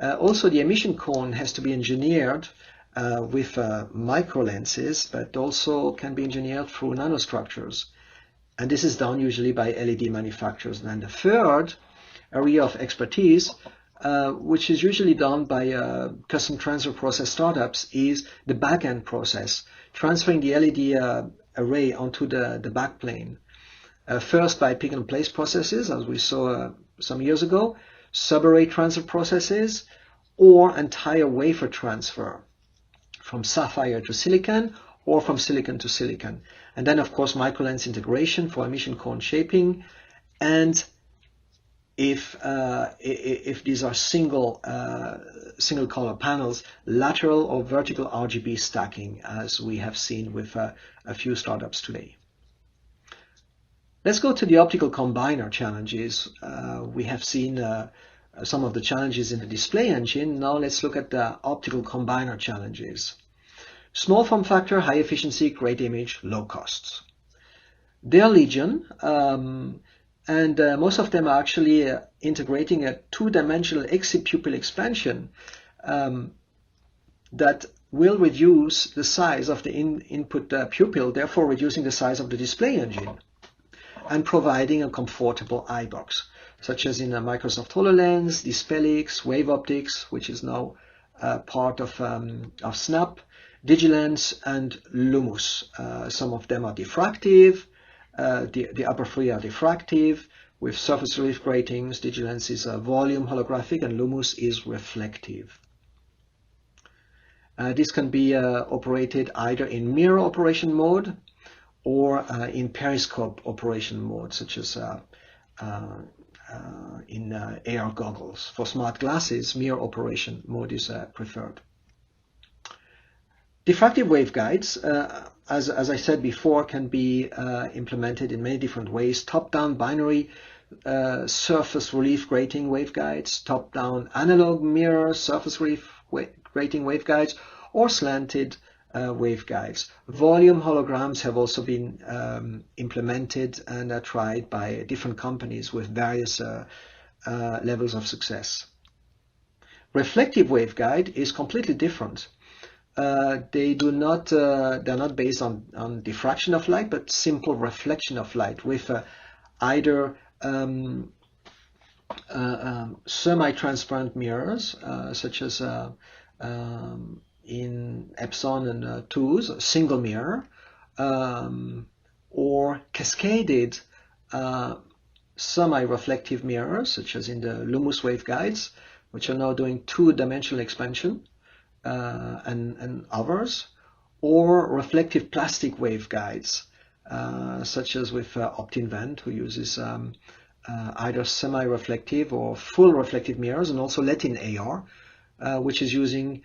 Also, the emission cone has to be engineered with micro lenses, but also can be engineered through nanostructures. And this is done usually by LED manufacturers. And then the third area of expertise, which is usually done by custom transfer process startups, is the back-end process, transferring the LED array onto the backplane. First by pick-and-place processes, as we saw some years ago, subarray transfer processes, or entire wafer transfer from sapphire to silicon or from silicon to silicon. And then, of course, microlens integration for emission cone shaping. And if these are single color panels, lateral or vertical RGB stacking, as we have seen with a few startups today. Let's go to the optical combiner challenges. We have seen some of the challenges in the display engine. Now let's look at the optical combiner challenges. Small form factor, high efficiency, great image, low costs. They are legion, and most of them are actually integrating a two-dimensional exit pupil expansion that will reduce the size of the input pupil, therefore reducing the size of the display engine, and providing a comfortable eye box, such as in Microsoft HoloLens, Dispelix, Wave Optics, which is now part of Snap, Digilens, and Lumus. Some of them are diffractive. The upper three are diffractive with surface relief gratings. Digilens is volume holographic, and Lumus is reflective. This can be operated either in mirror operation mode or in periscope operation mode, such as in AR goggles. For smart glasses, mirror operation mode is preferred. Diffractive waveguides, as I said before, can be implemented in many different ways. Top-down binary surface relief grating waveguides, top-down analog mirror surface relief grating waveguides, or slanted waveguides. Volume holograms have also been implemented and tried by different companies with various levels of success. Reflective waveguide is completely different. they're not based on diffraction of light, but simple reflection of light with either semi-transparent mirrors, such as in Epson and TOOS, a single mirror, or cascaded semi-reflective mirrors, such as in the Lummus waveguides, which are now doing two-dimensional expansion, and others, or reflective plastic waveguides, such as with OptinVent, who uses either semi-reflective or full reflective mirrors, and also Letin AR, which is using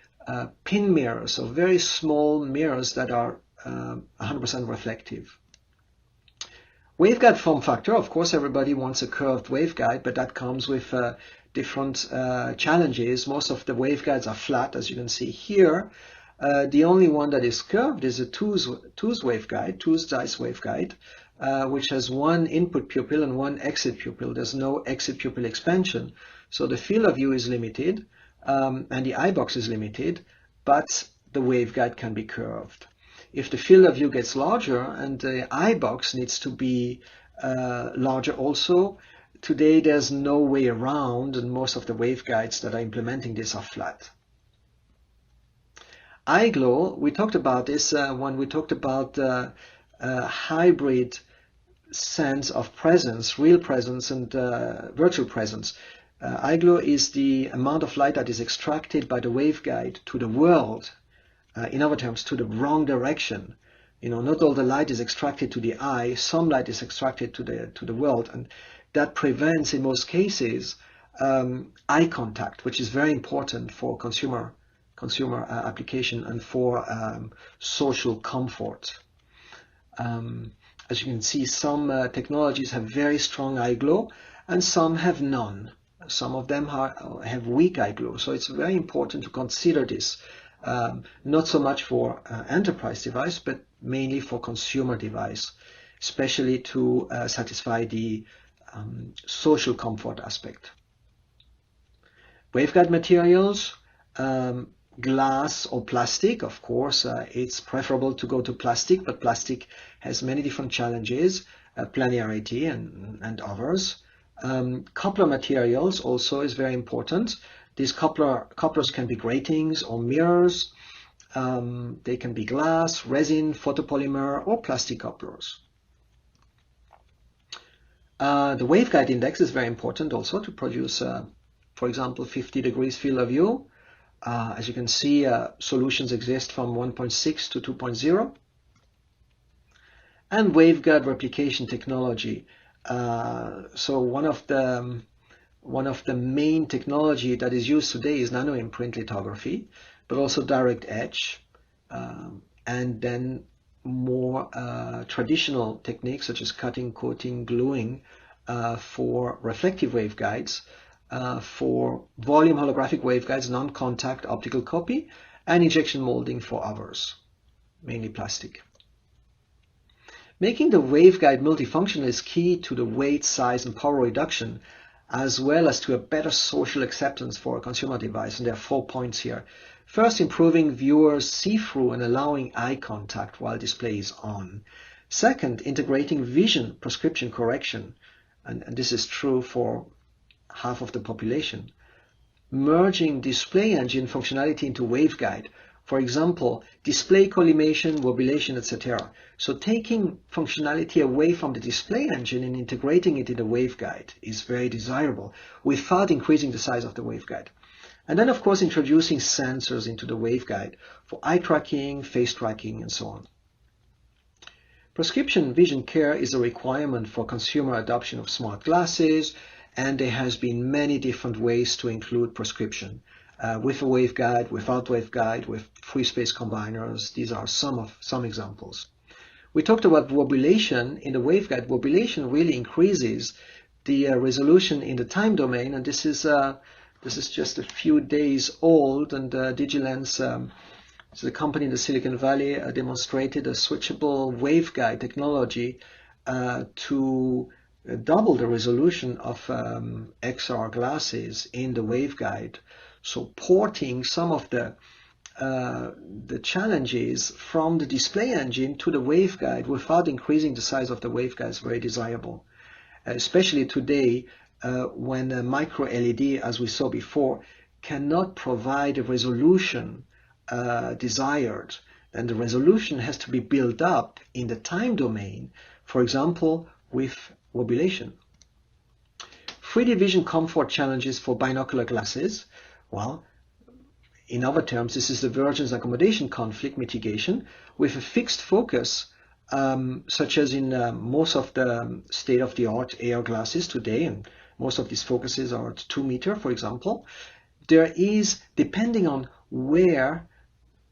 pin mirrors, so very small mirrors that are 100% reflective. Waveguide form factor, of course, everybody wants a curved waveguide, but that comes with different challenges. Most of the waveguides are flat, as you can see here. The only one that is curved is a TOOS waveguide, TOOS dice waveguide, which has one input pupil and one exit pupil. There's no exit pupil expansion, so the field of view is limited, and the eye box is limited, but the waveguide can be curved. If the field of view gets larger and the eye box needs to be larger also, today there's no way around, and most of the waveguides that are implementing this are flat. Eye glow, we talked about this when we talked about hybrid sense of presence, real presence and virtual presence. Eye glow is the amount of light that is extracted by the waveguide to the world. In other terms, to the wrong direction. You know, not all the light is extracted to the eye. Some light is extracted to the world, and that prevents, in most cases, eye contact, which is very important for consumer application and for social comfort. As you can see, some technologies have very strong eye glow, and some have none. Some of them have weak eye glow. So it's very important to consider this. Not so much for enterprise device, but mainly for consumer device, especially to satisfy the social comfort aspect. Waveguide materials, glass or plastic. Of course, it's preferable to go to plastic, but plastic has many different challenges, planarity and others. Coupler materials also is very important. These couplers can be gratings or mirrors. They can be glass, resin, photopolymer, or plastic couplers. The waveguide index is very important also to produce, for example, 50 degrees field of view. As you can see, solutions exist from 1.6 to 2.0. And waveguide replication technology. So one of the main technology that is used today is nanoimprint lithography, but also direct etch, and then more traditional techniques such as cutting, coating, gluing for reflective waveguides, for volume holographic waveguides, non-contact optical copy, and injection molding for others, mainly plastic. Making the waveguide multifunctional is key to the weight, size, and power reduction, as well as to a better social acceptance for a consumer device. And there are 4 points here. First, improving viewers see-through and allowing eye contact while display is on. Second, integrating vision prescription correction, and this is true for half of the population. Merging display engine functionality into waveguide. For example, display collimation, wobulation, etc. So taking functionality away from the display engine and integrating it in the waveguide is very desirable without increasing the size of the waveguide. And then, of course, introducing sensors into the waveguide for eye tracking, face tracking, and so on. Prescription vision care is a requirement for consumer adoption of smart glasses, and there has been many different ways to include prescription. With a waveguide, without waveguide, with free space combiners. These are some examples. We talked about wobulation. In the waveguide, wobulation really increases the resolution in the time domain, and this is just a few days old, and Digilens, the company in the Silicon Valley, demonstrated a switchable waveguide technology to double the resolution of XR glasses in the waveguide. So porting some of the the challenge is from the display engine to the waveguide without increasing the size of the waveguide is very desirable. Especially today when a micro LED, as we saw before, cannot provide a resolution desired, then the resolution has to be built up in the time domain, for example, with wobulation. 3D vision comfort challenges for binocular glasses. Well, in other terms, this is the divergence accommodation conflict mitigation with a fixed focus, such as in most of the state-of-the-art AR glasses today, and most of these focuses are at 2 meters, for example. There is, depending on where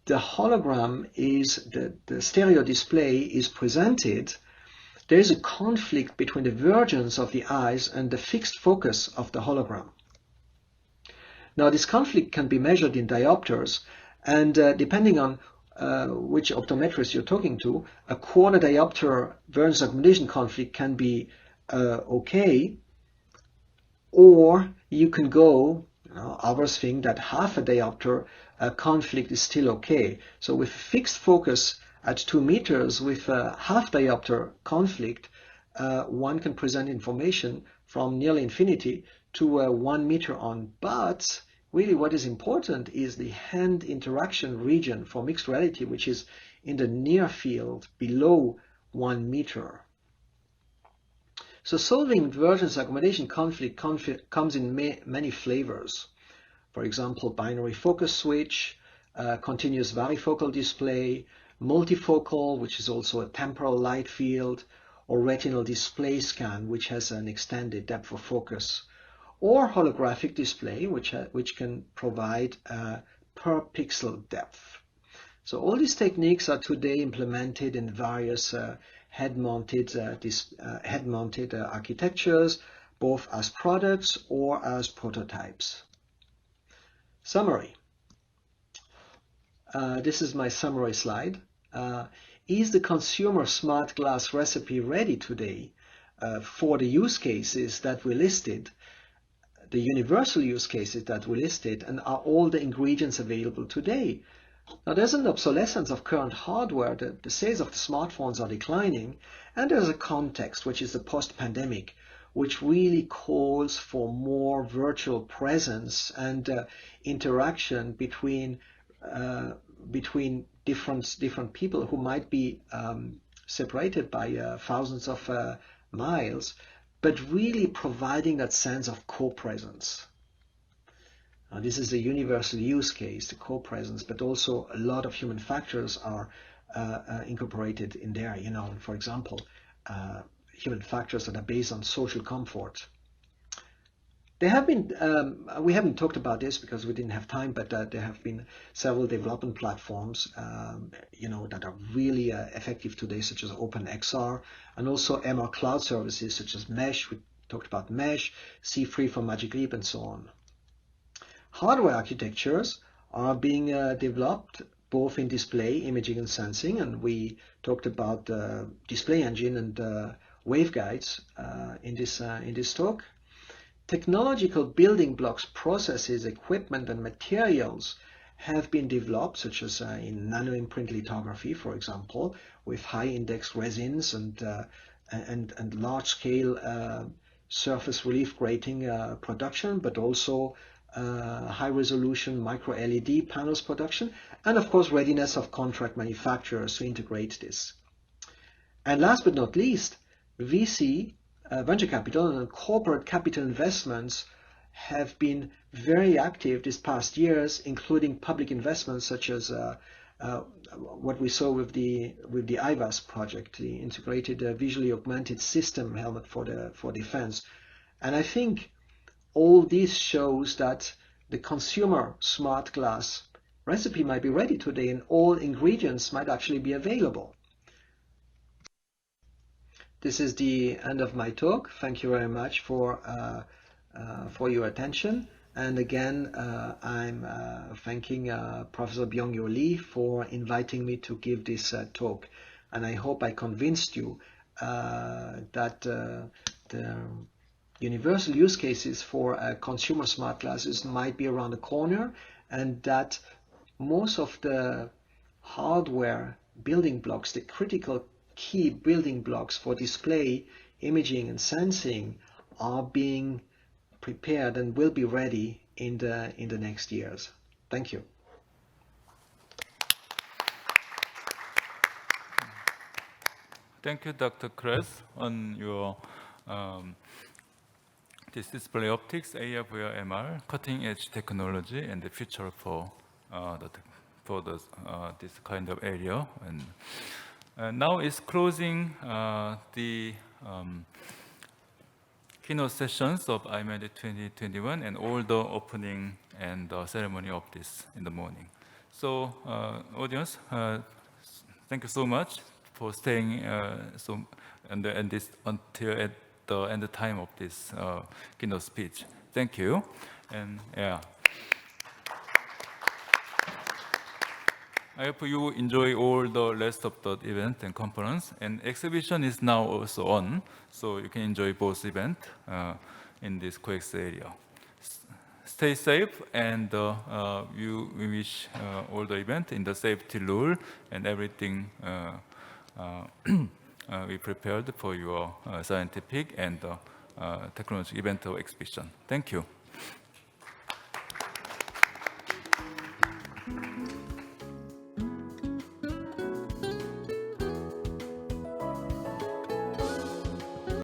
the hologram is, the stereo display is presented, there is a conflict between the divergence of the eyes and the fixed focus of the hologram. Now, this conflict can be measured in diopters, and depending on which optometrist you're talking to, a quarter diopter divergence accommodation conflict can be okay, or you can go, others think that half a diopter conflict is still okay. So with fixed focus at 2 meters with a half diopter conflict, one can present information from nearly infinity to 1 meter on. But really what is important is the hand interaction region for mixed reality, which is in the near field below 1 meter. So solving divergence accommodation conflict comes in many flavors. For example, binary focus switch, continuous varifocal display, multifocal, which is also a temporal light field, or retinal display scan, which has an extended depth of focus, or holographic display, which can provide per pixel depth. So all these techniques are today implemented in various head-mounted architectures, both as products or as prototypes. Summary. This is my summary slide. Is the consumer smart glass recipe ready today for the use cases that we listed, the universal use cases that we listed, and are all the ingredients available today? Now, there's an obsolescence of current hardware. The sales of the smartphones are declining, and there's a context, which is the post-pandemic, which really calls for more virtual presence and interaction between different people who might be separated by thousands of miles, but really providing that sense of co-presence. This is a universal use case, the co-presence, but also a lot of human factors are incorporated in there. For example, human factors that are based on social comfort. There have been, we haven't talked about this because we didn't have time, but there have been several development platforms, that are really effective today, such as OpenXR, and also MR cloud services such as Mesh. We talked about Mesh, C3 for Magic Leap, and so on. Hardware architectures are being developed both in display, imaging, and sensing, and we talked about the display engine and waveguides in this talk. Technological building blocks, processes, equipment, and materials have been developed, such as in nanoimprint lithography, for example, with high-index resins and large-scale surface relief grating production, but also high-resolution micro-LED panels production, and of course readiness of contract manufacturers to integrate this. And last but not least, VC, venture capital and corporate capital investments have been very active these past years, including public investments such as what we saw with the IVAS project, the integrated visually augmented system helmet for defense. And I think all this shows that the consumer smart glass recipe might be ready today, and all ingredients might actually be available. This is the end of my talk. Thank you very much for your attention. And again, I'm thanking Professor Byung-Yo Lee for inviting me to give this talk. And I hope I convinced you that the universal use cases for consumer smart glasses might be around the corner, and that most of the hardware building blocks, the critical key building blocks for display, imaging, and sensing are being prepared and will be ready in the next years. Thank you. Thank you, Dr. Kress, on your this display optics, AR, VR, MR, cutting-edge technology, and the future for this kind of area. And now is closing the keynote sessions of IMID 2021 and all the opening and ceremony of this in the morning. So, audience, thank you so much for staying until at the end time of this keynote speech. Thank you. And yeah, I hope you enjoy all the rest of the event and conference. And exhibition is now also on, so you can enjoy both events in this COEX area. Stay safe, and we wish all the event in the safety rule and everything we prepared for your scientific and technology event or exhibition. Thank you.